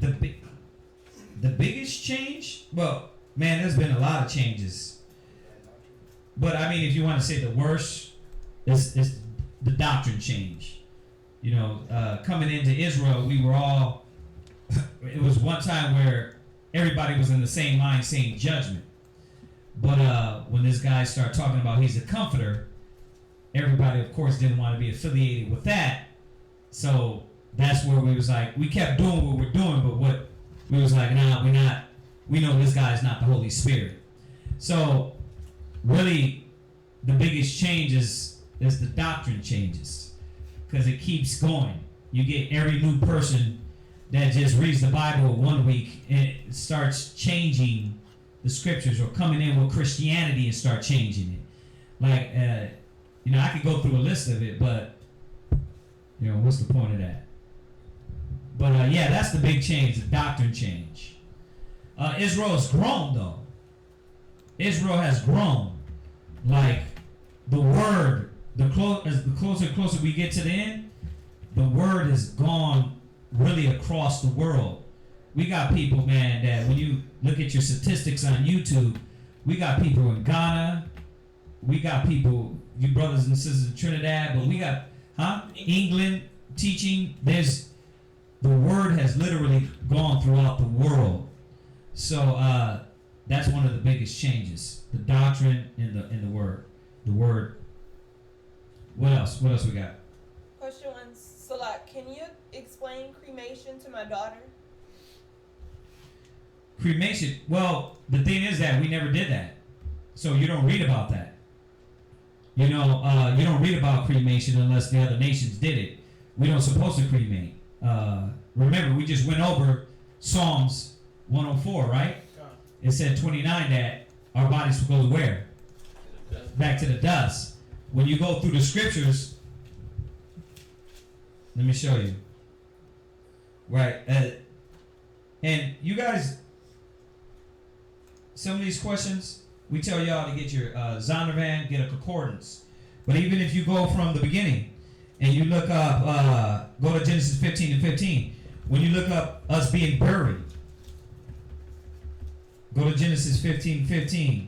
The biggest change? Well, man, there's been a lot of changes. But I mean, if you want to say the worst, it's the doctrine change. You know, coming into Israel, we were all, it was one time where everybody was in the same mind saying judgment. But when this guy started talking about he's a comforter, everybody, of course, didn't want to be affiliated with that. So that's where we was like, we kept doing what we're doing, but what we was like, nah, we're not. We know this guy's not the Holy Spirit. So, really, the biggest change is the doctrine changes, because it keeps going. You get every new person that just reads the Bible 1 week and it starts changing the scriptures, or coming in with Christianity and start changing it. Like, I could go through a list of it, but what's the point of that? But yeah, that's the big change, the doctrine change. Israel has grown, though. Israel has grown. Like, the word, the closer and closer we get to the end, the word has gone really across the world. We got people, man, that when you look at your statistics on YouTube, we got people in Ghana, we got people, you brothers and sisters in Trinidad, but we got, England teaching. The word has literally gone throughout the world. So that's one of the biggest changes. The doctrine in the word. The word. What else? What else we got? Question 1, Salat, can you explain cremation to my daughter? Cremation. Well, the thing is that we never did that. So you don't read about that. You don't read about cremation unless the other nations did it. We don't supposed to cremate. Remember, we just went over Psalms 104, right? It said 29 that our bodies will go where? Back to the dust. When you go through the scriptures, let me show you. Right. And you guys, some of these questions, we tell y'all to get your Zondervan, get a concordance. But even if you go from the beginning and you look up, go to Genesis 15:15. When you look up us being buried, go to Genesis 15:15.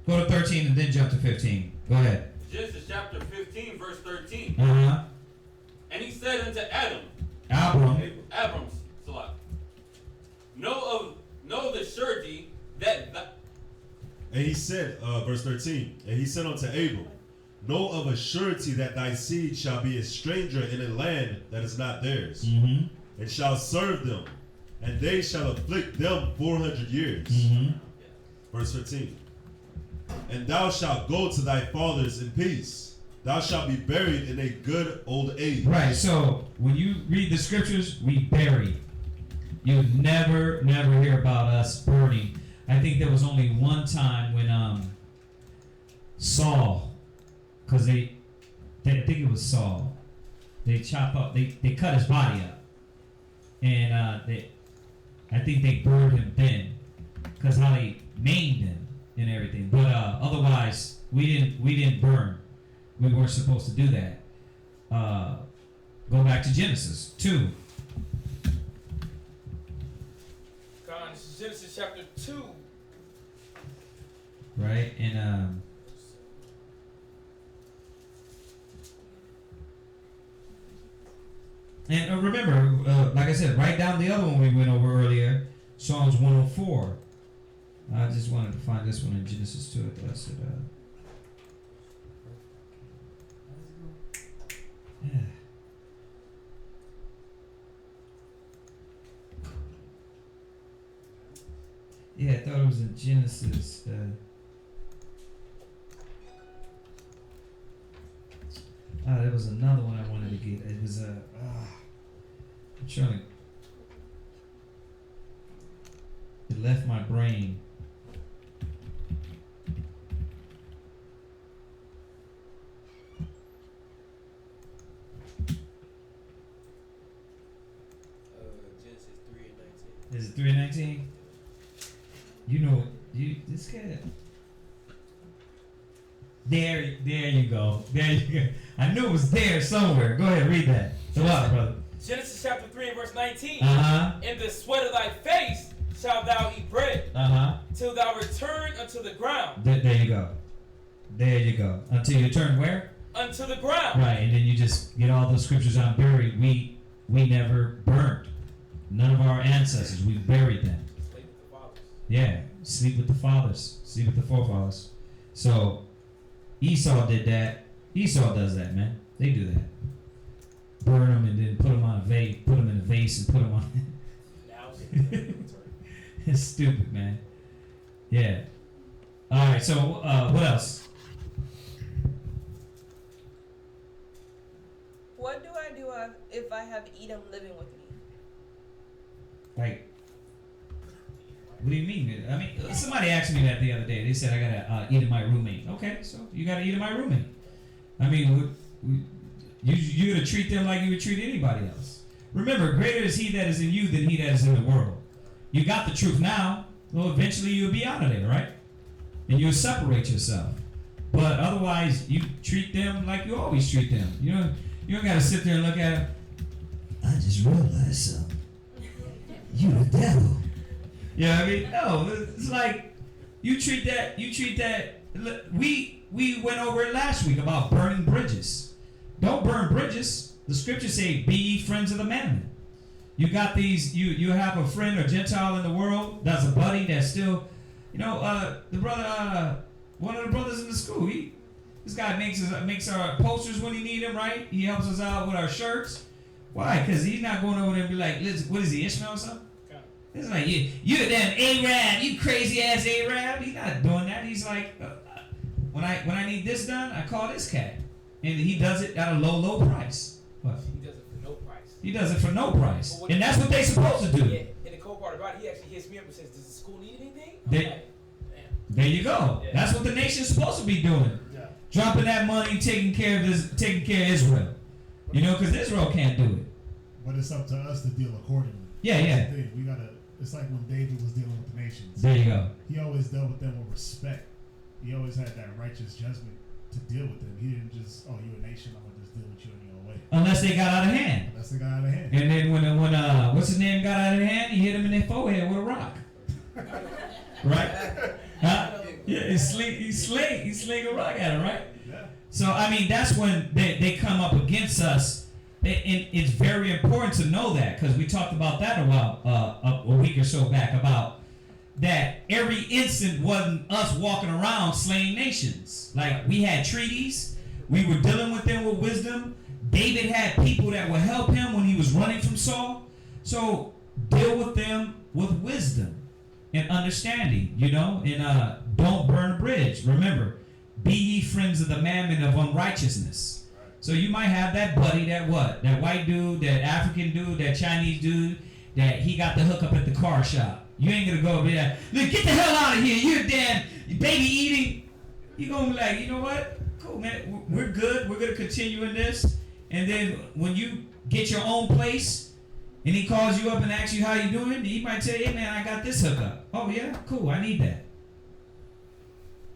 Go to 13 and then jump to 15. Go ahead. Genesis chapter 15, verse 13. Uh-huh. And he said unto Adam, Abram's Salah, know the surety that And he said, verse 13, and he said unto Abram, know of a surety that thy seed shall be a stranger in a land that is not theirs, and shall serve them, and they shall afflict them 400 years. Verse 15. And thou shalt go to thy fathers in peace. Thou shalt be buried in a good old age. Right, so when you read the scriptures, we bury. You never hear about us burning. I think there was only one time when Saul, because I think it was Saul, they cut his body up, and I think they burned him then, because how they maimed him and everything. But otherwise, we didn't burn. We weren't supposed to do that. Go back to Genesis 2. This is Genesis chapter 2. Right, and remember, like I said, write down the other one we went over earlier, Psalms 104. I just wanted to find this one in Genesis 2. I said, yeah, I thought it was in Genesis. There was another one I wanted to get. It was I'm trying to. It left my brain. Genesis 3:19. Is it 3:19? You know, this guy. There you go. There you go. I knew it was there somewhere. Go ahead, read that. So what, brother? Genesis chapter 3 and verse 19. Uh-huh. In the sweat of thy face shalt thou eat bread, till thou return unto the ground. There you go. There you go. Until you turn where? Unto the ground. Right, and then you just get all those scriptures on buried. We never burnt. None of our ancestors. We buried them. Sleep with the fathers. Yeah, sleep with the fathers. Sleep with the forefathers. So Esau did that. Esau does that, man. They do that. burn them and then put them on a vase, put them in a vase and put them on. It's stupid, man. Yeah. All right. So what else? What do I do if I have Edom living with me? Like, what do you mean? I mean, somebody asked me that the other day. They said I got a Edomite roommate. Okay, so you got an Edomite roommate. I mean, you're going to treat them like you would treat anybody else. Remember, greater is he that is in you than he that is in the world. You got the truth now. Well, eventually you'll be out of there, right? And you'll separate yourself. But otherwise, you treat them like you always treat them. You don't got to sit there and look at them. I just realized something. You the devil. You know what I mean? No, it's like you treat that. We went over it last week about burning bridges. Don't burn bridges. The scriptures say, "Be ye friends of the mammon." You got these. You have a friend or Gentile in the world that's a buddy that's still, the brother. One of the brothers in the school. This guy makes our posters when he need them, right? He helps us out with our shirts. Why? Because he's not going over there and be like, "Listen, what is he, Ishmael or something?" It's like, you a damn Arab, you crazy ass Arab. He's not doing that. He's like, when I need this done, I call this cat, and he does it at a low price. What? He does it for no price. He does it for no price, and that's what they supposed to do. Yeah, and the cool part about it, he actually hits me up and says, "Does the school need anything?" There you go. Yeah. That's what the nation's supposed to be doing. Yeah. Dropping that money, taking care of Israel. Because Israel can't do it. But it's up to us to deal accordingly. Yeah, yeah. We gotta. It's like when David was dealing with the nations. There you go. He always dealt with them with respect. He always had that righteous judgment to deal with them. He didn't just, you're a nation, I'm gonna just deal with you in your way. Unless they got out of hand. And then when what's his name got out of hand, he hit him in their forehead with a rock. Right? Huh? Yeah, he sling a rock at him, right? Yeah. So I mean, that's when they come up against us. It's very important to know that, because we talked about that a week or so back, about that every instant wasn't us walking around slaying nations. Like, we had treaties, we were dealing with them with wisdom. David had people that would help him when he was running from Saul. So deal with them with wisdom and understanding, and don't burn a bridge. Remember, be ye friends of the mammon of unrighteousness. So you might have that buddy, that white dude, that African dude, that Chinese dude, that he got the hookup at the car shop. You ain't gonna go over there, look, get the hell out of here, you're damn baby eating. You're gonna be like, you know what? Cool, man, we're good. We're gonna continue in this. And then when you get your own place and he calls you up and asks you how you doing, he might tell you, hey man, I got this hookup. Oh yeah, cool, I need that.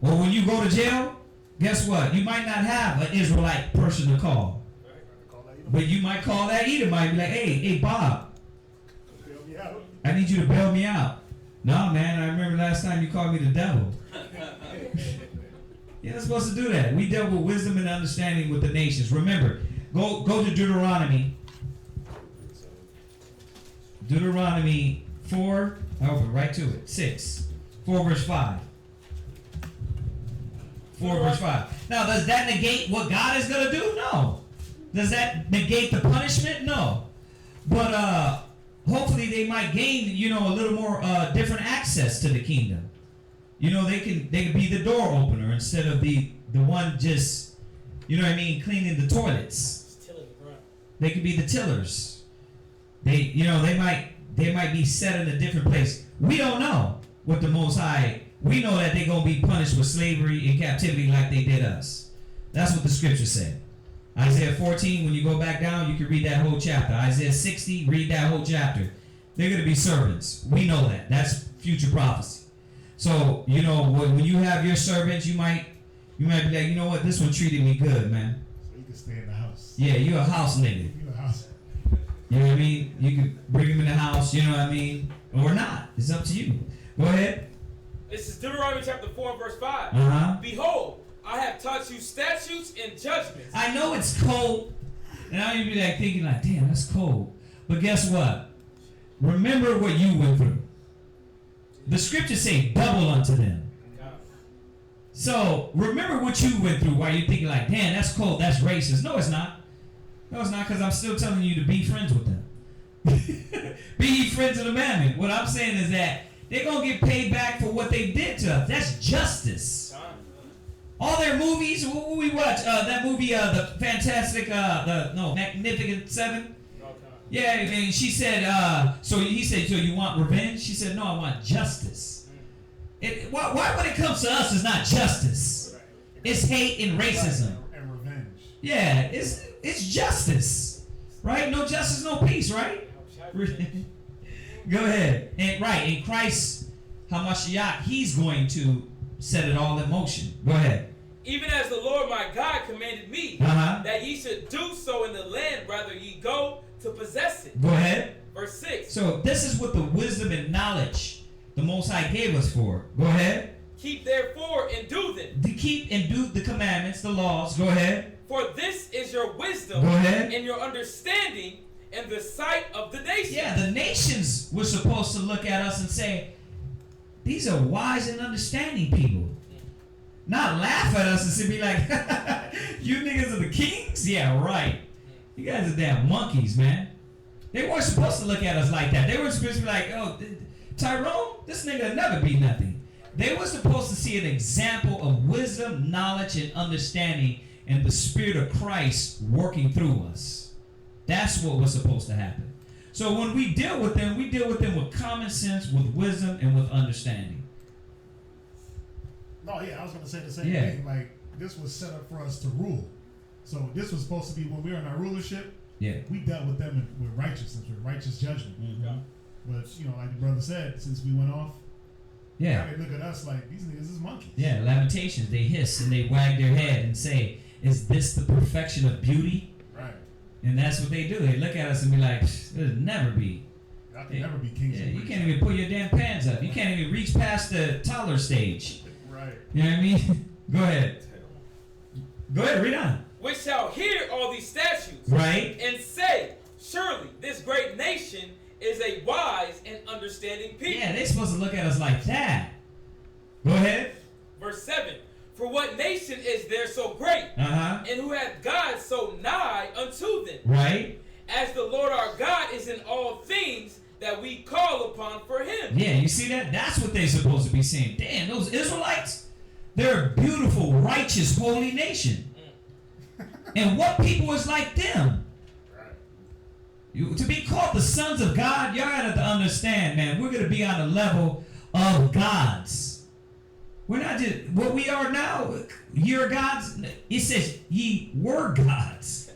Well, when you go to jail, guess what? You might not have an Israelite person to call. But you might call that Edomite and be like, hey, Bob, I need you to bail me out. No, man, I remember last time you called me the devil. You're not supposed to do that. We dealt with wisdom and understanding with the nations. Remember, go to Deuteronomy. Deuteronomy 4, over, right to it, 6. 4 verse 5. 4 verse 5. Now, does that negate what God is going to do? No. Does that negate the punishment? No. But hopefully they might gain, a little more different access to the kingdom. They can be the door opener instead of the one just, cleaning the toilets. They could be the tillers. They might be set in a different place. We don't know what the Most High. We know that they're going to be punished with slavery and captivity like they did us. That's what the scripture said. Isaiah 14, when you go back down, you can read that whole chapter. Isaiah 60, read that whole chapter. They're going to be servants. We know that. That's future prophecy. So, when you have your servants, you might be like, you know what, this one treated me good, man. So you can stay in the house. Yeah, you're a house nigga. You're a house. You know what I mean? You can bring them in the house, you know what I mean? Or not. It's up to you. Go ahead. This is Deuteronomy chapter 4, verse 5. Uh-huh. Behold, I have taught you statutes and judgments. I know it's cold. And I would be thinking damn, that's cold. But guess what? Remember what you went through. The scriptures say double unto them. So remember what you went through while you're thinking damn, that's cold, that's racist. No, it's not. No, it's not, because I'm still telling you to be friends with them. Be ye friends of the mammon. What I'm saying is that they're going to get paid back for what they did to us. That's justice. All their movies, what we watch, that movie, the Fantastic, Magnificent Seven. Yeah, I mean, she said, so he said, so you want revenge? She said, no, I want justice. Why when it comes to us, it's not justice. It's hate and racism. And revenge. Yeah, it's justice. Right? No justice, no peace, right? Go ahead. And Christ, Hamashiach, he's going to set it all in motion. Go ahead. Even as the Lord my God commanded me, that ye should do so in the land, rather ye go to possess it. Go ahead. Verse 6. So this is what the wisdom and knowledge the Most High gave us for. Go ahead. Keep therefore and do them. To keep and do the commandments, the laws. Go ahead. For this is your wisdom Go ahead. and your understanding in the sight of the nations. Yeah, the nations were supposed to look at us and say, these are wise and understanding people. Not laugh at us and be like, you niggas are the kings? Yeah, right. You guys are damn monkeys, man. They weren't supposed to look at us like that. They were supposed to be like, oh, Tyrone, this nigga will never be nothing. They were supposed to see an example of wisdom, knowledge, and understanding, and the Spirit of Christ working through us. That's what was supposed to happen. So when we deal with them with common sense, with wisdom, and with understanding. No, yeah, I was going to say the same thing. Like, this was set up for us to rule. So this was supposed to be when we were in our rulership. Yeah. We dealt with them with righteousness, with righteous judgment. Mm-hmm. But, like the brother said, since we went off, yeah, they look at us like, these niggas is monkeys. Yeah, Lamentations, they hiss and they wag their head and say, is this the perfection of beauty? Right. And that's what they do. They look at us and be like, it'll never be. Y'all can never be kings. Yeah, you can't even pull your damn pants up. You can't even reach past the taller stage. Right. You know what I mean? Go ahead. Go ahead, read on. Which shall hear all these statutes. Right. And say, surely this great nation is a wise and understanding people. Yeah, they're supposed to look at us like that. Go ahead. Verse 7. For what nation is there so great? And who hath God so nigh unto them? Right. As the Lord our God is in all things that we call upon for him. Yeah, you see that? That's what they're supposed to be saying. Damn, those Israelites, they're a beautiful, righteous, holy nation. And what people is like them? To be called the sons of God, y'all gotta understand, man, we're gonna be on the level of gods. We're not just what we are now. You're gods. It says ye were gods,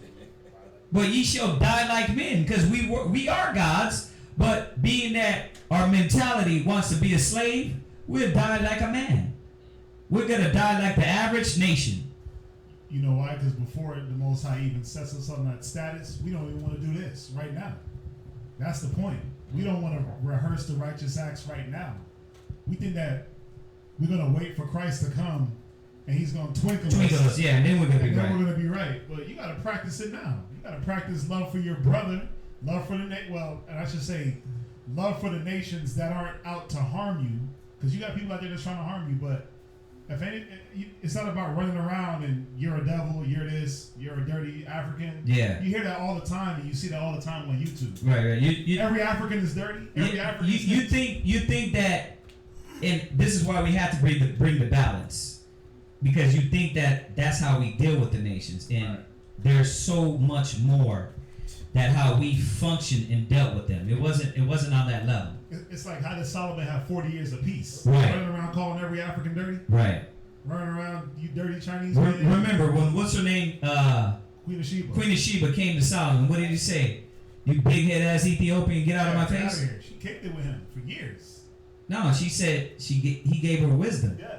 but ye shall die like men, because we are gods. But being that our mentality wants to be a slave, we'll die like a man. We're gonna die like the average nation. You know why? Because before the Most High even sets us on that status, we don't even want to do this right now. That's the point. We don't want to rehearse the righteous acts right now. We think that we're going to wait for Christ to come and he's going to twinkle us. Yeah, and then we're going to be right. We're going to be right. But you got to practice it now. You got to practice love for your brother, love for the and I should say love for the nations that aren't out to harm you, because you got people out there that's trying to harm you. But if any, it's not about running around and you're a devil, you're this, you're a dirty African. Yeah. You hear that all the time, and you see that all the time on YouTube. Right. Every African is dirty. Every African is dirty. You think that, and this is why we have to bring the balance, because you think that that's how we deal with the nations, and there's so much more that how we function and dealt with them. It wasn't on that level. It's like, how did Solomon have 40 years of peace? Right. Running around calling every African dirty? Right. Running around, you dirty Chinese. Remember when, what's her name? Queen of Sheba. Queen of Sheba came to Solomon. What did he say? You big head ass Ethiopian, get out of my face. Out of here. She kicked it with him for years. No, she said he gave her wisdom. Yeah.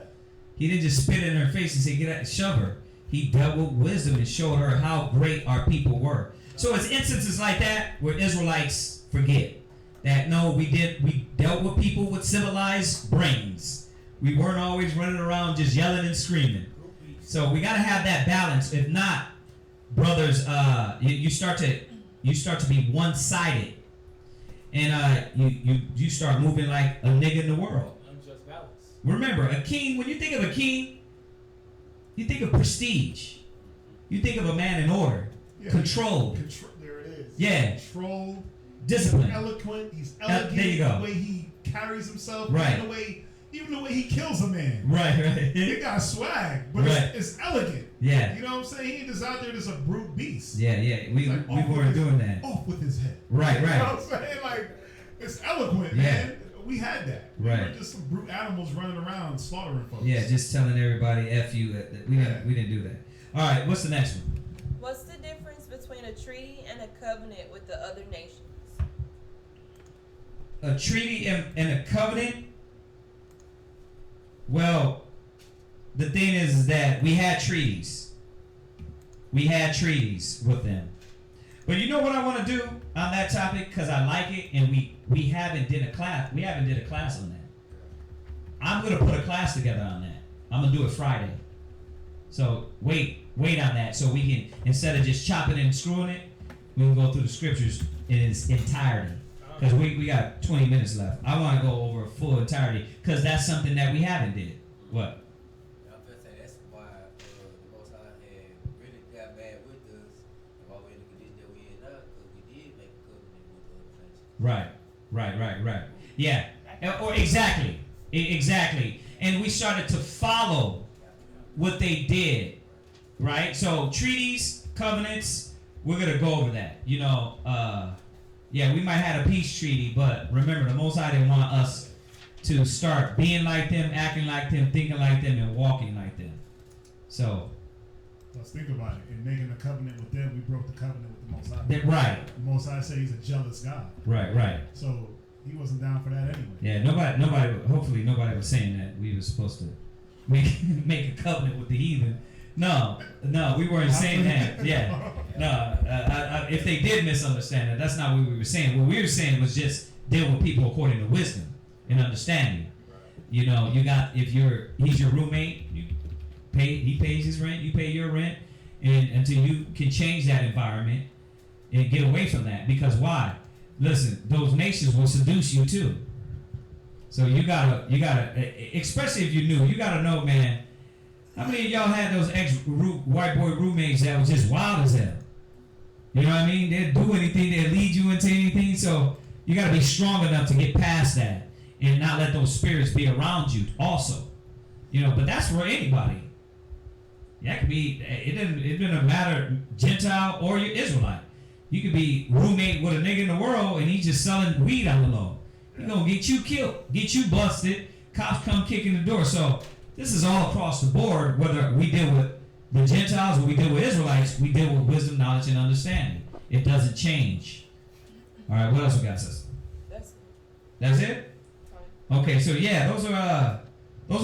He didn't just spit in her face and say get out, shove her. He dealt with wisdom and showed her how great our people were. So it's instances like that where Israelites forget that no, we dealt with people with civilized brains. We weren't always running around just yelling and screaming. So we got to have that balance. If not, brothers, you start to be one-sided, and you start moving like a nigga in the world. Unjust balance. Remember, a king. When you think of a king, you think of prestige. You think of a man in order. controlled. There it is. Yeah. Controlled. Discipline. He's eloquent. He's elegant. There you go. The way he carries himself. Right. Even the way he kills a man. Right. He got swag, but it's elegant. Yeah. You know what I'm saying? He ain't just out there just a brute beast. Yeah. We weren't doing that. Off with his head. Right. You know what I'm saying? Like, it's eloquent, man. We had that. Right. We were just some brute animals running around slaughtering folks. Yeah, just telling everybody F you. We didn't do that. All right, what's the next one? What's the difference between a treaty and a covenant with the other nations? A treaty and a covenant? Well, the thing is that we had treaties. We had treaties with them. But you know what I want to do on that topic, because I like it, and we haven't did a class. We haven't did a class on that. I'm gonna put a class together on that. I'm gonna do it Friday. So wait on that, so we can, instead of just chopping and screwing it, we can go through the scriptures in its entirety. Because we got 20 minutes left. I want to go over a full entirety, because that's something that we haven't did. What? I'm gonna say that's why the Most High had really got bad with us, and why we're in the condition that we in now, because we did make a covenant with the other nations. Right. Yeah. Or exactly. And we started to follow what they did. Right? So treaties, covenants, we're going to go over that. You know, yeah, we might have a peace treaty, but remember, the Most High didn't want us to start being like them, acting like them, thinking like them, and walking like them. So let's think about it. In making a covenant with them, we broke the covenant with the Most High. Right. The Most High said he's a jealous God. Right. So he wasn't down for that anyway. Yeah, nobody. Hopefully, nobody was saying that we were supposed to make a covenant with the heathen. No, we weren't saying that. Yeah, no. If they did misunderstand that, that's not what we were saying. What we were saying was just deal with people according to wisdom and understanding. You know, he's your roommate. He pays his rent. You pay your rent, and until you can change that environment and get away from that. Because why? Listen, those nations will seduce you too. So you gotta, especially if you're new, you gotta know, man. How many of y'all had those white boy roommates that was just wild as hell? You know what I mean? They'll do anything, they'll lead you into anything. So you gotta be strong enough to get past that and not let those spirits be around you also. You know, but that's for anybody. That could be, it doesn't matter, Gentile or your Israelite. You could be roommate with a nigga in the world and he's just selling weed on the low. He's gonna get you killed, get you busted, cops come kicking the door. So this is all across the board, whether we deal with the Gentiles or we deal with Israelites, we deal with wisdom, knowledge, and understanding. It doesn't change. All right, what else we got, sister? That's it? Okay, so yeah, those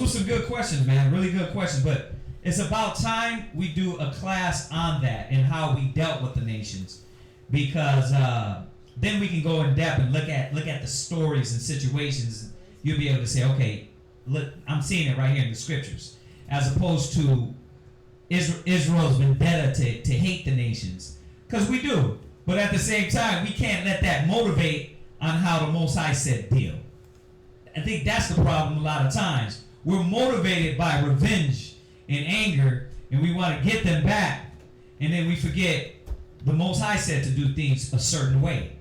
were some good questions, man. Really good questions. But it's about time we do a class on that and how we dealt with the nations. Because then we can go in depth and look at the stories and situations. You'll be able to say, okay, look, I'm seeing it right here in the scriptures, as opposed to Israel's vendetta to hate the nations, because we do. But at the same time, we can't let that motivate on how the Most High said deal. I think that's the problem a lot of times. We're motivated by revenge and anger, and we want to get them back, and then we forget the Most High said to do things a certain way.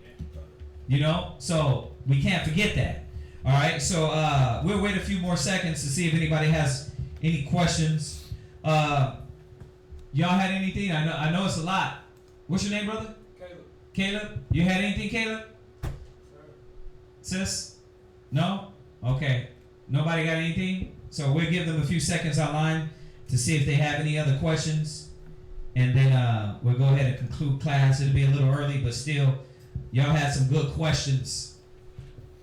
You know? So we can't forget that. All right? So we'll wait a few more seconds to see if anybody has any questions. Y'all had anything? I know it's a lot. What's your name, brother? Caleb? You had anything, Caleb? Sis? No? Okay. Nobody got anything? So we'll give them a few seconds online to see if they have any other questions. And then we'll go ahead and conclude class. It'll be a little early, but still, y'all had some good questions.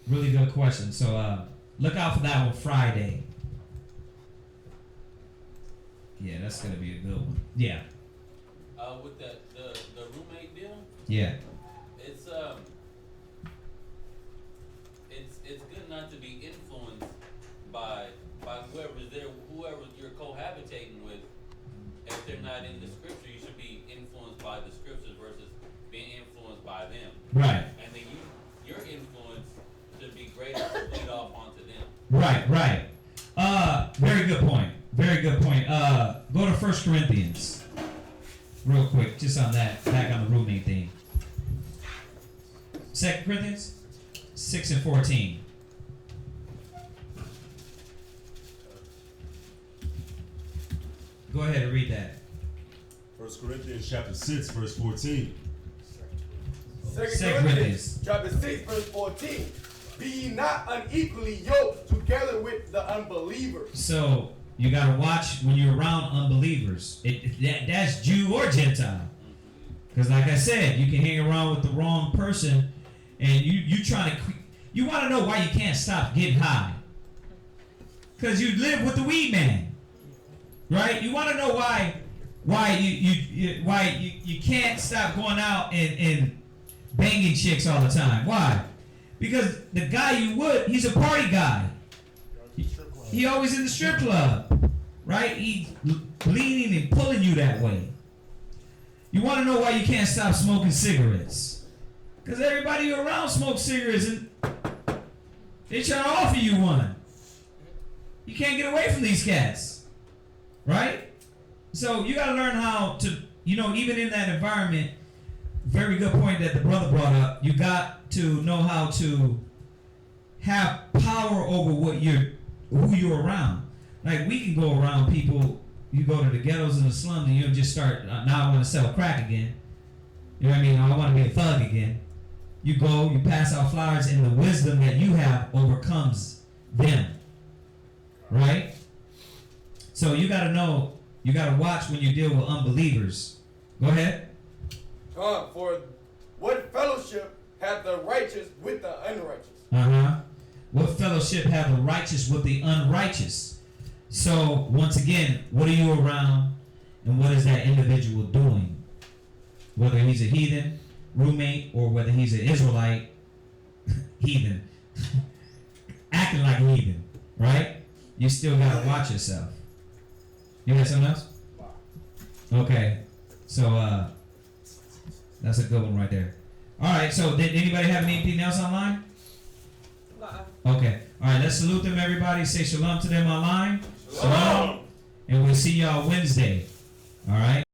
Really good questions. So look out for that one Friday. Yeah, that's going to be a good one. Yeah. With the roommate deal? Yeah. It's good not to be influenced by whoever you're cohabitating with. If they're not in the scripture, you should be influenced by the scriptures versus being influenced by them. Right. And then your influence should be greater to bleed off onto them. Right. Very good point. Go to 1 Corinthians. real quick, just on that, back on the roommate thing. 2 Corinthians 6 and 14. Go ahead and read that. 1 Corinthians chapter 6, verse 14. 2 Corinthians chapter 6, verse 14. Be ye not unequally yoked together with the unbelievers. So you gotta watch when you're around unbelievers. That's Jew or Gentile. Because like I said, you can hang around with the wrong person, and you trying to. You want to know why you can't stop getting high? Because you live with the weed man, right? You want to know why you can't stop going out and banging chicks all the time. Why? Because the guy he's a party guy. He always in the strip club, right? He's leaning and pulling you that way. You want to know why you can't stop smoking cigarettes? Because everybody you're around smokes cigarettes and they try to offer you one. You can't get away from these cats, right? So you got to learn how to, even in that environment, very good point that the brother brought up, you got to know how to have power over who you're around. Like we can go around people, you go to the ghettos and the slums and you'll just start, now I want to sell crack again. You know what I mean? I want to be a thug again. You go, you pass out flowers, and the wisdom that you have overcomes them. Right? So you got to know, you got to watch when you deal with unbelievers. Go ahead. For what fellowship hath the righteous with the unrighteous? What fellowship have the righteous with the unrighteous? So once again, what are you around, and what is that individual doing? Whether he's a heathen roommate or whether he's an Israelite heathen, acting like a heathen, right? You still gotta watch yourself. You got something else? Okay, so that's a good one right there. All right, so did anybody have anything else online? Okay, all right, let's salute them, everybody. Say shalom to them online. Shalom. And we'll see y'all Wednesday. All right.